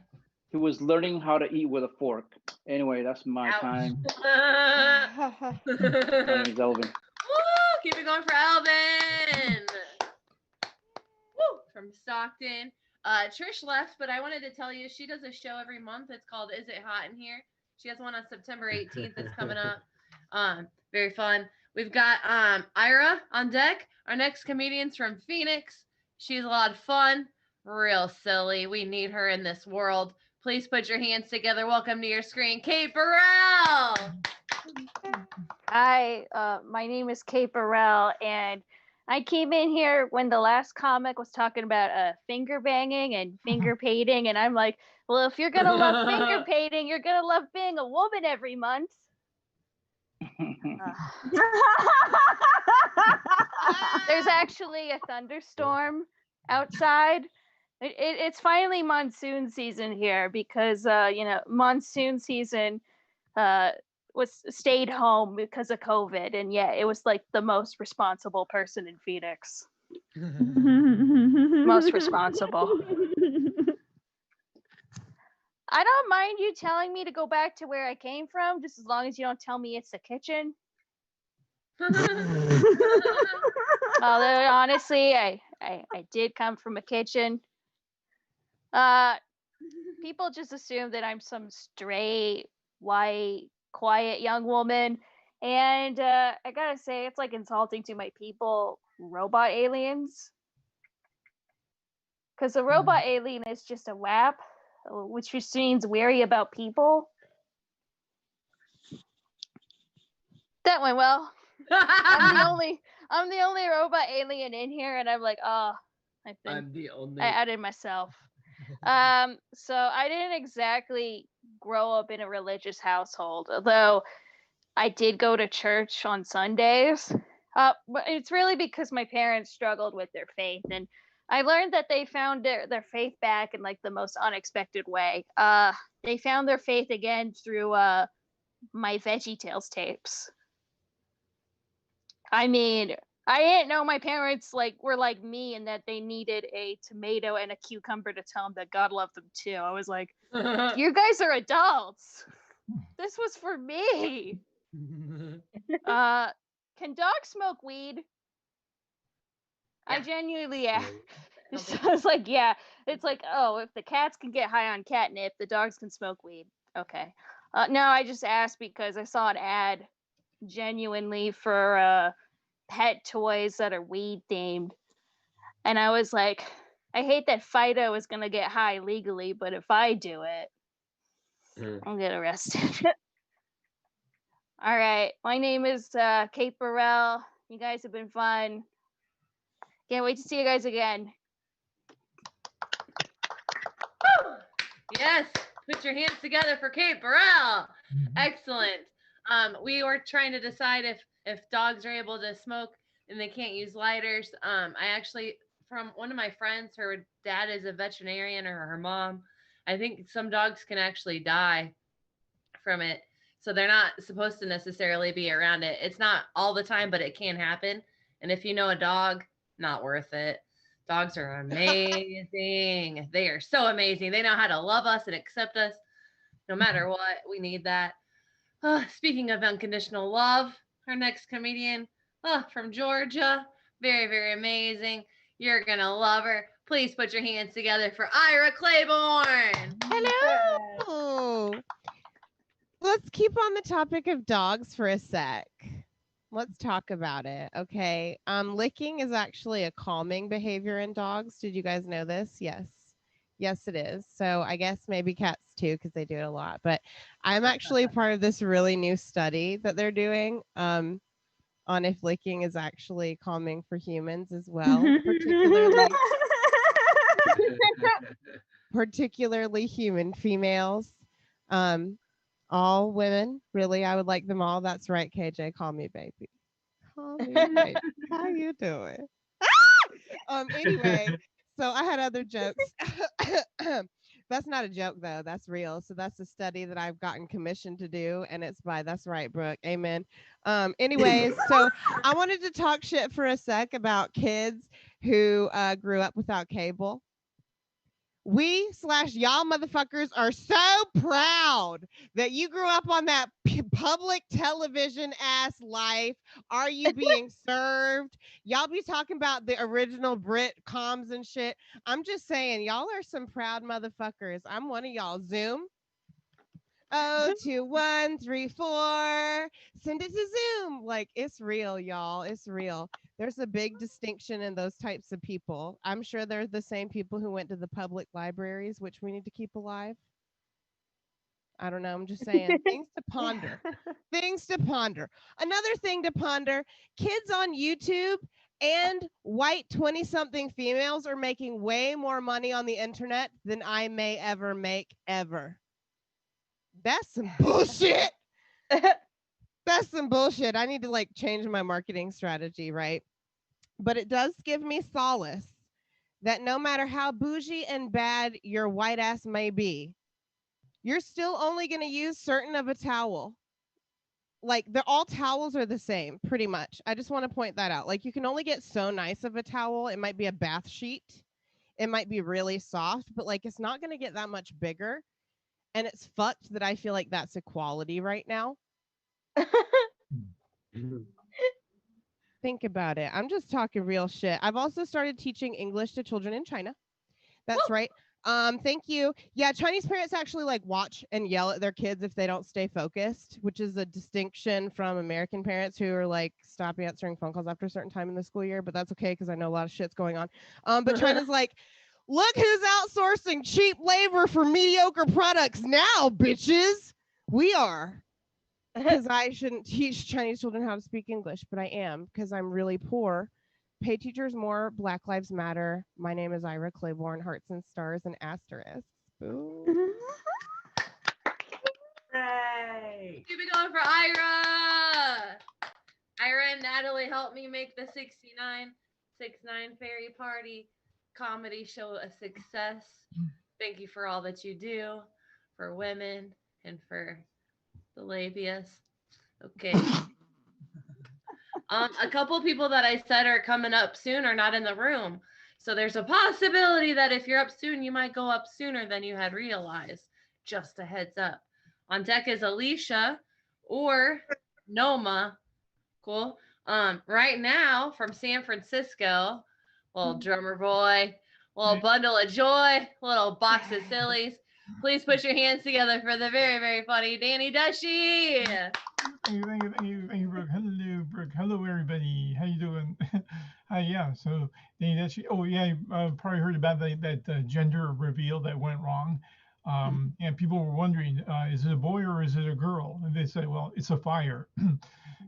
He was learning how to eat with a fork. Anyway, that's my time. My name is Elvin. Woo! Keep it going for Elvin. Woo! From Stockton. Trish left, but I wanted to tell you she does a show every month. It's called Is It Hot in Here? She has one on September 18th that's coming up. Very fun. We've got Ira on deck. Our next comedian's from Phoenix. She's a lot of fun. Real silly. We need her in this world. Please put your hands together. Welcome to your screen, Kate Burrell. Hi, my name is Kate Burrell, and I came in here when the last comic was talking about finger banging and finger painting, and I'm like, well, if you're gonna love finger painting, you're gonna love being a woman every month. There's actually a thunderstorm outside. It's finally monsoon season here because monsoon season was stayed home because of COVID, and yeah, it was like the most responsible person in Phoenix. Most responsible. I don't mind you telling me to go back to where I came from, just as long as you don't tell me it's the kitchen. Although honestly, I did come from a kitchen. People just assume that I'm some straight, white, quiet young woman, and I gotta say, it's like insulting to my people, robot aliens. Because a robot alien is just a WAP, which just means wary about people. That went well. I'm the only robot alien in here, and I'm like, oh, I added myself. So I didn't exactly grow up in a religious household, although I did go to church on Sundays. But it's really because my parents struggled with their faith, and I learned that they found their faith back in like the most unexpected way. They found their faith again through my VeggieTales tapes. I mean, I didn't know my parents were like me and that they needed a tomato and a cucumber to tell them that God loved them too. I was like, you guys are adults. This was for me. Can dogs smoke weed? I genuinely asked. So I was like, yeah. It's like, oh, if the cats can get high on catnip, the dogs can smoke weed. Okay. No, I just asked because I saw an ad genuinely for pet toys that are weed themed. And I was like, I hate that Fido is going to get high legally, but if I do it, I'll get arrested. All right. My name is Kate Burrell. You guys have been fun. Can't wait to see you guys again. Yes, put your hands together for Kate Burrell. Excellent. We were trying to decide if dogs are able to smoke and they can't use lighters. I actually, from one of my friends, her dad is a veterinarian, or her mom. I think some dogs can actually die from it, so they're not supposed to necessarily be around it. It's not all the time, but it can happen. And if you know a dog, not worth it. Dogs are amazing. They are so amazing. They know how to love us and accept us no matter what. We need that. Speaking of unconditional love, our next comedian from Georgia, very, very amazing. You're going to love her. Please put your hands together for Ira Claiborne. Hello. Let's keep on the topic of dogs for a sec. Let's talk about it. Okay. Licking is actually a calming behavior in dogs. Did you guys know this? Yes. Yes, it is. So I guess maybe cats too, because they do it a lot. But I'm actually part of this really new study that they're doing on if licking is actually calming for humans as well, particularly human females. All women, really, I would like them all. That's right, KJ, call me baby. Call me baby. How you doing? Anyway, so I had other jokes. That's not a joke though. That's real. So that's a study that I've gotten commissioned to do, and it's by That's Right, Brooke. Amen. Anyways, so I wanted to talk shit for a sec about kids who grew up without cable. We/y'all motherfuckers are so proud that you grew up on that public television ass life. Are you being served? Y'all be talking about the original Brit comms and shit. I'm just saying, y'all are some proud motherfuckers. I'm one of y'all. Zoom. 02134. Send it to Zoom. Like, it's real, y'all. It's real. There's a big distinction in those types of people. I'm sure they're the same people who went to the public libraries, which we need to keep alive. I don't know. I'm just saying. Things to ponder. Things to ponder. Another thing to ponder, kids on YouTube And white 20-something females are making way more money on the internet than I may ever make ever. That's some bullshit. That's some bullshit. I need to like change my marketing strategy, right? But it does give me solace that no matter how bougie and bad your white ass may be, you're still only going to use certain of a towel. Like all towels are the same, pretty much. I just want to point that out. Like you can only get so nice of a towel. It might be a bath sheet. It might be really soft, but like it's not going to get that much bigger. And it's fucked that I feel like that's equality right now. Think about it. I'm just talking real shit. I've also started teaching English to children in China. That's right. Thank you. Yeah, Chinese parents actually like watch and yell at their kids if they don't stay focused, which is a distinction from American parents who are like stop answering phone calls after a certain time in the school year, but that's okay because I know a lot of shit's going on. But China's like, look who's outsourcing cheap labor for mediocre products now, bitches. We are. Because I shouldn't teach Chinese children how to speak English, but I am because I'm really poor. Pay teachers more. Black Lives Matter. My name is Ira Claiborne. Hearts and stars and asterisks. Boom. Hooray! Keep it going for Ira. Ira and Natalie helped me make the 69 Fairy Party comedy show a success. Thank you for all that you do for women and for the labias. Okay. A couple people that I said are coming up soon are not in the room. So there's a possibility that if you're up soon, you might go up sooner than you had realized. Just a heads up. On deck is Alicia or Noma. Cool. Right now from San Francisco, little drummer boy, little bundle of joy, little box of sillies. Please put your hands together for the very, very funny Danny Dushy. Thank you, Brooke. Hello, Brooke. Hello, everybody. How you doing? Hi, yeah. So, Danny Dushy. Oh, yeah. You probably heard about that gender reveal that went wrong. And people were wondering, is it a boy or is it a girl? And they said, well, it's a fire.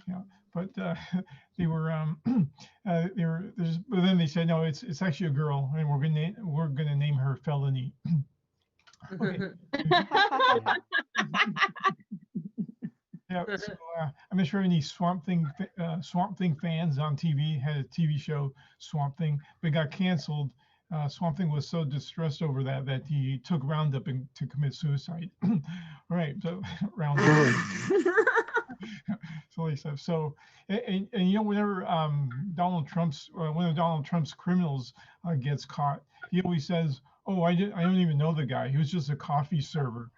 Yeah. But they were, but then they said, no, it's actually a girl, and we're gonna name her Felony. Okay. Yeah, so, I'm not sure any Swamp Thing fans on TV had a TV show Swamp Thing, but it got canceled. Swamp Thing was so distressed over that he took Roundup to commit suicide. All right, so Roundup. Silly stuff. So, and you know, whenever one of Donald Trump's criminals gets caught, he always says, "Oh, I don't even know the guy. He was just a coffee server."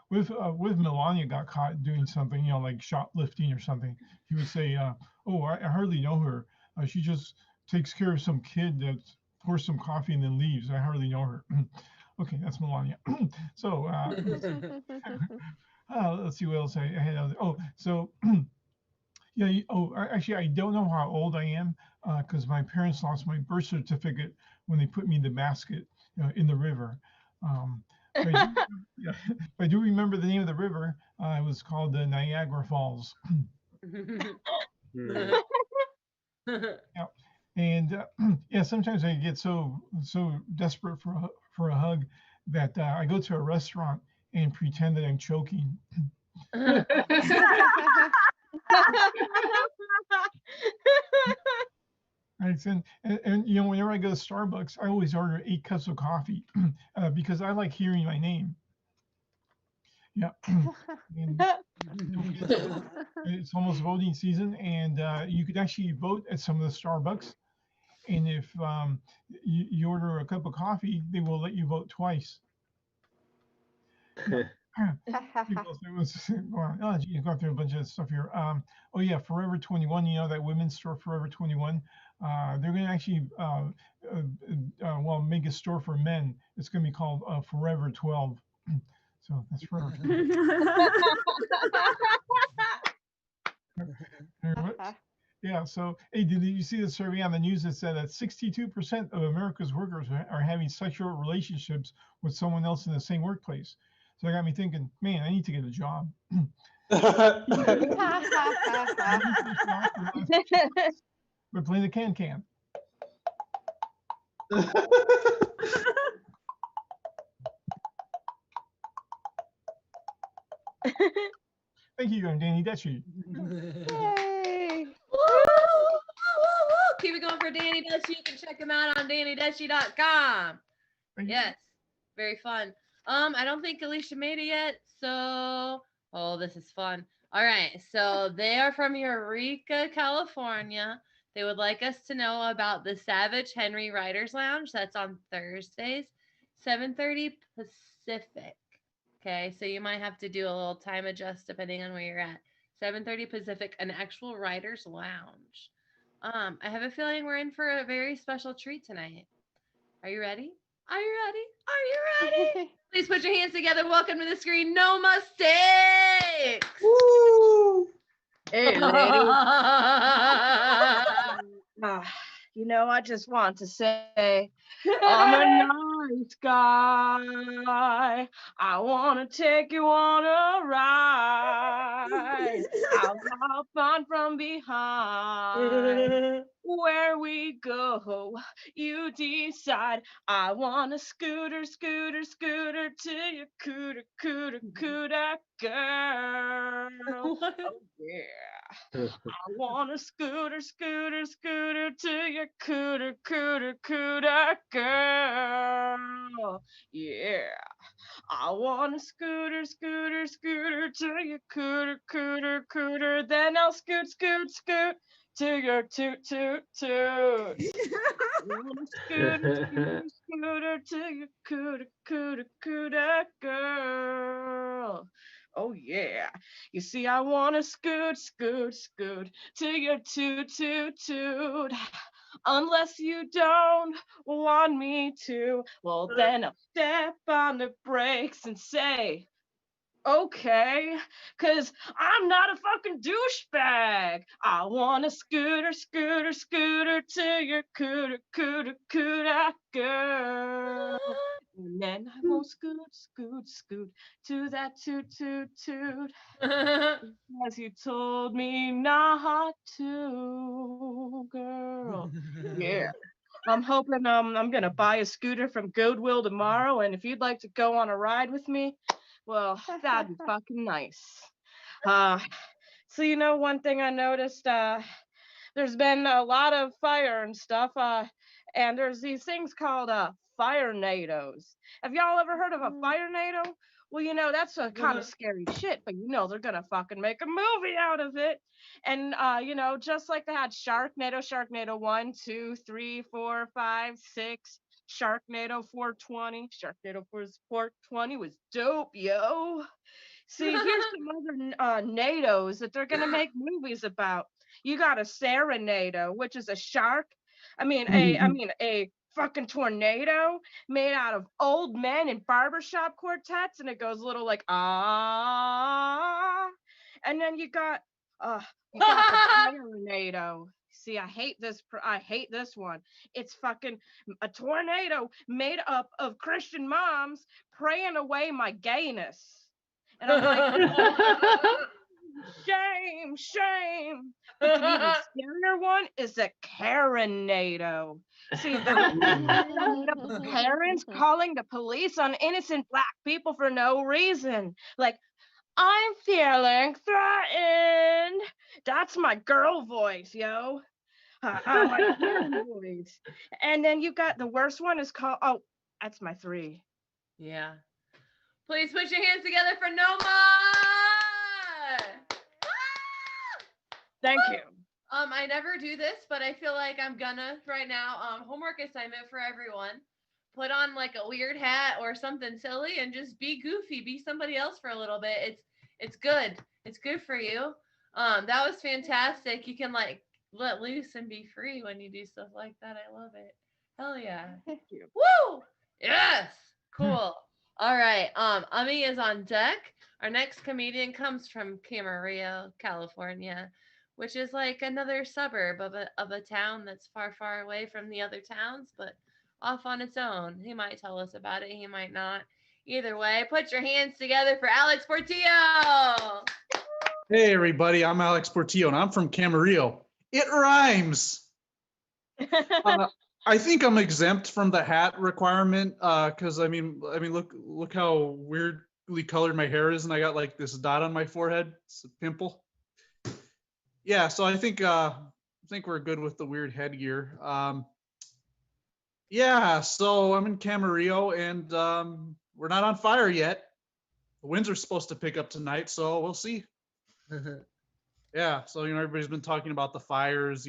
With Melania got caught doing something, you know, like shoplifting or something, he would say, "Oh, I hardly know her. She just takes care of some kid that pours some coffee and then leaves. I hardly know her." Okay, that's Melania. So let's see what else I had. Oh, so yeah. Actually, I don't know how old I am because my parents lost my birth certificate when they put me in the basket in the river. I do remember the name of the river. It was called the Niagara Falls. Yeah. And yeah, sometimes I get so desperate for a hug that I go to a restaurant and pretend that I'm choking. Right, and you know, whenever I go to Starbucks, I always order 8 cups of coffee because I like hearing my name. Yeah. And it's almost voting season, and you could actually vote at some of the Starbucks. And if you order a cup of coffee, they will let you vote twice. You've gone through a bunch of stuff here. Oh yeah, Forever 21. You know that women's store, Forever 21. They're going to actually make a store for men. It's going to be called Forever 12. So that's Forever. Yeah. So, hey, did you see the survey on the news that said that 62% of America's workers are having sexual relationships with someone else in the same workplace? So that got me thinking, man, I need to get a job. We're playing the can-can. Thank you, I'm Danny Dutchy. Yay! Woo, woo, woo. Keep it going for Danny Dutchy. You can check him out on DannyDutchy.com. Yes, very fun. I don't think Alicia made it yet, so this is fun. All right, so they are from Eureka, California. They would like us to know about the Savage Henry Writers Lounge. That's on Thursdays, 7:30 Pacific. Okay, so you might have to do a little time adjust depending on where you're at. 7:30 Pacific, an actual writers lounge. I have a feeling we're in for a very special treat tonight. Are you ready? Are you ready? Are you ready? Please put your hands together. Welcome to the screen. No mistakes. Woo! Hey, lady. You know, I just want to say I'm a nice guy. I want to take you on a ride. I'll hop on from behind. Where we go, you decide. I want a scooter, scooter, scooter to your cooter, cooter, cooter girl. Oh, yeah. I want a scooter, scooter, scooter to your cooter, cooter, cooter girl. Yeah. I want a scooter, scooter, scooter to your cooter, cooter, cooter. Then I'll scoot, scoot, scoot to your toot, toot, toot. I want a scooter, scooter, scooter to your cooter, cooter, cooter girl. Oh yeah. You see, I want to scoot, scoot, scoot to your toot, toot, toot. Unless you don't want me to, well then I'll step on the brakes and say, okay, 'cause I'm not a fucking douchebag. I want a scooter, scooter, scooter to your cooter, cooter, cooter girl. And then I won't scoot, scoot, scoot to that toot, toot, toot. Because you told me not to, girl. Yeah. I'm hoping I'm gonna buy a scooter from Goodwill tomorrow, and if you'd like to go on a ride with me, well, that'd be fucking nice. So you know, one thing I noticed, there's been a lot of fire and stuff, and there's these things called fire nados. Have y'all ever heard of a fire nado? Well, you know, that's a kind of scary shit, but you know they're gonna fucking make a movie out of it. And you know, just like they had Sharknado, Sharknado 1, 2, 3, 4, 5, 6, Sharknado 420. Sharknado 420 was dope, yo. See, here's some other NATOs that they're gonna make movies about. You got a Serenado, which is a shark. I mean a fucking tornado made out of old men in barbershop quartets, and it goes a little like ah. And then you got the Tornado. See, I hate this one. It's fucking a tornado made up of Christian moms praying away my gayness. And I'm like, shame, shame. But the even scarier one is a Karenado. See, that's made up of parents calling the police on innocent black people for no reason. Like, I'm feeling threatened. That's my girl voice, yo. My girl voice. And then you got the worst one is called, that's my 3. Yeah. Please put your hands together for Noma. Thank you. I never do this, but I feel like I'm gonna right now. Homework assignment for everyone. Put on like a weird hat or something silly and just be goofy. Be somebody else for a little bit. It's good. It's good for you. That was fantastic. You can like let loose and be free when you do stuff like that. I love it. Hell yeah. Thank you. Woo! Yes. Cool. All right. Ami is on deck. Our next comedian comes from Camarillo, California, which is like another suburb of a town that's far, far away from the other towns, but off on its own. He might tell us about it. He might not. Either way, put your hands together for Alex Portillo. Hey, everybody. I'm Alex Portillo, and I'm from Camarillo. It rhymes. I think I'm exempt from the hat requirement because I mean, look how weirdly colored my hair is, and I got like this dot on my forehead. It's a pimple. Yeah, so I think we're good with the weird headgear. Yeah, so I'm in Camarillo, and we're not on fire yet. The winds are supposed to pick up tonight, so we'll see. Yeah, so everybody's been talking about the fires.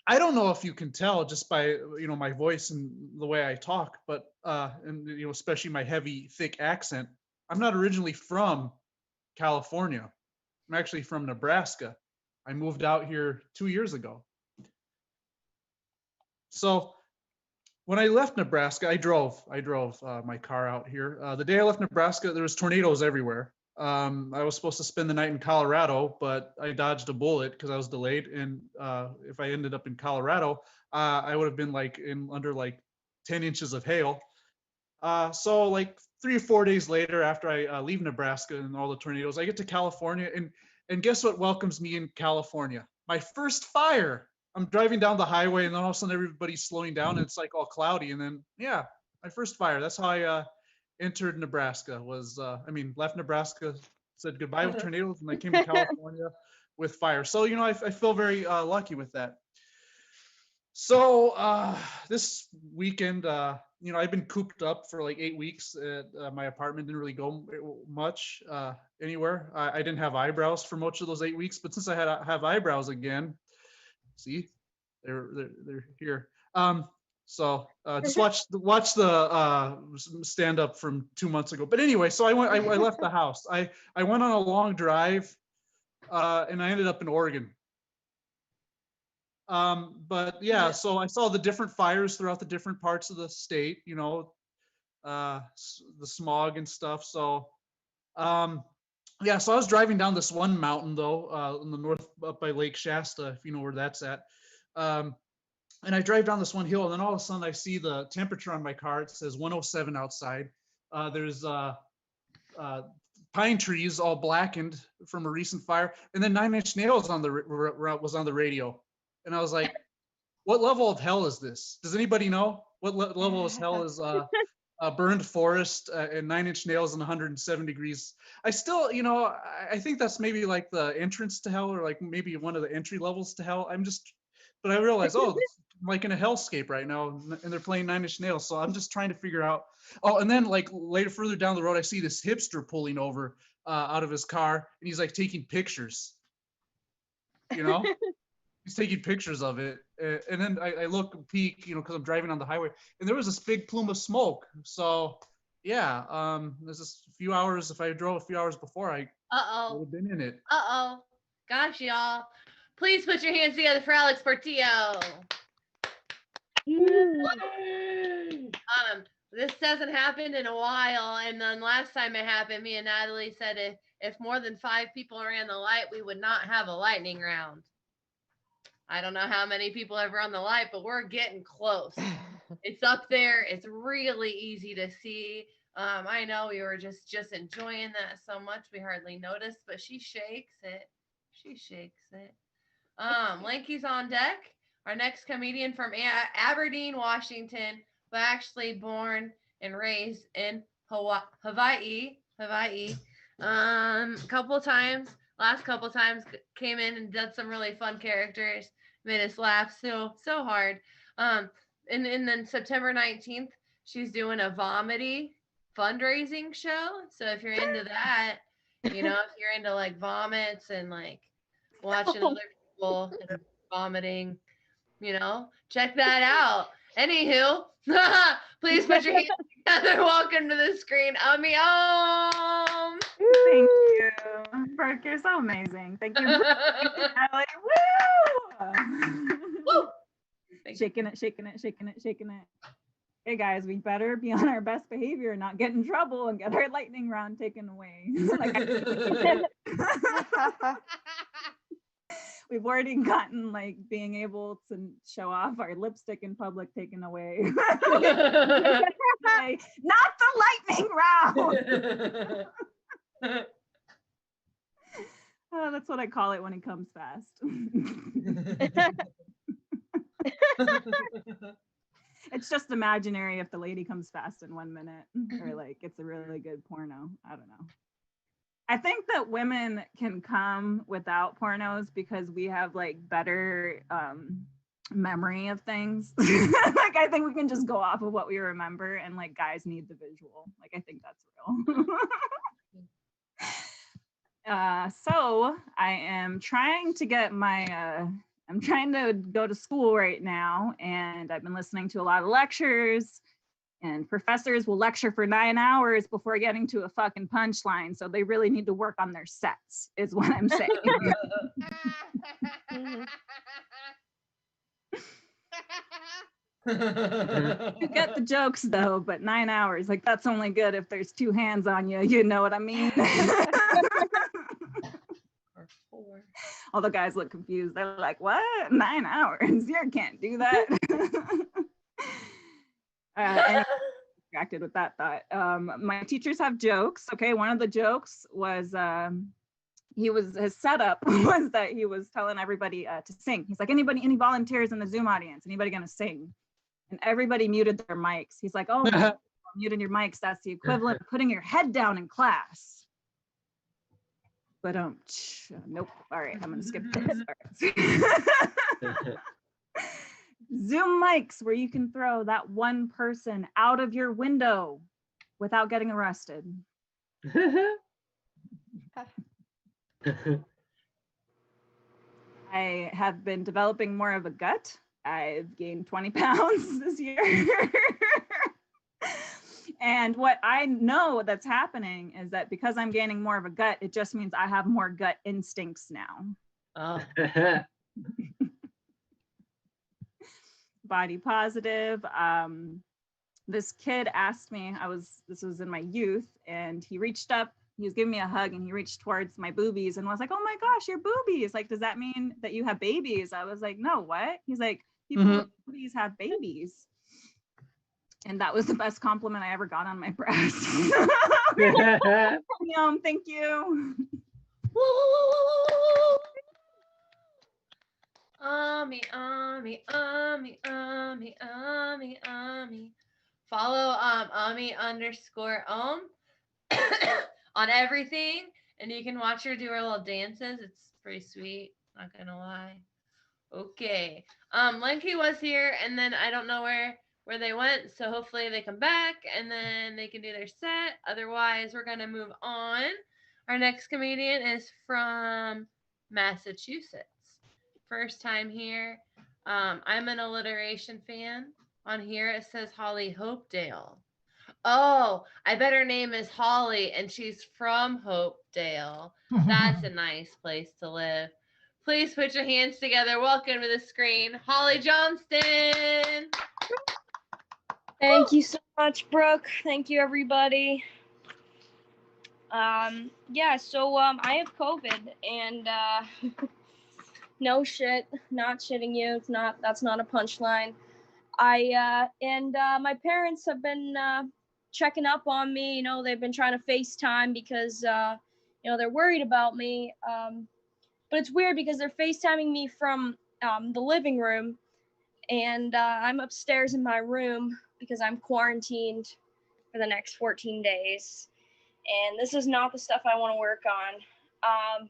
I don't know if you can tell just by my voice and the way I talk, but and especially my heavy, thick accent. I'm not originally from California. I'm actually from Nebraska. I moved out here 2 years ago. So when I left Nebraska, I drove my car out here. The day I left Nebraska, there was tornadoes everywhere. I was supposed to spend the night in Colorado, but I dodged a bullet because I was delayed. And if I ended up in Colorado, I would have been under 10 inches of hail. So like 3 or 4 days later, after I leave Nebraska and all the tornadoes, I get to California, and guess what welcomes me in California? My first fire. I'm driving down the highway, and then all of a sudden everybody's slowing down, and it's like all cloudy, and then yeah, my first fire. That's how I entered Nebraska. Left Nebraska, said goodbye with tornadoes, and I came to California with fire. So I feel very lucky with that. So this weekend, I've been cooped up for like 8 weeks at my apartment. Didn't really go much anywhere. I didn't have eyebrows for much of those 8 weeks, but since I have eyebrows again, see, they're here. So just watch the stand up from 2 months ago. But anyway, so I left the house. I went on a long drive, and I ended up in Oregon. But yeah, so I saw the different fires throughout the different parts of the state, the smog and stuff. So, yeah, so I was driving down this one mountain though, in the north up by Lake Shasta, if you know where that's at. And I drive down this one hill, and then all of a sudden I see the temperature on my car. It says 107 outside. There's pine trees all blackened from a recent fire, and then Nine Inch Nails was on the radio. And I was like, what level of hell is this? Does anybody know what level of hell is burned forest and Nine Inch Nails and 107 degrees? I still, I think that's maybe like the entrance to hell, or like maybe one of the entry levels to hell. But I realized, I'm like in a hellscape right now, and they're playing Nine Inch Nails. So I'm just trying to figure out. Oh, and then like further down the road, I see this hipster pulling over out of his car, and he's like taking pictures. He's taking pictures of it, and then I look and peek, because I'm driving on the highway, and there was this big plume of smoke. So yeah, there's just a few hours. If I drove a few hours before, I would have been in it. Gosh, y'all, please put your hands together for Alex Portillo. This hasn't happened in a while, and then last time it happened, me and Natalie said if more than 5 people ran the light, we would not have a lightning round. I don't know how many people have run the light, but we're getting close. It's up there. It's really easy to see. I know we were just enjoying that so much we hardly noticed, but she shakes it. Lanky's on deck. Our next comedian from Aberdeen, Washington, but actually born and raised in Hawaii. Last couple times came in and did some really fun characters, made us laugh so hard. And then September 19th, she's doing a Vomity fundraising show. So if you're into that, if you're into like vomits and like watching other people vomiting, check that out. Anywho, please put your hands together. Welcome to the screen, Ami Om. Thank you, Brooke. You're so amazing. Thank you, Natalie. Woo! Shaking it. Hey guys, we better be on our best behavior and not get in trouble and get our lightning round taken away. We've already gotten like being able to show off our lipstick in public taken away. Not the lightning round. That's what I call it when it comes fast. It's just imaginary if the lady comes fast in 1 minute, or like it's a really good porno. I don't know. I think that women can come without pornos because we have like better memory of things. Like I think we can just go off of what we remember, and like guys need the visual. Like I think that's real. So I am trying to get my I'm trying to go to school right now, and I've been listening to a lot of lectures, and professors will lecture for 9 hours before getting to a fucking punchline. So they really need to work on their sets, is what I'm saying. You get the jokes though, but 9 hours, like that's only good if there's 2 hands on you. You know what I mean? Or 4. All the guys look confused. They're like, what? 9 hours? You can't do that. Anyway, distracted with that thought. My teachers have jokes. Okay, one of the jokes was his setup was that he was telling everybody to sing. He's like, any volunteers in the Zoom audience? Anybody gonna sing? And everybody muted their mics. He's like, oh, muting your mics, that's the equivalent of putting your head down in class. But nope. All right, I'm gonna skip this. All right. Zoom mics where you can throw that one person out of your window without getting arrested. I have been developing more of a gut. I've gained 20 pounds this year. And what I know that's happening is that because I'm gaining more of a gut, it just means I have more gut instincts now. Oh. Body positive. This kid asked me, this was in my youth, and he reached up, he was giving me a hug, and he reached towards my boobies and was like, oh my gosh, your boobies. Like, does that mean that you have babies? I was like, no, what? He's like, people with boobies have babies. And that was the best compliment I ever got on my breast. Thank you. Ami. Follow Ami_om on everything, and you can watch her do her little dances. It's pretty sweet, not gonna lie. Okay. Lenky was here, and then I don't know where they went, so hopefully they come back and then they can do their set. Otherwise, we're gonna move on. Our next comedian is from Massachusetts. First time here. I'm an alliteration fan. On here it says Holly Hopedale. Oh, I bet her name is Holly and she's from Hopedale. That's a nice place to live. Please put your hands together. Welcome to the screen, Holly Johnston. Thank you so much, Brooke. Thank you, everybody. Yeah, so I have COVID, and no shit, not shitting you. That's not a punchline. My parents have been checking up on me. You know, they've been trying to FaceTime because they're worried about me. But it's weird because they're FaceTiming me from the living room, and I'm upstairs in my room because I'm quarantined for the next 14 days. And this is not the stuff I want to work on. A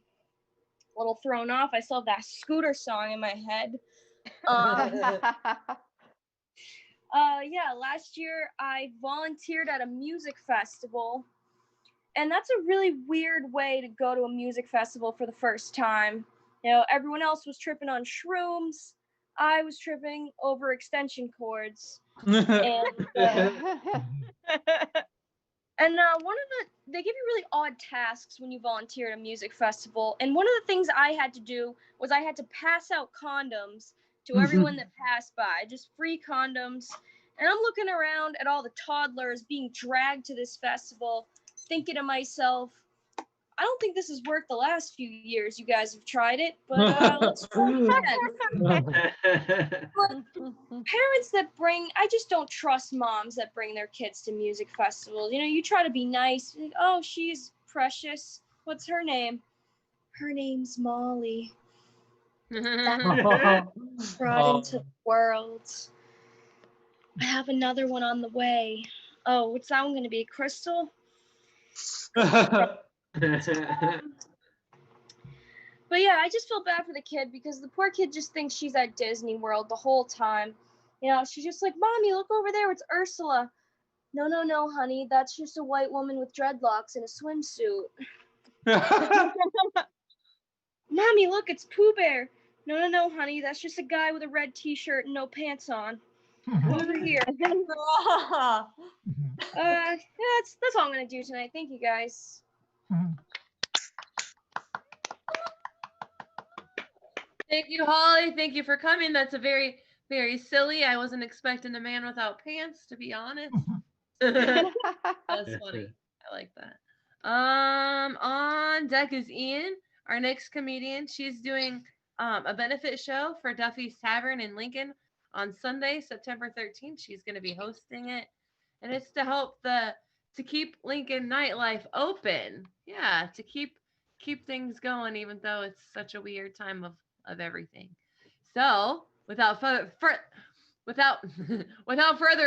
little thrown off. I still have that Scooter song in my head. Yeah, last year I volunteered at a music festival. And that's a really weird way to go to a music festival for the first time. You know, everyone else was tripping on shrooms. I was tripping over extension cords. And they give you really odd tasks when you volunteer at a music festival. And one of the things I had to do was I had to pass out condoms to everyone that passed by, just free condoms. And I'm looking around at all the toddlers being dragged to this festival, thinking to myself, I don't think this has worked the last few years you guys have tried it, but let's try again. Parents that I just don't trust moms that bring their kids to music festivals. You know, you try to be nice. Oh, she's precious. What's her name? Her name's Molly. brought into the world. I have another one on the way. Oh, what's that one going to be? Crystal? But yeah, I just feel bad for the kid because the poor kid just thinks she's at Disney World the whole time. You know, she's just like, Mommy, look over there. It's Ursula. No, no, no, honey. That's just a white woman with dreadlocks in a swimsuit. Mommy, look, it's Pooh Bear. No, no, no, honey. That's just a guy with a red t-shirt and no pants on. Over here. Yeah, that's all I'm going to do tonight. Thank you, guys. Thank you, Holly. Thank you for coming. That's a very, very silly. I wasn't expecting a man without pants, to be honest. That's funny. I like that. On deck is Ian, our next comedian. She's doing a benefit show for Duffy's Tavern in Lincoln on Sunday, September 13th. She's going to be hosting it, and it's to help to keep Lincoln nightlife open. Yeah, to keep things going, even though it's such a weird time of everything. So, without further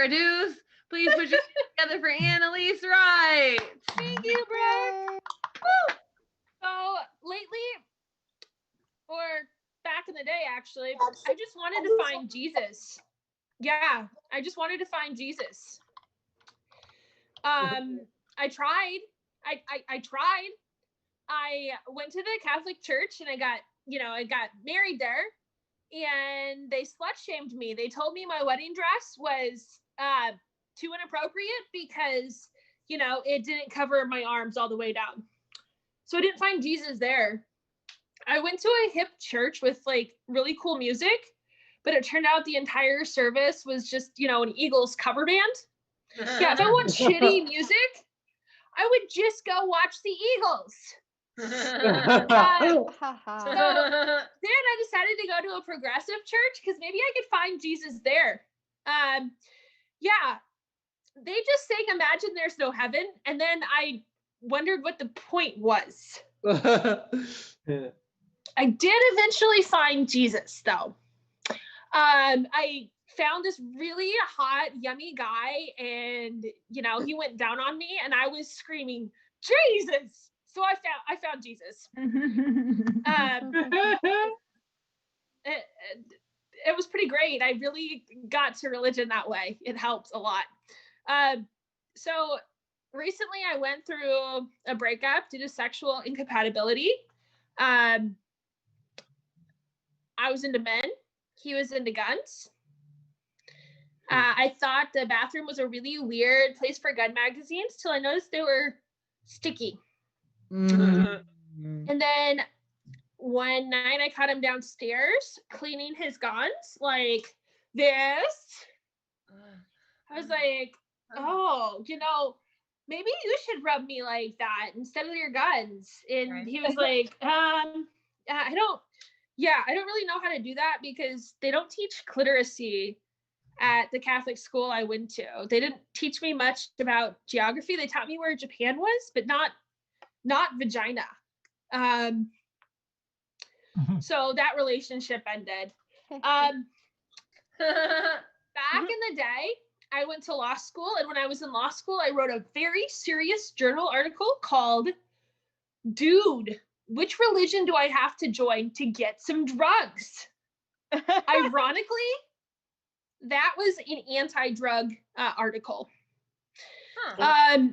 ado, please put your hands together for Annalise Wright. Thank you, Brooke. Woo! So lately, or back in the day, actually, I just wanted to find Jesus. Yeah, I just wanted to find Jesus. I tried. I tried. I went to the Catholic Church and I got married there, and they slut shamed me. They told me my wedding dress was too inappropriate because, it didn't cover my arms all the way down. So I didn't find Jesus there. I went to a hip church with like really cool music, but it turned out the entire service was just, an Eagles cover band. Yeah, if I want shitty music, I would just go watch the Eagles. So then I decided to go to a progressive church because maybe I could find Jesus there. Yeah, they just sang Imagine There's No Heaven, and then I wondered what the point was. I did eventually find Jesus, though. I found this really hot, yummy guy, and he went down on me, and I was screaming, Jesus! So I found Jesus. It was pretty great. I really got to religion that way. It helped a lot. So recently I went through a breakup due to sexual incompatibility. I was into men. He was into guns. I thought the bathroom was a really weird place for gun magazines till I noticed they were sticky. And then one night I caught him downstairs cleaning his guns like this. I was like, oh, maybe you should rub me like that instead of your guns. And he was like, I don't really know how to do that because they don't teach cliteracy at the Catholic school I went to. They didn't teach me much about geography. They taught me where Japan was, but not vagina. So that relationship ended. Back in the day, I went to law school, and when I was in law school, I wrote a very serious journal article called Dude, which religion do I have to join to get some drugs? Ironically, that was an anti-drug article. Now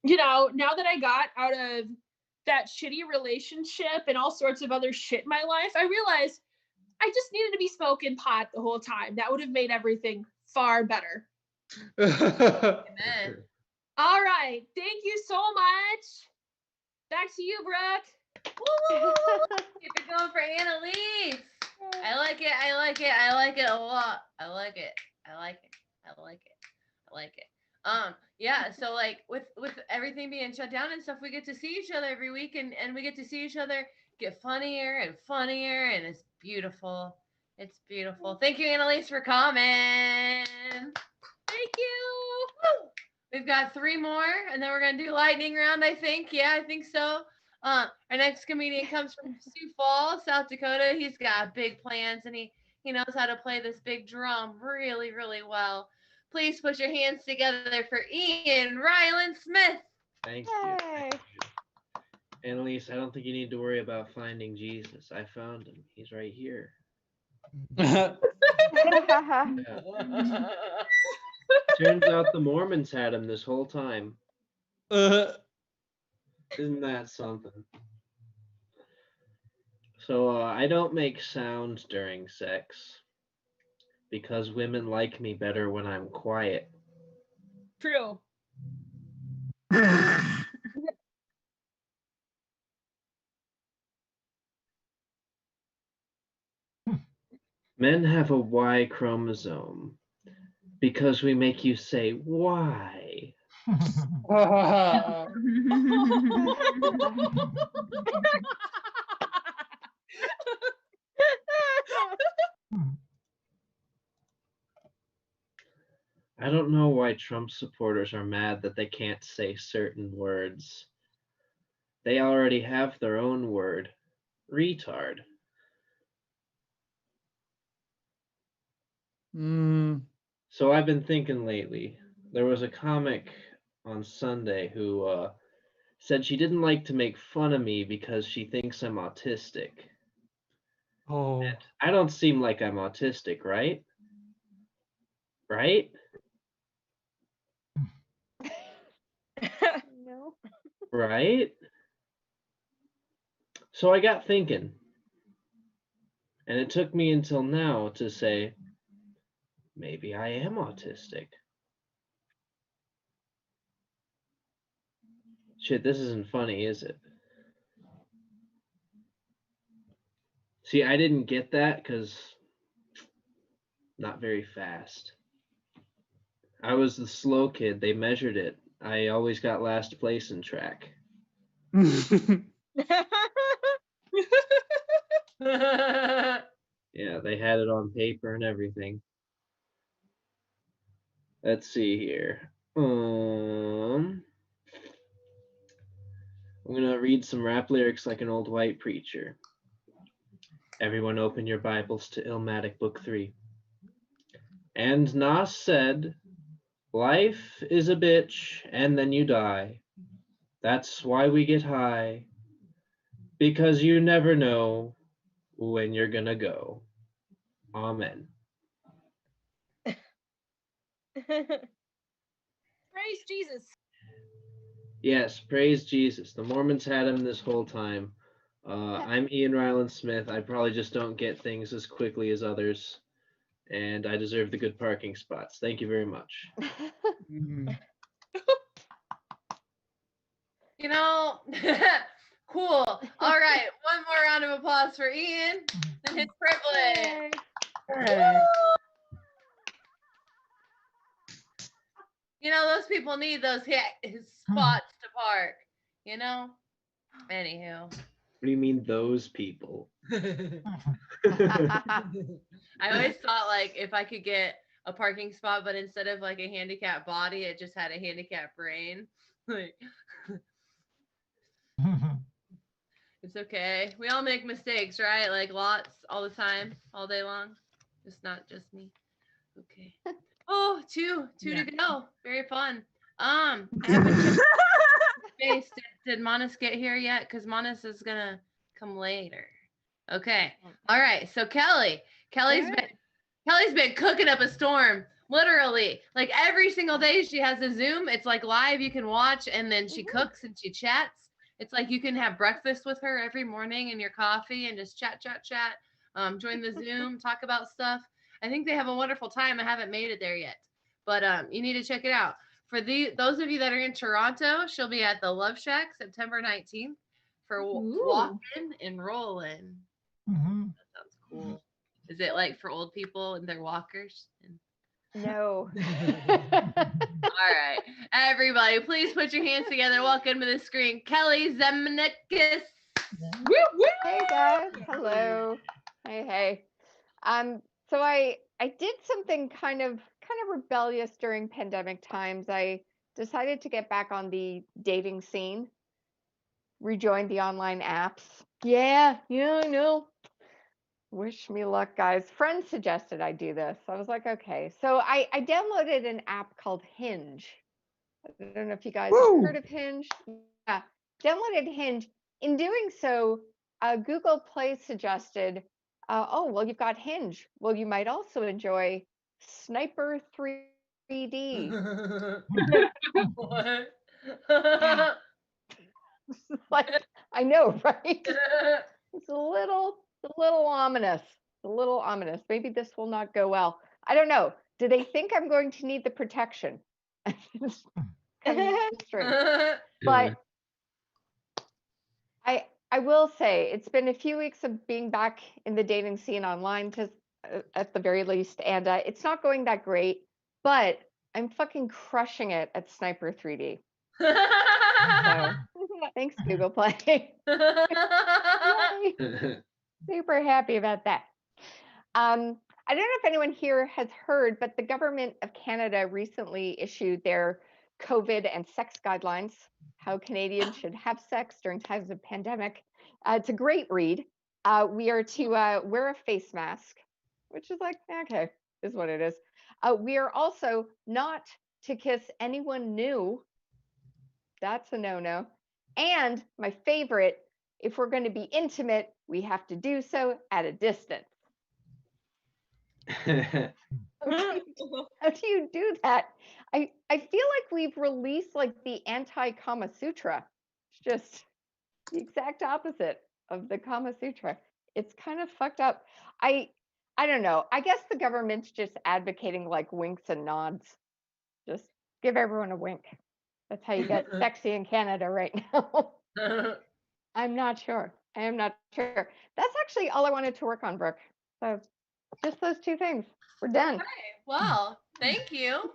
that I got out of that shitty relationship and all sorts of other shit in my life, I realized I just needed to be smoking pot the whole time. That would have made everything far better. Amen. All right. Thank you so much. Back to you, Brooke. Keep it going for Annalise. I like it. I like it. I like it a lot. I like it. I like it. I like it. I like it. Yeah, so like with everything being shut down and stuff, we get to see each other every week, and we get to see each other get funnier and funnier, and it's beautiful. It's beautiful. Thank you, Annalise, for coming. Thank you. Woo! We've got 3 more, and then we're gonna do lightning round, I think. Yeah, I think so. Our next comedian comes from Sioux Falls, South Dakota. He's got big plans and he knows how to play this big drum really, really well. Please put your hands together for Ian Ryland Smith. Thank you. Thank you. Annalise, I don't think you need to worry about finding Jesus. I found him. He's right here. Yeah. Turns out the Mormons had him this whole time. Isn't that something? So I don't make sounds during sex because women like me better when I'm quiet. True. Men have a Y chromosome because we make you say why. I don't know why Trump supporters are mad that they can't say certain words. They already have their own word, retard. So I've been thinking lately. There was a comic on Sunday who said she didn't like to make fun of me because she thinks I'm autistic. Oh. And I don't seem like I'm autistic, right? Right? No. Right? So I got thinking. And it took me until now to say, maybe I am autistic. Shit, this isn't funny, is it? See, I didn't get that because not very fast. I was the slow kid. They measured it. I always got last place in track. Yeah, they had it on paper and everything. Let's see here. I'm gonna read some rap lyrics like an old white preacher. Everyone open your Bibles to Illmatic Book 3. And Nas said, life is a bitch and then you die. That's why we get high. Because you never know when you're gonna go. Amen. Praise Jesus. Yes, praise Jesus. The Mormons had him this whole time. I'm Ian Ryland Smith. I probably just don't get things as quickly as others, and I deserve the good parking spots. Thank you very much. You know, cool. All right, one more round of applause for Ian and his privilege. You know, those people need those spots to park, you know? Anywho. What do you mean, those people? I always thought, like, if I could get a parking spot, but instead of, like, a handicapped body, it just had a handicapped brain. Like, it's okay. We all make mistakes, right? Like, lots, all the time, all day long. Just not just me. Okay. Oh, two to go. Very fun. I haven't checked space. Did Monis get here yet? Because Monis is gonna come later. Okay. All right. So Kelly's been cooking up a storm. Literally, like every single day she has a Zoom. It's like live, you can watch, and then she cooks and she chats. It's like you can have breakfast with her every morning and your coffee and just chat. Join the Zoom, talk about stuff. I think they have a wonderful time. I haven't made it there yet, but you need to check it out. For those of you that are in Toronto, she'll be at the Love Shack September 19th for walking and rolling. That sounds cool. Is it like for old people and their walkers? No. All right, everybody, please put your hands together. Welcome to the screen, Kelly Zemnikis. Hey guys, hello. Hey. So I did something kind of rebellious during pandemic times. I decided to get back on the dating scene. rejoined the online apps. Yeah, I know. Wish me luck, guys. Friends suggested I do this. I was like, okay. So I downloaded an app called Hinge. I don't know if you guys have heard of Hinge. Yeah, downloaded Hinge. In doing so, Google Play suggested, oh, well, you've got Hinge. Well, you might also enjoy Sniper 3D. What? Yeah. Like, I know, right? It's a little ominous. A little ominous. Maybe this will not go well. I don't know. Do they think I'm going to need the protection? It's kind of strange. But I will say it's been a few weeks of being back in the dating scene online, to at the very least, and it's not going that great. But I'm fucking crushing it at Sniper 3D. So thanks, Google Play. Yay. Super happy about that. I don't know if anyone here has heard, but the government of Canada recently issued their COVID and sex guidelines, how Canadians should have sex during times of pandemic. It's a great read. We are to wear a face mask, which is like, okay, is what it is. We are also not to kiss anyone new. That's a no-no. And my favorite, if we're going to be intimate, we have to do so at a distance. How do you do that? I feel like we've released like the anti-Kama Sutra. It's just the exact opposite of the Kama Sutra. It's kind of fucked up. I don't know. I guess the government's just advocating like winks and nods. Just give everyone a wink. That's how you get sexy in Canada right now. I'm not sure. I am not sure. That's actually all I wanted to work on, Brooke. So just those two things. We're done. Okay. Well, thank you.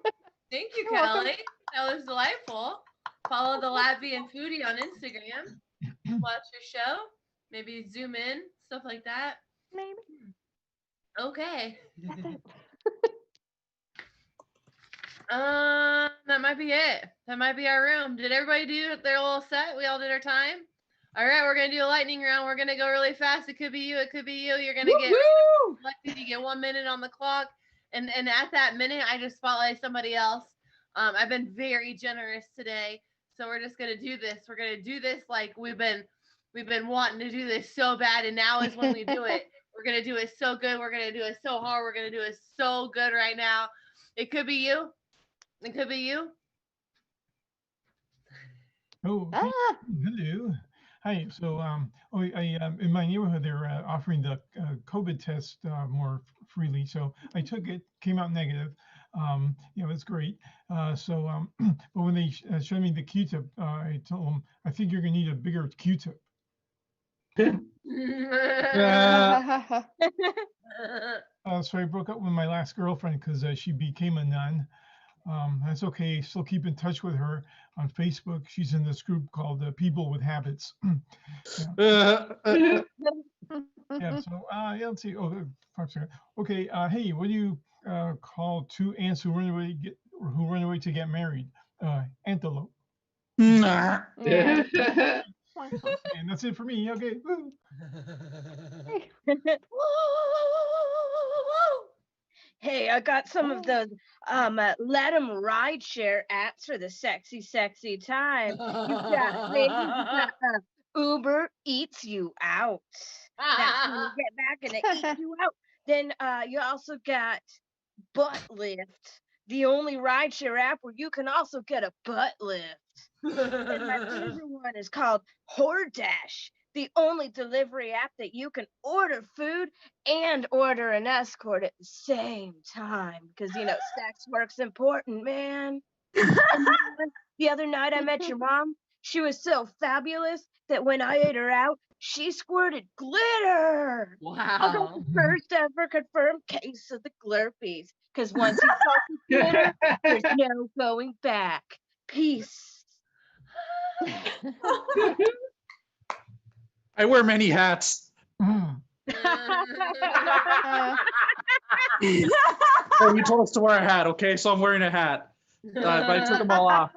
Thank you, You're welcome. Kelly. That was delightful. Follow the Latvian Foodie on Instagram. Watch your show. Maybe zoom in, stuff like that. Maybe. Okay. That's it. That might be it. That might be our room. Did everybody do their little set? We all did our time. All right, we're gonna do a lightning round. We're gonna go really fast. It could be you. It could be you. You're gonna get selected. You get 1 minute on the clock, and at that minute, I just spotlight somebody else. I've been very generous today, so we're just gonna do this. We're gonna do this like we've been wanting to do this so bad, and now is when we do it. We're gonna do it so good. We're gonna do it so hard. We're gonna do it so good right now. It could be you. It could be you. Oh, hello. Hi. So, in my neighborhood, they're offering the COVID test more freely. So I took it, came out negative. It's great. But when they showed me the Q-tip, I told them, I think you're gonna need a bigger Q-tip. So I broke up with my last girlfriend because she became a nun. That's okay. Still keep in touch with her on Facebook. She's in this group called People with Habits. Yeah. So let's see. Oh, okay. Hey, what do you call two ants who run away to get married? Antelope. Nah. And that's it for me. Okay. Woo. Hey, I got some of those let 'em ride share apps for the sexy time. You got ladies, you got Uber eats you out. That's when you get back and it eats you out. Then you also got Butt Lift, the only rideshare app where you can also get a butt lift. And my favorite one is called HorDash, the only delivery app that you can order food and order an escort at the same time. Because, sex work's important, man. And the other night I met your mom. She was so fabulous that when I ate her out, she squirted glitter. Wow. I got the first ever confirmed case of the glurpies. Because once you talk with glitter, there's no going back. Peace. I wear many hats. Oh, you told us to wear a hat, okay? So I'm wearing a hat. But I took them all off.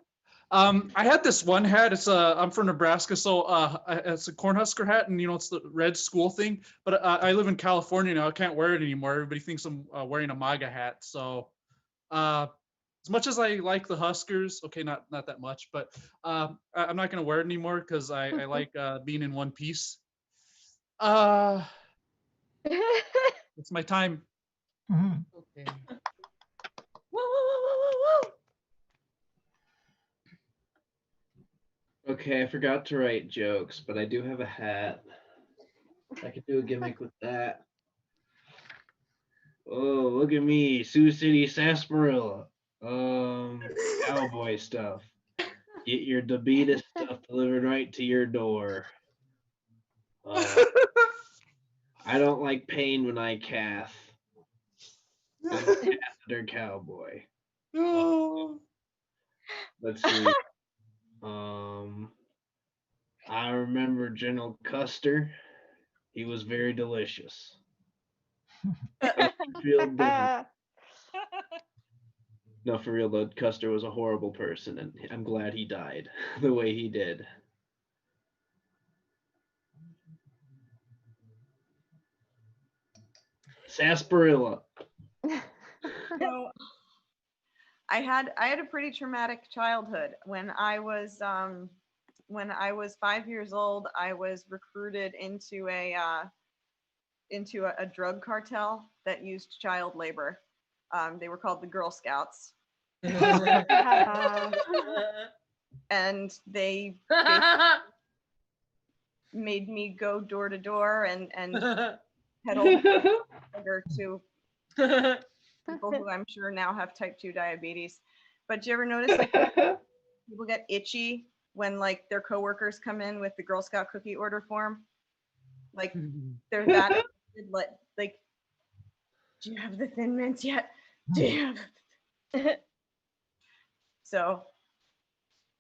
I had this one hat. It's I'm from Nebraska, so it's a Cornhusker hat, and it's the red school thing. But I live in California now. I can't wear it anymore. Everybody thinks I'm wearing a MAGA hat. So as much as I like the Huskers, okay, not that much, but I'm not gonna wear it anymore because I like being in one piece. It's my time. Mhm. Okay. Woo, woo, woo, woo, woo, woo. Okay, I forgot to write jokes, but I do have a hat. I could do a gimmick with that. Oh, look at me, Sioux City sarsaparilla. Cowboy stuff. Get your Dabitas stuff delivered right to your door. I don't like pain when I calf. I'm a catheter cowboy. Let's see. I remember General Custer. He was very delicious. I feel different. No, for real though, Custer was a horrible person, and I'm glad he died the way he did. Sarsaparilla. So I had a pretty traumatic childhood. When I was 5 years old, I was recruited into a drug cartel that used child labor. They were called the Girl Scouts. And they made me go door to door and peddle sugar to people who I'm sure now have type 2 diabetes. But do you ever notice like people get itchy when like their coworkers come in with the Girl Scout cookie order form? Like they're that like, do you have the Thin Mints yet? Do you have... So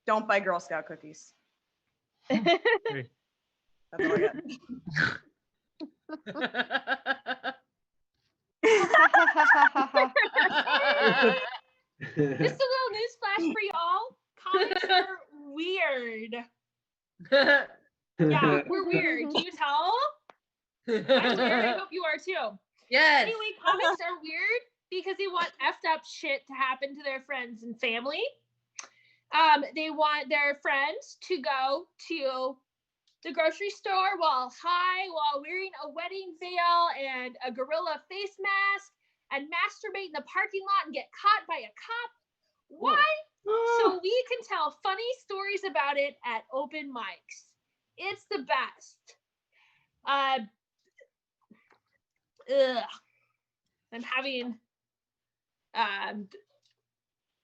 don't buy Girl Scout cookies. That's all I got. Just a little newsflash for y'all. Comics are weird. Yeah, we're weird. Do you tell? I'm weird. I hope you are too. Yes. Anyway, comics are weird because they want effed up shit to happen to their friends and family. They want their friends to go to the grocery store while high, while wearing a wedding veil and a gorilla face mask, and masturbate in the parking lot and get caught by a cop. Why? So we can tell funny stories about it at open mics. It's the best. I'm having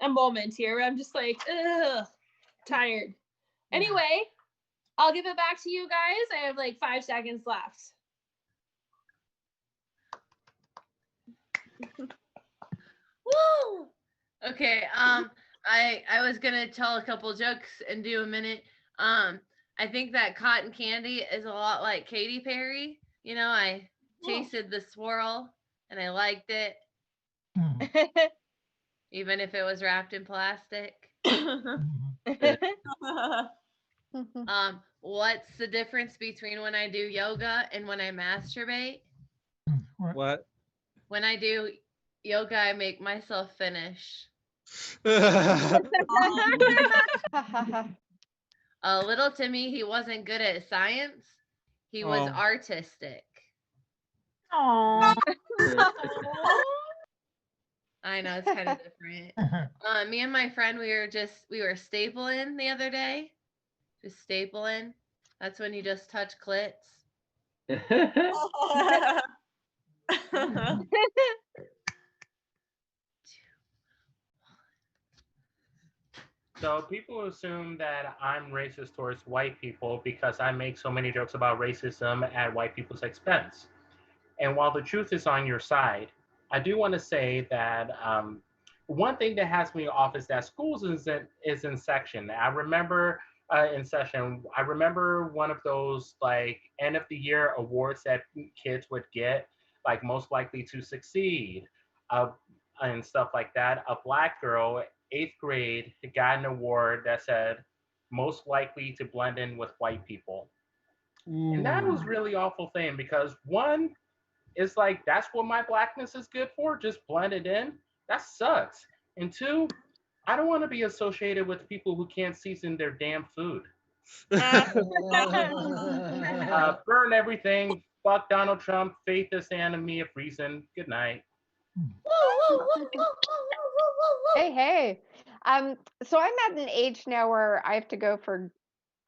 a moment here where I'm just like, tired. Anyway, I'll give it back to you guys. I have like 5 seconds left. Woo! Okay, I was gonna tell a couple jokes and do a minute. I think that cotton candy is a lot like Katy Perry. I tasted the swirl and I liked it, even if it was wrapped in plastic. What's the difference between when I do yoga and when I masturbate? What? When I do yoga, I make myself finish. Little Timmy, he wasn't good at science. He was artistic. Aww. I know, it's kind of different. Me and my friend, we were stapling the other day. Just stapling. That's when you just touch clits. So people assume that I'm racist towards white people because I make so many jokes about racism at white people's expense. And while the truth is on your side, I do want to say that one thing that has me off is that schools is in section. I remember in session, I remember one of those like end of the year awards that kids would get, like most likely to succeed, and stuff like that. A black girl 8th grade got an award that said most likely to blend in with white people. And that was really awful thing because one, it's like that's what my blackness is good for, just blend it in. That sucks. And two, I don't want to be associated with people who can't season their damn food. Burn everything. Fuck Donald Trump. Faith is the enemy of reason. Good night. Hey, hey. So I'm at an age now where I have to go for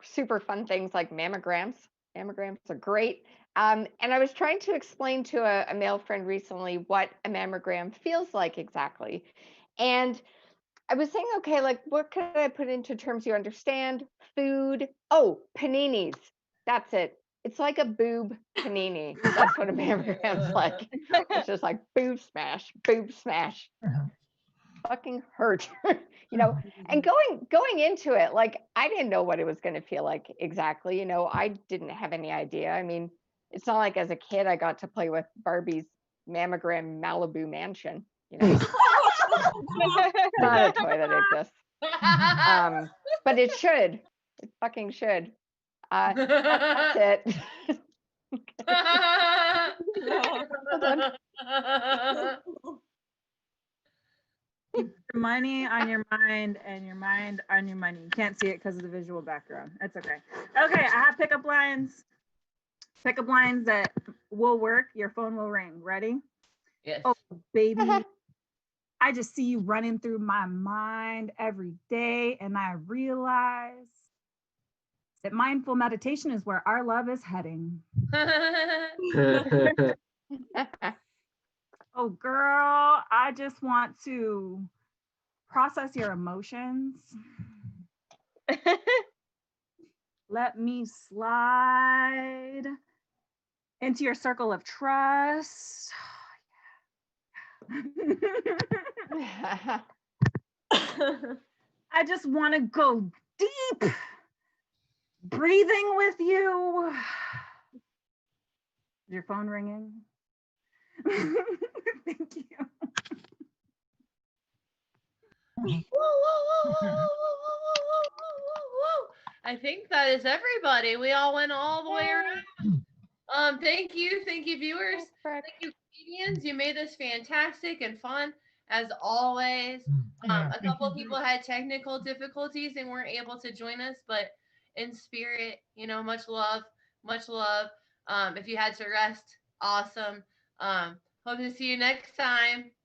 super fun things like mammograms. Mammograms are great. And I was trying to explain to a male friend recently what a mammogram feels like exactly. And I was saying, okay, like what could I put into terms you understand? Food. Oh, paninis. That's it. It's like a boob panini. That's what a mammogram's like. It's just like boob smash, boob smash. Fucking hurt. And going into it, like I didn't know what it was going to feel like exactly. I didn't have any idea. I mean, it's not like as a kid I got to play with Barbie's mammogram Malibu mansion. Not a toy that exists. But it should. It fucking should. That's it. Keep your money on your mind and your mind on your money. You can't see it because of the visual background. That's okay. Okay, I have pickup lines. Pickup lines that will work. Your phone will ring. Ready? Yes. Oh, baby. I just see you running through my mind every day, and I realize that mindful meditation is where our love is heading. Oh, girl, I just want to process your emotions. Let me slide into your circle of trust. I just want to go deep, breathing with you. Is your phone ringing? Thank you. I think that is everybody. We all went all the way around. Thank you, viewers. Thank you, comedians. You made this fantastic and fun as always. A couple of people had technical difficulties and weren't able to join us, but in spirit, much love, much love. If you had to rest, awesome. Hope to see you next time.